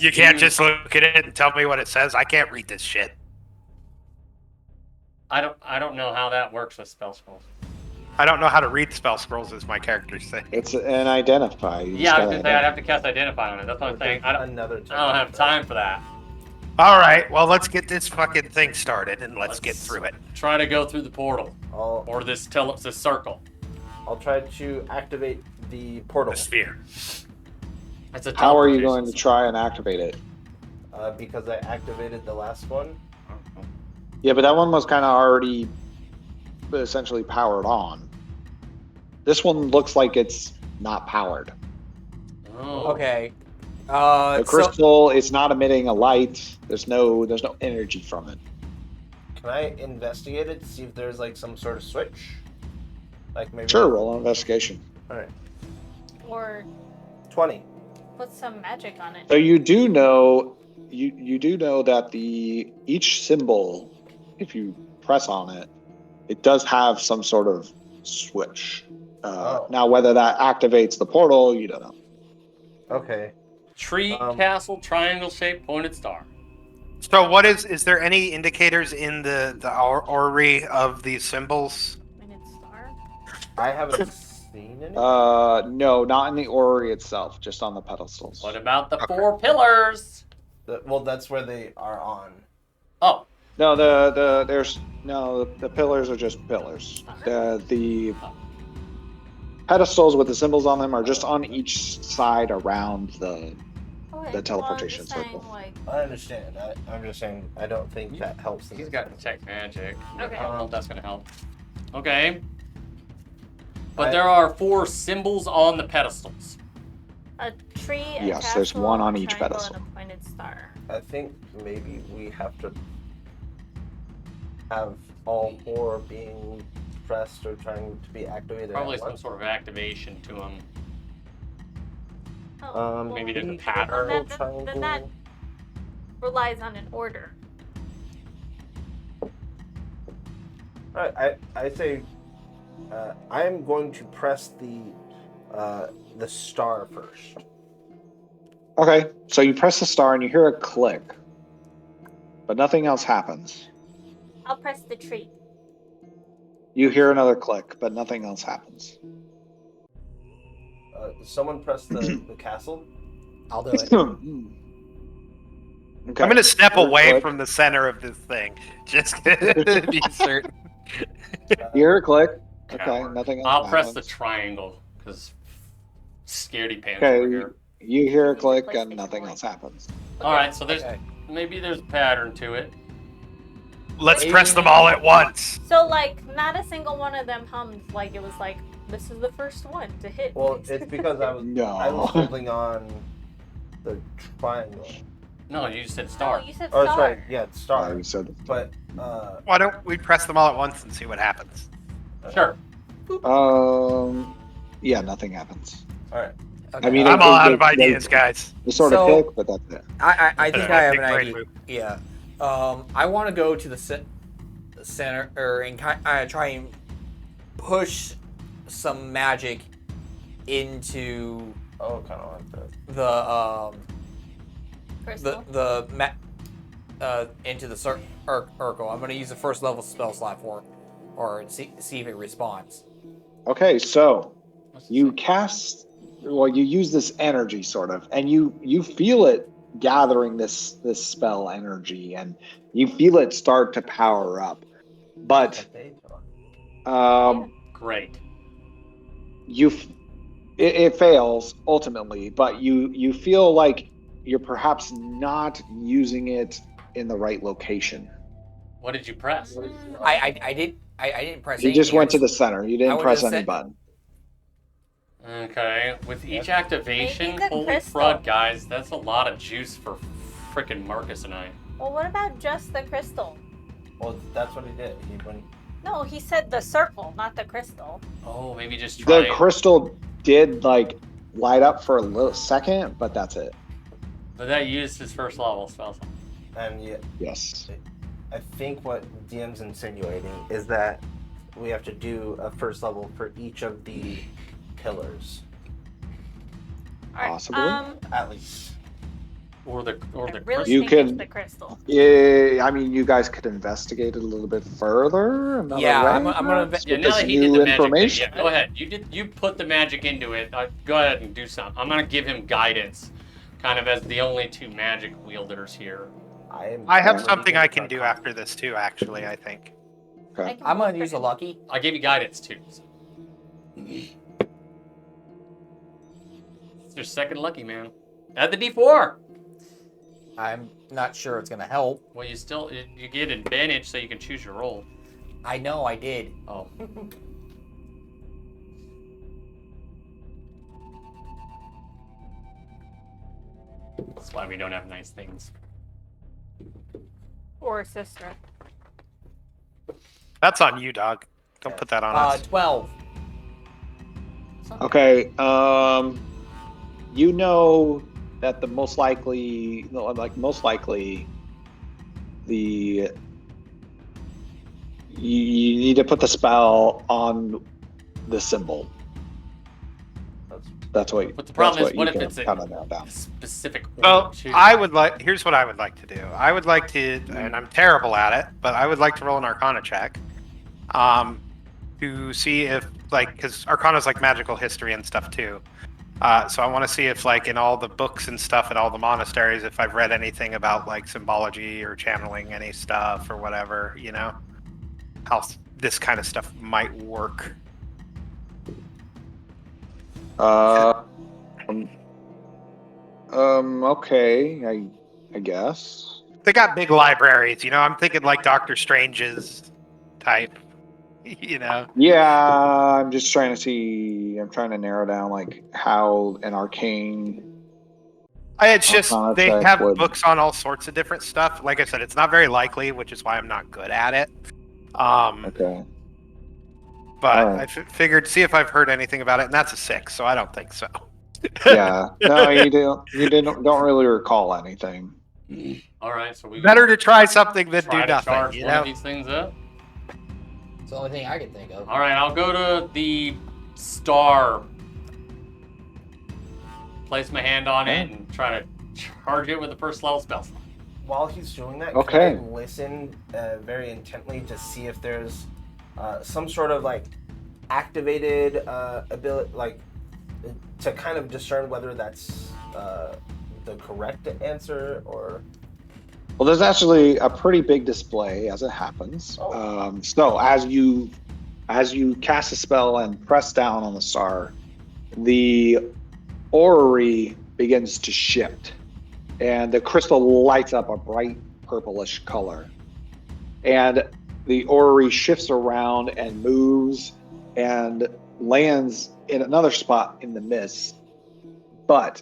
You can't just look at it and tell me what it says. I can't read this shit. I don't know how that works with spell scrolls. I don't know how to read spell scrolls, as my characters say. It's an identify. You Yeah, I just was gotta gonna say I'd have to cast identify on it. That's what I'm saying. I don't have time for that. All right, well, let's get this fucking thing started and let's get through it. Try to go through the portal or this circle. I'll try to activate the portal. The sphere. That's a How are you teleportation going to try and activate it? Because I activated the last one. Yeah, but that one was kind of already essentially powered on. This one looks like it's not powered. Oh. Okay. The crystal is not emitting a light. There's no energy from it. Can I investigate it to see if there's like some sort of switch? Like maybe. Sure, roll an investigation. All right. Or 20. put some magic on it. So you do know, you do know that each symbol, if you press on it, it does have some sort of switch. Now, whether that activates the portal, you don't know. Okay. Tree, castle, triangle shaped, pointed star. So what is there any indicators in the orrery of these symbols? Pointed star. I haven't seen any. No, not in the orrery itself, just on the pedestals. What about the 4 pillars? Well, that's where they are on. Oh, No, the pillars are just pillars. The pedestals with the symbols on them are just on each side around the teleportation circle. I understand. I'm just saying I don't think that helps. he's got detect magic. Okay. I don't know if that's gonna help. Okay. But there are 4 symbols on the pedestals. A tree, a Yes, castle, there's one on a each triangle, pedestal. and a pointed star. I think maybe we have to have all 4 being pressed or trying to be activated. Probably at some once. sort of activation to them. Oh, maybe there's a well, pattern. then that relies on an order. Alright, I say I am going to press the star first. Okay, so you press the star and you hear a click, but nothing else happens. I'll press the tree. You hear another click, but nothing else happens. Someone press the castle. I'll do it. Okay. I'm going to step Your away click. from the center of this thing, just to be certain. You hear a click. Okay, Coward. nothing else I'll press the happens. triangle because scaredy pants Okay, over here. you hear a Use the click PlayStation and nothing one. else happens. All right, so there's Okay. maybe there's a pattern to it. Let's press them all at once. So, like, not a single one of them hummed like it was like, this is the first one to hit. Well, it's because I was No. holding on the triangle. No, you said No, star. you said Oh, star. that's right. Yeah, it's star. You said But Why don't we press them all at once and see what happens? Sure. yeah, nothing happens. all right. Okay. I mean, I'm all out of they- ideas, guys. They sort So- of pick, but that's it. I think I have an Big brain idea. move. Yeah. I want to go to the center and try and push some magic into Oh, kind of like that. Crystal. into the circle. I'm going to use the first level spell slot for it, or see if it responds. Okay, so you use this energy sort of, and you feel it gathering this spell energy, and you feel it start to power up. But Great. it fails ultimately, but you feel like you're perhaps not using it in the right location. What did you press? I didn't press. You just anything. went to the center. You I didn't went press to the any button. Okay. With each activation, Maybe the holy crystal. crud, guys, that's a lot of juice for frickin' Marcus and I. Well, what about just the crystal? Well, that's what he did. He went. No, he said the circle, not the crystal. Oh, maybe just try The crystal did light up for a little second, but that's it. But that used his first level spell. And yeah, Yes. I think what DM's insinuating is that we have to do a first level for each of the pillars, All right. Possibly. at least. Or the I really crystal. You think can- it's the crystal. Yeah, I mean, you guys could investigate it a little bit further. another Yeah, way, I'm gonna. perhaps, Yeah, with now this that he did new the magic thing, information. yeah, go ahead. You put the magic into it. Go ahead and do something. I'm gonna give him guidance, kind of as the only 2 magic wielders here. I have something I can do after this too, actually, I think. Okay. I can I'm gonna do use a lucky. I gave you guidance too. So. It's your second lucky, man. Add the D4. I'm not sure it's gonna help. Well, you get advantage, so you can choose your roll. I know I did. Oh. That's why we don't have nice things. Or a sister. That's on you, dog. Don't put that on us. 12. Okay. You know that the most likely, the you need to put the spell on the symbol. That's what. But the problem that's is, what what you if it's can kinda narrow down. a specific Well, order, too? here's what I would like to do. I would like to, and I'm terrible at it, but I would like to roll an Arcana check, to see if, like, because Arcana's like magical history and stuff too. So I want to see if, like, in all the books and stuff at all the monasteries, if I've read anything about like symbology or channeling any stuff or whatever, you know, how this kind of stuff might work. Okay, I guess. They got big libraries, you know. I'm thinking like Doctor Strange's type, you know. Yeah, I'm just trying to see. I'm trying to narrow down like how an arcane. It's just Arcana they check have would- books on all sorts of different stuff. Like I said, it's not very likely, which is why I'm not good at it. Okay. But Alright. I figured see if I've heard anything about it, and that's a 6, so I don't think so. Yeah. No, you don't. You don't really recall anything. All right, so we Better to try something than try do to nothing. charge You one of know. these things up. It's the only thing I can think of. All right, I'll go to the star. Place my hand on it and try to charge it with the first level spell slot. While he's doing that, Okay. can I listen very intently to see if there's some sort of like activated ability, like to kind of discern whether that's the correct answer or. Well, there's actually a pretty big display as it happens. Oh. So as you cast a spell and press down on the star, the orrery begins to shift, and the crystal lights up a bright purplish color, and the orrery shifts around and moves and lands in another spot in the mist, but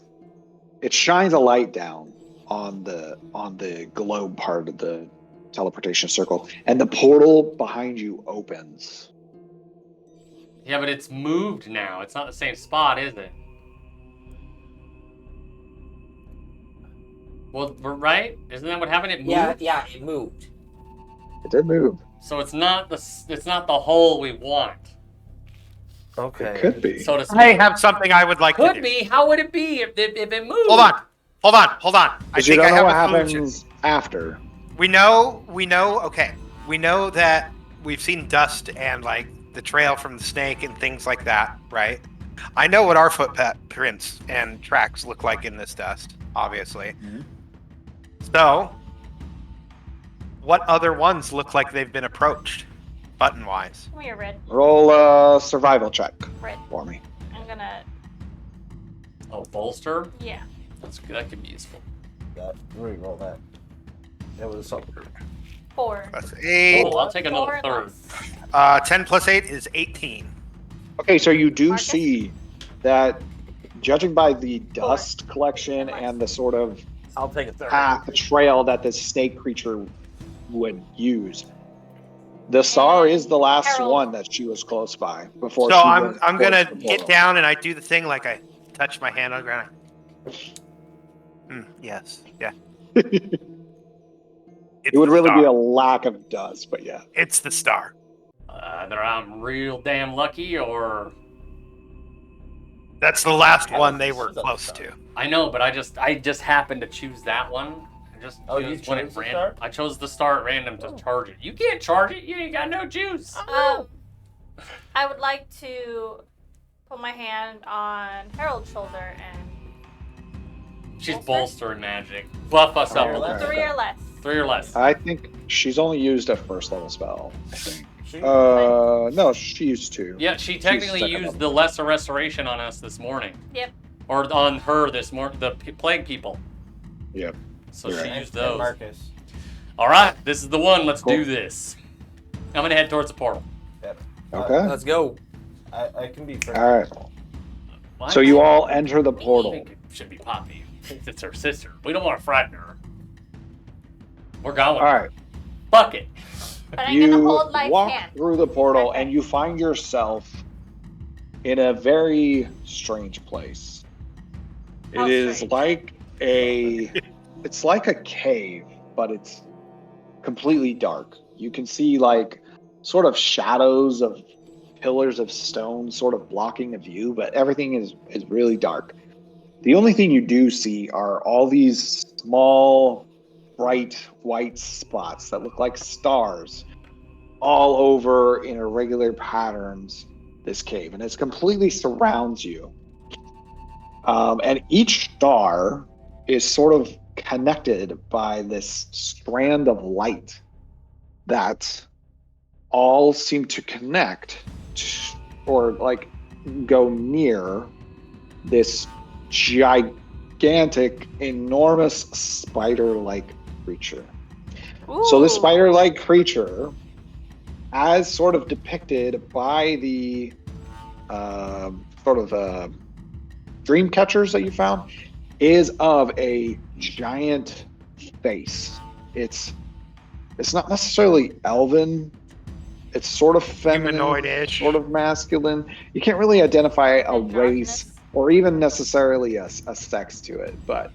it shines a light down on the globe part of the teleportation circle, and the portal behind you opens. Yeah, but it's moved now. It's not the same spot, is it? Well, right? Isn't that what happened? It moved. Yeah, it moved. It did move. So it's not the hole we want. Okay. It could be. So to speak. I have something I would like to Could do. be. How would it be if it moved? Hold on. I Because you think I don't know have what a solution. happens after. We know, okay. We know that we've seen dust and like the trail from the snake and things like that, right? I know what our footprints and tracks look like in this dust, obviously. Mhm. So, what other ones look like they've been approached, button-wise? Come here, Red. Roll a survival check Red. for me. I'm gonna. Oh, bolster. Yeah. That could be useful. Got re-roll that. It was something. 4. That's 8. Oh, I'll take another 4 third. less. 10 plus 8 is 18. Okay, so you do Marcus? see that, judging by the dust collection and the sort of I'll take a third. path, the trail that this snake creature would use, the star is the last Harold. one that she was close by before. So she I'm went gonna towards the get portal. down and I do the thing like I touch my hand on the ground. Yes, yeah. It It's would the really be star. a lack of dust, but yeah. It's the star. Either I'm real damn lucky, or That's the last Yeah, one they that's- were that's close the to. I know, but I just happened to choose that one. I just Oh, you chose one at chose the random. star? I chose the star at random to charge it. You can't charge it. You ain't got no juice. I would like to put my hand on Harold's shoulder and She's bolster? bolster and magic. Buff us up a Oh, little. okay. 3 or less. 3 or less. I think she's only used a first level spell. I think. She- No, she used to. Yeah, she technically second used level. the lesser restoration on us this morning. Yep. Or on her this morning, the plague people. Yep. So You're she right. used And those. Marcus. All right, this is the one. Let's Cool. do this. I'm gonna head towards the portal. Yep. Okay. Let's go. I can be first. All right. What? So you all enter the portal. It should be Poppy. It's her sister. We don't want to frighten her. We're going. All right. Fuck it. But I'm gonna You hold life walk hand. through the portal Okay. and you find yourself in a very strange place. How It is strange? like it's like a cave, but it's completely dark. You can see like sort of shadows of pillars of stone sort of blocking the view, but everything is really dark. The only thing you do see are all these small, bright white spots that look like stars all over in irregular patterns this cave, and it completely surrounds you. And each star is sort of connected by this strand of light that all seem to connect or like go near this gigantic, enormous spider-like creature. So this Ooh. spider-like creature, as sort of depicted by the dream catchers that you found, is of a giant face. It's not necessarily elven. It's sort of feminine, Humanoid-ish. sort of masculine. You can't really identify a race Androgynous. or even necessarily a sex to it, but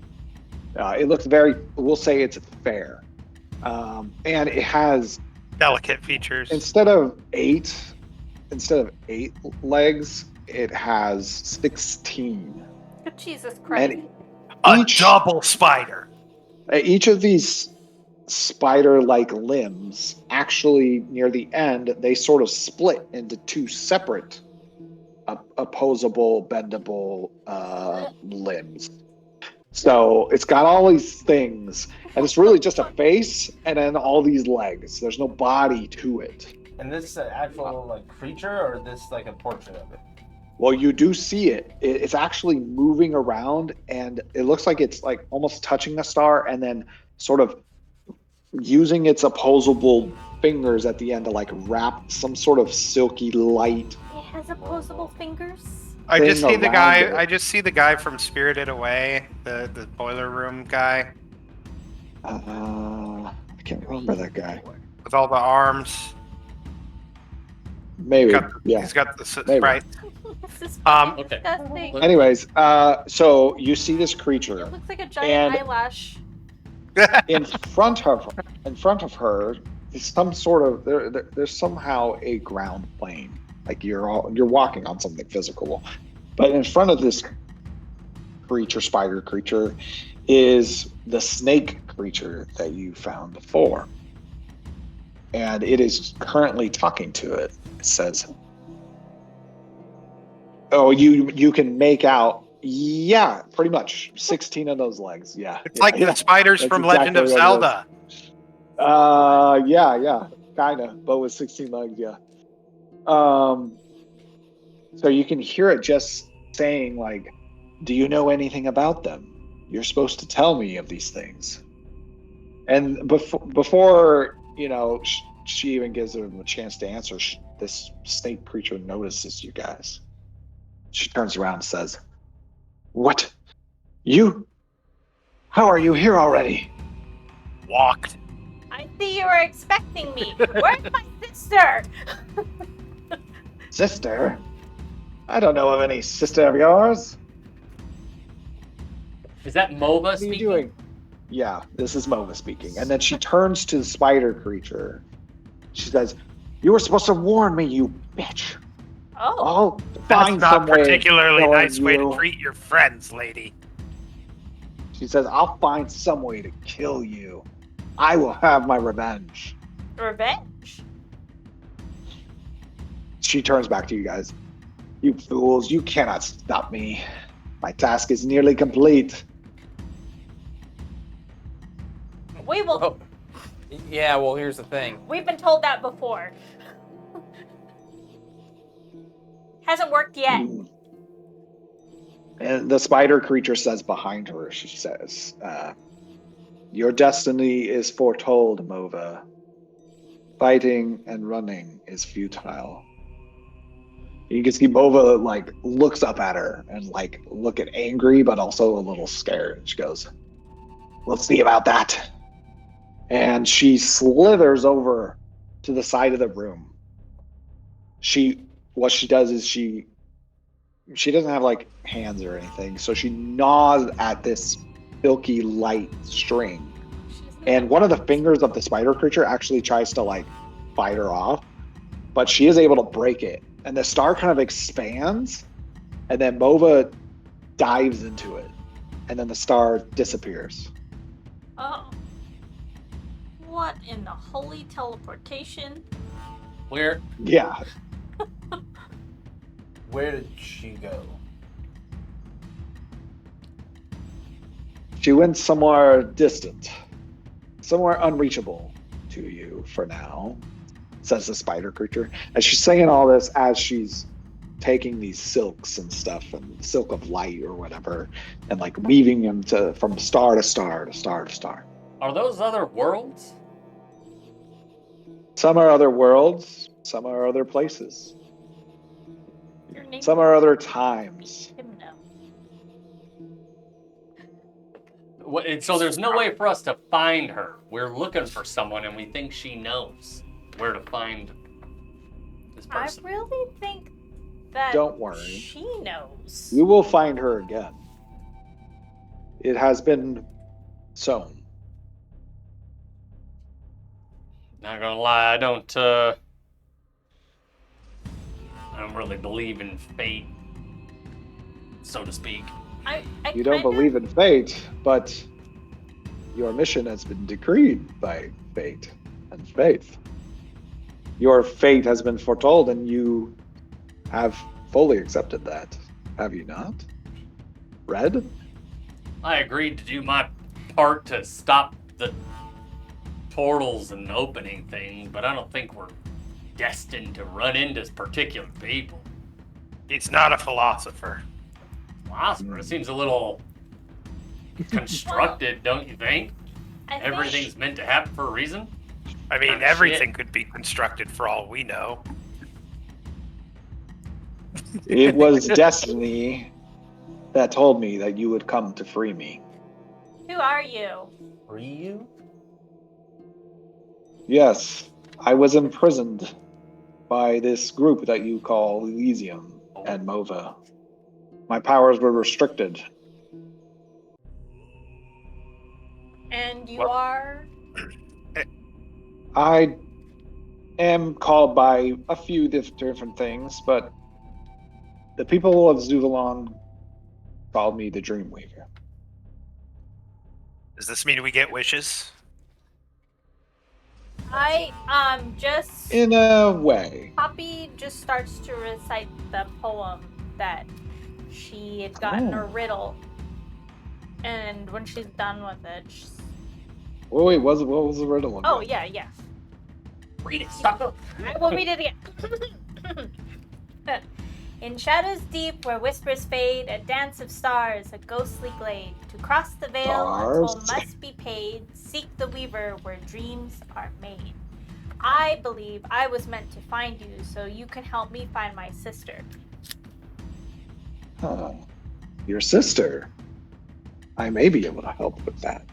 it looks very, we'll say it's fair. And it has, Delicate features. instead of eight legs, it has 16. Oh, Jesus Christ. And A double spider. each of these spider-like limbs, actually near the end, they sort of split into two separate opposable, bendable limbs. So it's got all these things, and it's really just a face and then all these legs. There's no body to it. And this is an actual like creature, or this like a portrait of it? Well, you do see it. It's actually moving around, and it looks like it's like almost touching the star and then sort of using its opposable fingers at the end to like wrap some sort of silky light. It has opposable fingers. I just thing see the around guy. it. I just see the guy from Spirited Away, the boiler room guy I can't remember that guy. with all the arms. Maybe, yeah. He's got the Maybe. right. This is Okay. disgusting. Anyways, so you see this creature. It looks like a giant And- eyelash. in front of her is some sort of there's somehow a ground plane, like you're walking on something physical, but in front of this spider creature, is the snake creature that you found before, and it is currently talking to it. It says, "Oh, you can make out." Yeah, pretty much 16 of those legs. Yeah, It's like the spiders That's from Legend of exactly what it Zelda. yeah, kind of, but with 16 legs, yeah. So you can hear it just saying, like, do you know anything about them? You're supposed to tell me of these things. And before she even gives him a chance to answer, this snake creature notices you guys. She turns around and says, "What? You? How are you here already?" Walked. I see you were expecting me. Where's my sister? Sister? I don't know of any sister of yours. Is that Mova What are speaking? you doing? Yeah, this is Mova speaking. And then she turns to the spider creature. She says, "You were supposed to warn me, you bitch. Oh, I'll That's find not some way of particularly killing nice way to you." treat your friends, lady. She says, "I'll find some way to kill you. I will have my revenge." revenge. She turns back to you guys. "You fools, you cannot stop me. My task is nearly complete." We will. Oh. Yeah, well, here's the thing. We've been told that before. Hasn't worked yet. And the spider creature says behind her, she says, "Your destiny is foretold, Mova. Fighting and running is futile." You can see Mova like looks up at her and like look at angry, but also a little scared. And she goes, "We'll see about that." And she slithers over to the side of the room. What she does is she doesn't have like hands or anything, so she gnaws at this silky light string. And one of the fingers of the spider creature actually tries to like fight her off, but she is able to break it. And the star kind of expands, and then Mova dives into it. And then the star disappears. Oh. What in the holy teleportation? Where? Yeah. Where did she go? She went somewhere distant. Somewhere unreachable to you for now, says the spider creature. And she's saying all this as she's taking these silks and stuff, and silk of light or whatever, and like weaving them from star to star to star to star. Are those other worlds? Some are other worlds, some are other places, Your name some are other times. him now. So there's no way for us to find her. We're looking for someone, and we think she knows where to find this I person. really think that Don't worry. she knows. You will find her again. It has been sown. Not gonna lie, I don't really believe in fate, so to speak. I You don't kinda- believe in fate, but your mission has been decreed by fate and faith. Your fate has been foretold, and you have fully accepted that, have you not? Red? I agreed to do my part to stop the portals and opening things, but I don't think we're destined to run into particular people. He's not a philosopher. Philosopher, it seems a little constructed, don't you think? I think Everything's meant to happen for a reason. I mean, Oh, everything shit. could be constructed for all we know. It was destiny that told me that you would come to free me. Who are you? Free you? Yes, I was imprisoned by this group that you call Elysium and Mova. My powers were restricted. And you What? are? I am called by a few different things, but the people of Zuvalon called me the Dreamweaver. Does this mean we get wishes? I just In a way. Poppy just starts to recite the poem that she had gotten Oh. a riddle, and when she's done with it, she's... Oh, wait, what was the riddle? oh again? yeah. Read it, sucker. I will read it again. In shadows deep where whispers fade, a dance of stars, a ghostly glade. To cross the veil, a toll Stars. must be paid. Seek the weaver where dreams are made. I believe I was meant to find you so you can help me find my sister. Huh. Your sister. I may be able to help with that.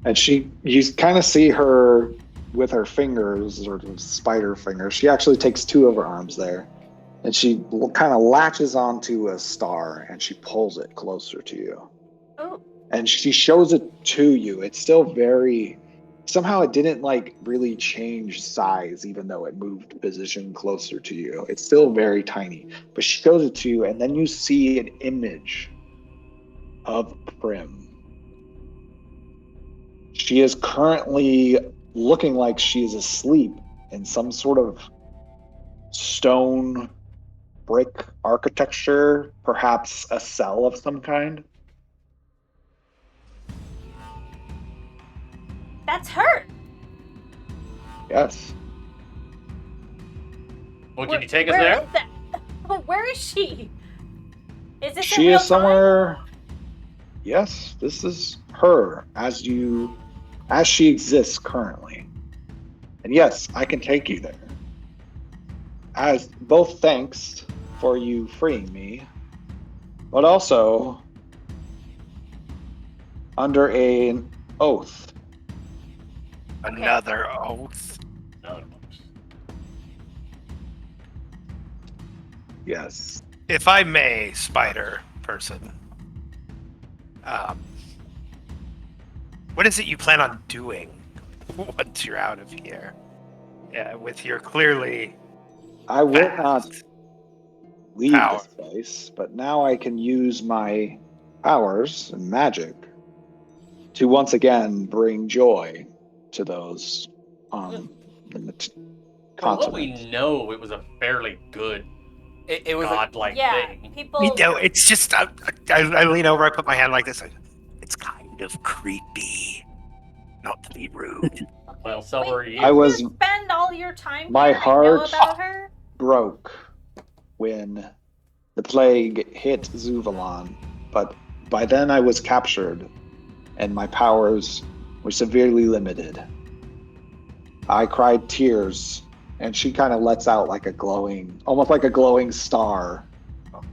And you kind of see her with her fingers, or spider fingers. She actually takes two of her arms there, and she kind of latches onto a star, and she pulls it closer to you. Oh, And she shows it to you. It's still somehow it didn't like really change size, even though it moved position closer to you. It's still very tiny, but she shows it to you, and then you see an image of Prim. She is currently looking like she is asleep in some sort of stone brick architecture, perhaps a cell of some kind. that's her. Yes. Well, can you take us Where there? is that? Where is she? Is this She in real is somewhere. Yes, this is her as she exists currently. And yes, I can take you there. As both thanks for you freeing me, but also under an oath. Another oath. Another one. Yes. If I may, spider person, what is it you plan on doing once you're out of here? Yeah, with your clearly I will not fast leave power. this place, but now I can use my powers and magic to once again bring joy to those on the From what we continent. know, it was a fairly good It was godlike Yeah, thing. people. It's just I lean over, I put my hand like this. It's kind of creepy, not to be rude. Well, so Wait, are you. I was- You spend all your time My here and know heart- about her. Broke when the plague hit Zuvalon, but by then I was captured and my powers were severely limited. I cried tears, and she kind of lets out like a glowing, almost like a glowing star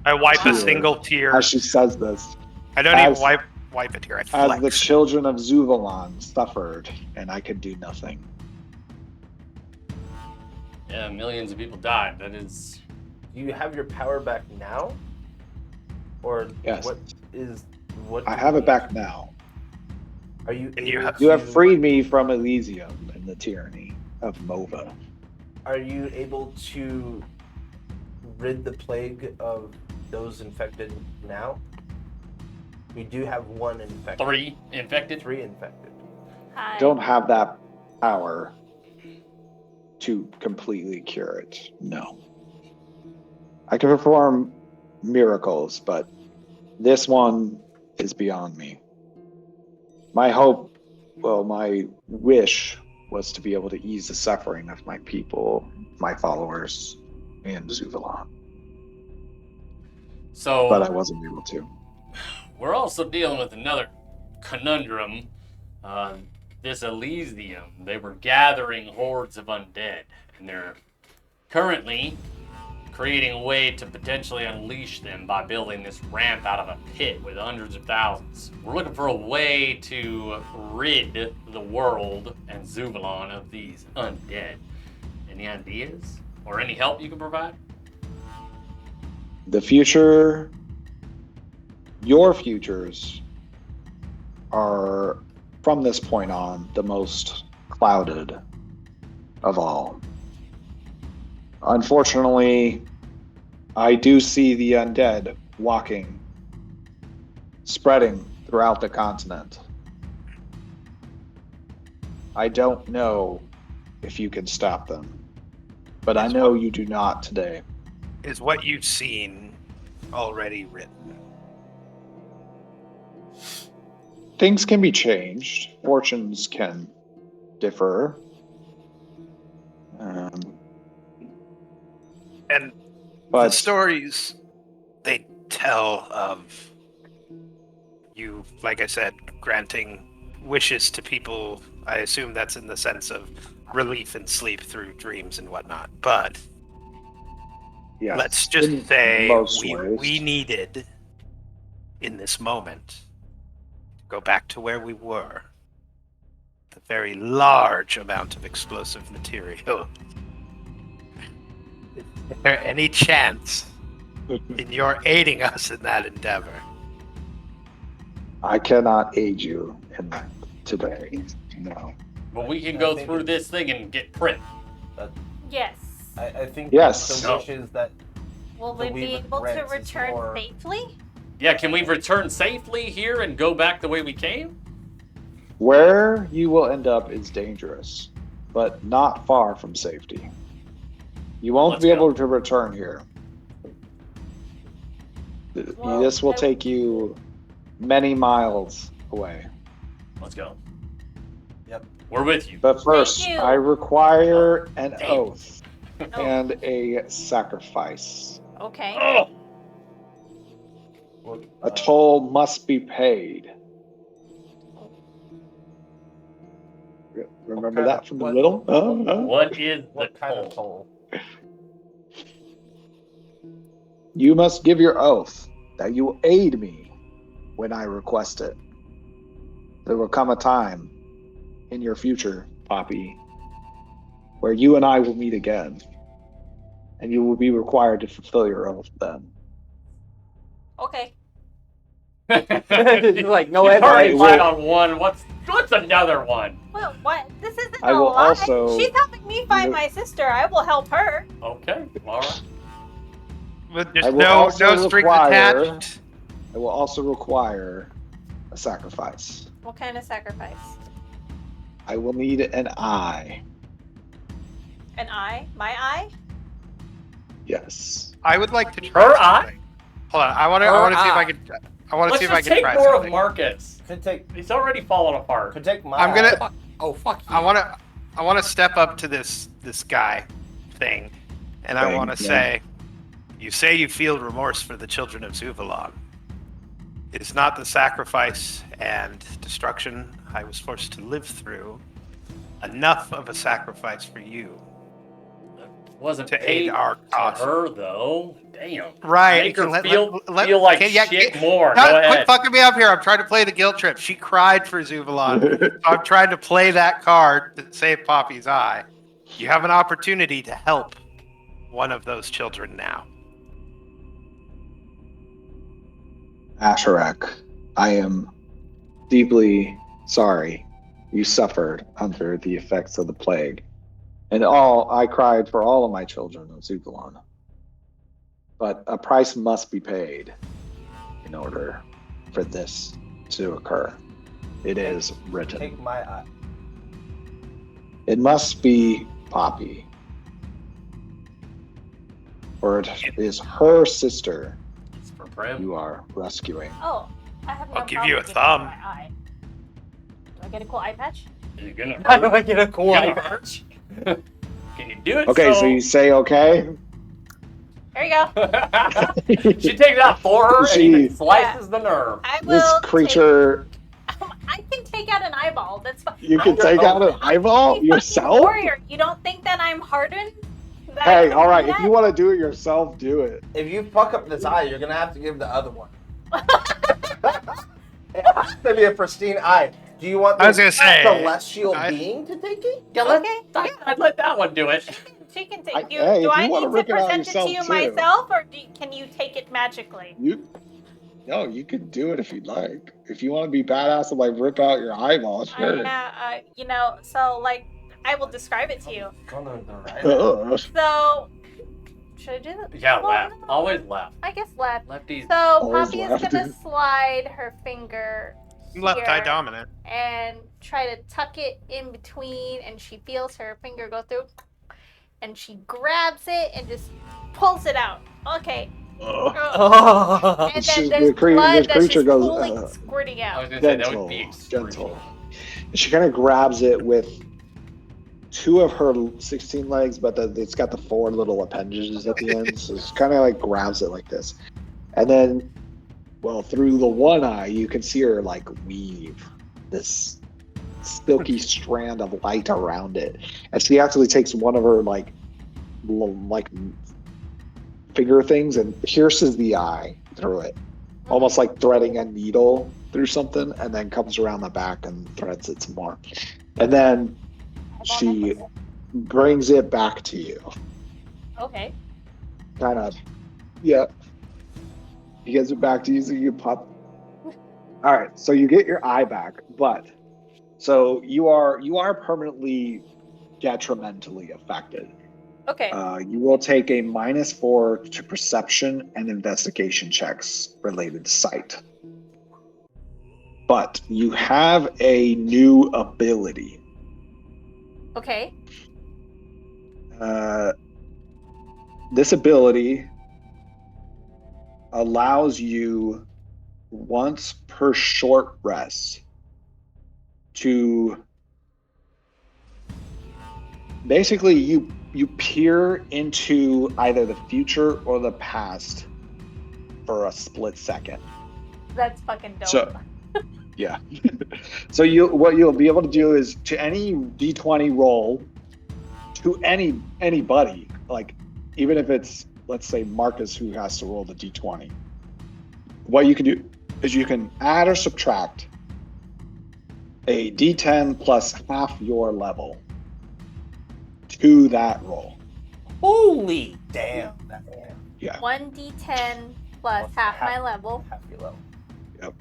I wipe a Tear. single tear. as she says this. I don't as- even wipe a tear. I As flex. the children of Zuvalon suffered, and I could do nothing. Yeah, millions of people died. That is. Do you have your power back now? Or Yes. what I have it back now. Are you And you able have- You have to- freed me from Elysium and the tyranny of Mova. Are you able to rid the plague of those infected now? We do have one infected. 3 infected. 3 infected. Hi. Don't have that power to completely cure it. No. I can perform miracles, but this one is beyond me. My wish was to be able to ease the suffering of my people, my followers in Zuvalon, So but I wasn't able to. we're also dealing with another conundrum. This Elysium, they were gathering hordes of undead, and they're currently creating a way to potentially unleash them by building this ramp out of a pit with hundreds of thousands. We're looking for a way to rid the world and Zuvalon of these undead. Any ideas or any help you can provide? The future, your futures, are from this point on the most clouded of all. Unfortunately, I do see the undead walking, spreading throughout the continent. I don't know if you can stop them, but I know you do not today. Is what you've seen already written? Things can be changed. Fortunes can differ. And the But stories they tell of you, like I said, granting wishes to people, I assume that's in the sense of relief and sleep through dreams and whatnot. But yes, let's just in say most we ways. needed, in this moment, to go back to where we were. The very large amount of explosive material. Is there any chance in your aiding us in that endeavor? I cannot aid you in that today. No. But we can I go think through this thing and get print. Yes. I think Yes. the wish is that Will the we be weave able to grants is return more- safely? Yeah, can we return safely here and go back the way we came? Where you will end up is dangerous, but not far from safety. You won't Let's be go. able to return here. Well, This will I- take you many miles away. Let's go. Yep. We're with you. But first, you. I require an Damn. oath Oh, and a sacrifice. okay. Oh, Well, A toll must be paid. Remember kind that of- from the what- riddle? what is the what kind of toll? toll? You must give your oath that you will aid me when I request it. There will come a time in your future, Poppy, where you and I will meet again. and you will be required to fulfill your oath then. Okay. It's like no She's already hesitation. lied on one. What's another one? Well, what? This isn't I a will lie. also- She's helping me find my sister. I will help her. Okay, all right. With I just will no also strings require- attached. I will also require a sacrifice. What kind of sacrifice? I will need an eye. An eye? My eye? Yes. I would like to try Her something. Hold on, I want to see if I can. I want to Let's see if I just can take try more something. of Marcus. Could take He's already fallen apart. my. I'm gonna. Fuck. Oh fuck you. I want to step up to this guy thing, and I Thing, want to yeah. say you feel remorse for the children of Zuvalon. It is not the sacrifice and destruction I was forced to live through enough of a sacrifice for you. Wasn't To paid aid our to cause. her though. Damn. Right. Make her let- feel let- feel like okay, yeah, shit yeah. more. No, Go quit ahead. fucking me up here. I'm trying to play the guilt trip. She cried for Zuvalon. So I'm trying to play that card to save Poppy's eye. You have an opportunity to help one of those children now. Asherak, I am deeply sorry you suffered under the effects of the plague. And I cried for all of my children of Zuvalon. But a price must be paid in order for this to occur. It is written. Take my eye. It must be Poppy. Or it is her sister It's for Brim. you are rescuing. Oh, I have no I'll give problem you a giving thumb. My eye. Do I get a cool eye patch? You're gonna How do hurt. I get a cool Can eye you patch? Can you do it? Okay, so you say okay? There you go. She takes it out for her and She- even slices the nerve. I will. This creature, I can take out an eyeball. That's fine. you can take out an eyeball I'm a yourself? warrior. You don't think that I'm hardened? That I Hey, can alright, do if that? you want to do it yourself, do it. If you fuck up this eye, you're gonna have to give the other one. It has to be a pristine eye. Do you want I was this gonna say, celestial I- being to take it? Yeah, Okay. I'd let that one do it. She can take. Hey, Do if I you wanna need to rip it out present it to you yourself, too. myself, or can you take it magically? No, you can do it if you'd like. If you want to be badass and like rip out your eyeball, sure. So like, I will describe it to you. Go to the right. Ugh. So, should I do that? Yeah, Well, left. Always left. I guess left. Lefties. So Always Poppy is left. gonna slide her finger Left eye here dominant. and try to tuck it in between, and she feels her finger go through, and she grabs it and just pulls it out. Okay. Ugh. Oh. And This then is- there's the cre- blood the that's creature just goes, pooling, squirting I was out. gonna say that Gentle, would be gentle. And she kind of grabs it with two of her 16 legs, but it's got the 4 little appendages at the end, so it's kind of like grabs it like this. And then, well, through the one eye, you can see her like weave this silky strand of light around it. And she actually takes one of her like finger things and pierces the eye through it, almost like threading a needle through something, and then comes around the back and threads it some more. And then she brings it back to you. Okay. Kind of, yeah. He gives it back to you, so you pop. All right, so you get your eye back, but so you are permanently detrimentally affected. Okay. You will take a -4 to perception and investigation checks related to sight. But you have a new ability. Okay. This ability allows you once per short rest to basically you peer into either the future or the past for a split second. That's fucking dope. So, yeah. So what you'll be able to do is to any D20 roll to anybody, like even if it's, let's say, Marcus who has to roll the D20. What you can do is you can add or subtract a D10 plus half your level to that roll. Holy! Damn. That's 1d10 plus Plus half half- my level. half your level. Yep.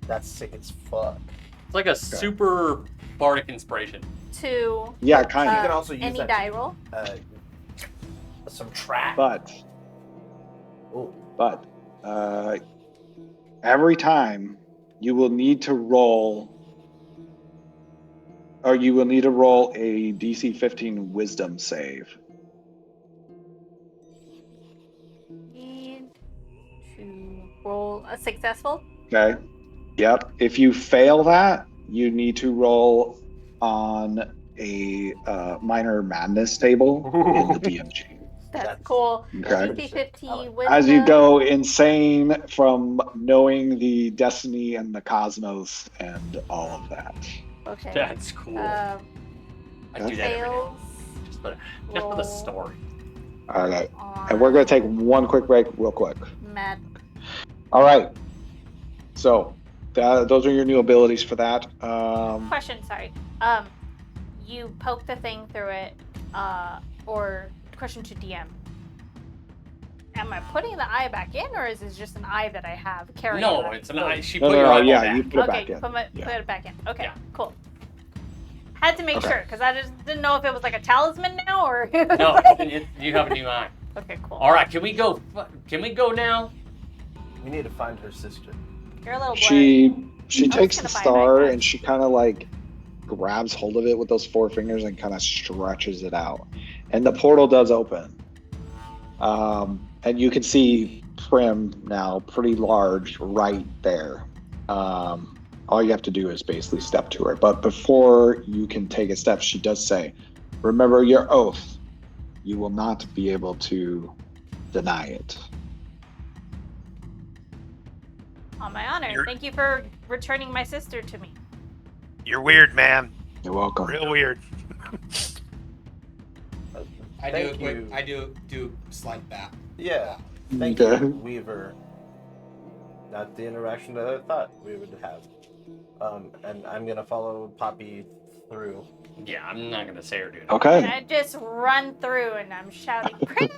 That's sick as fuck. It's like a super bardic inspiration. 2. Yeah, kind You of. can also use Any that die to, roll. subtract. But every time you will need to roll, or you will need to roll a DC 15 Wisdom save. Need to roll a successful. Okay. Yep. If you fail that, you need to roll on a minor madness table in the DMG. That's cool. Okay. DC 15 wisdom. As you go insane from knowing the destiny and the cosmos and all of that. Okay. That's cool. I do that every day. Fails. Just for the story. All right. And we're going to take one quick break real quick. Mad. All right. So those are your new abilities for that. Question, sorry. You poke the thing through it, or question to DM. Am I putting the eye back in, or is this just an eye that I have carrying? No, it's an eye. She No, put no, your no, eyeball yeah, back. you put it back Okay, in. put it back in. Okay, Yeah. cool. Had to make Okay. sure, because I just didn't know if it was like a talisman now, or... No, you have a new eye. Okay, cool. All right, can we go? Can we go now? We need to find her sister. You're a little blurry. She I takes was the gonna buy an star iPad. and she kind of like grabs hold of it with those 4 fingers and kind of stretches it out. And the portal does open. And you can see Prim now pretty large right there. All you have to do is basically step to her. But before you can take a step, she does say, remember your oath. You will not be able to deny it. On my honor. You're- Thank you for returning my sister to me. You're weird, man. You're welcome. Real weird. I do slight back. Yeah. Thank Okay. you, Weaver. Not the interaction that I thought we would have. And I'm gonna follow Poppy through. Yeah, I'm not gonna say or do that. And Okay. I just run through and I'm shouting, Prim!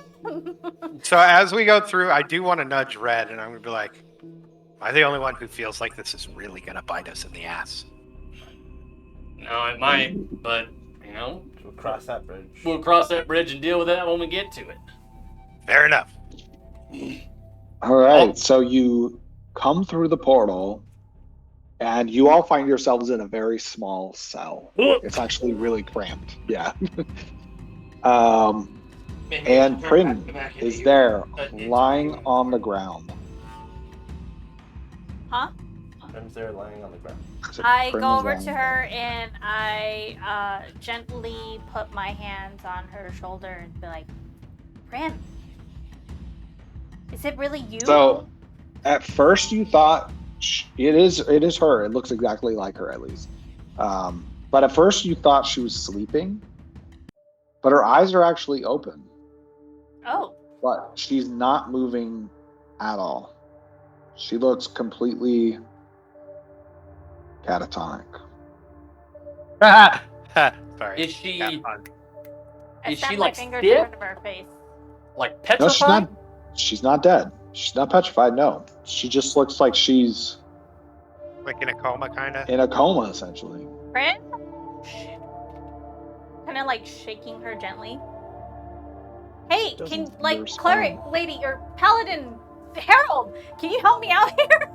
So as we go through, I do want to nudge Red, and I'm gonna be like, "Am I the only one who feels like this is really gonna bite us in the ass?" No, it might, but We'll cross that bridge. we'll cross that bridge and deal with that when we get to it. Fair enough. All right. So you come through the portal, and you all find yourselves in a very small cell. It's actually really cramped. Yeah. And Prim is there, lying on the ground. Huh? Prim's there lying on the ground. So I Prim go is over lying to on her and I gently put my hands on her shoulder and be like, Prim, is it really you? So, at first you thought it is her. It looks exactly like her, at least. But at first you thought she was sleeping, but her eyes are actually open. Oh, But she's not moving at all. She looks completely catatonic. Sorry. Is she Yeah, fun. I Is she, snapped like, my fingers stiff? in front of her face. like No, petrified? she's not dead. She's not petrified, no. She just looks like she's Like in a coma, kind of. in a coma, essentially. Prim? Kind of like shaking her gently. Hey, can, Doesn't like, respond. cleric lady or paladin Harold, can you help me out here?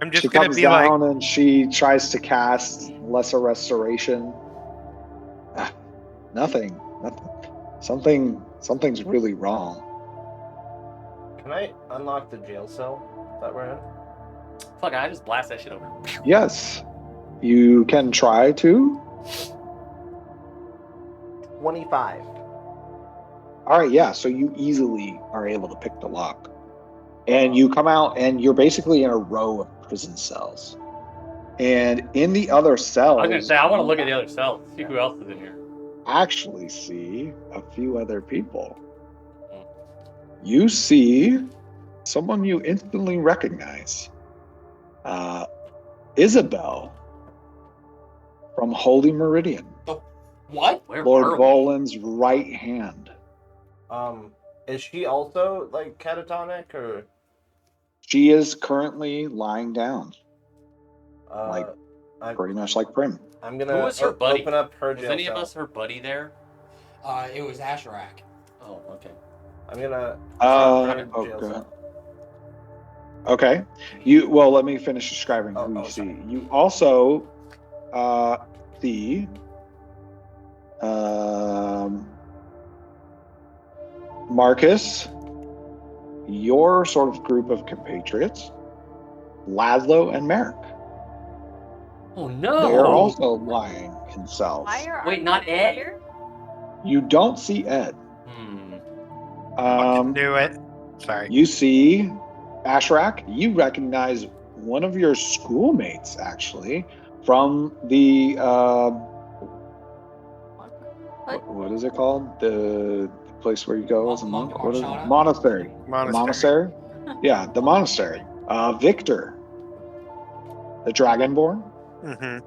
I'm just She gonna comes be like, down and she tries to cast Lesser Restoration. Nothing. Something's really wrong. Can I unlock the jail cell that we're in? Fuck, I just blast that shit over. Yes, you can try to. 25. All right, yeah. So you easily are able to pick the lock, and you come out, and you're basically in a row of prison cells. And in the other cells, I was gonna say I want to look at the other cell, see who else is in here. actually see a few other people. You see someone you instantly recognize. Isabel from Holy Meridian, What? Where Lord are we? Volan's right hand. Is she also like catatonic or? She is currently lying down, like I'm, pretty much like Prim. I'm gonna Who was her buddy? open up her Was jail any of cell. us her buddy there? It was Asherak. Oh, okay. I'm gonna set up her Oh, jail go cell. ahead. Okay. Well, let me finish describing who you see. Sorry. You also see Marcus, your sort of group of compatriots, Laszlo and Merrick. Oh no! They are also lying in cells. Why are Wait, our not people Ed? here? You don't see Ed. Fucking knew it. Sorry. You see Asherak. You recognize one of your schoolmates, actually, from the what is it called? The place where you go as a monk? What is it? Marshana? Monastery. The monastery? Yeah, the monastery. Victor, the Dragonborn. Mm-hmm.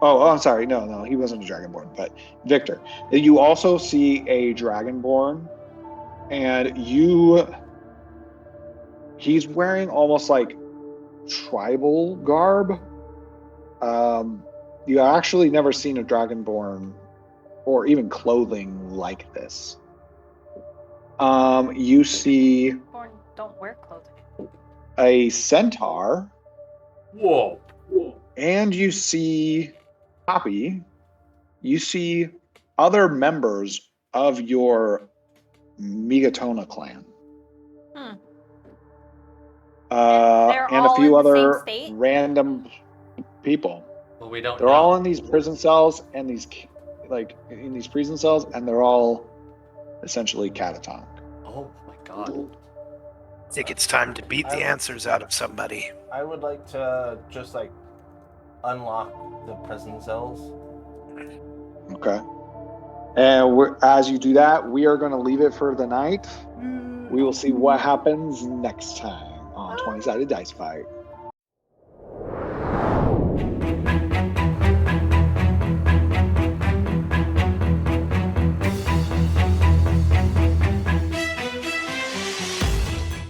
Oh, I'm sorry. No, he wasn't a Dragonborn, but Victor. You also see a Dragonborn, and he's wearing almost like tribal garb. You actually never seen a Dragonborn or even clothing like this. You see Don't wear clothing. a centaur, Whoa! and you see Poppy. You see other members of your Megatona clan. They're And a all few in the same other state? random people. Well, we don't They're know. all in these prison cells and these prison cells, and they're all essentially catatonic. Oh my god. I think it's time to beat the answers out of somebody. I would like to just like unlock the prison cells. Okay. And as you do that, we are going to leave it for the night. We will see what happens next time on 20-Sided Dice Fight.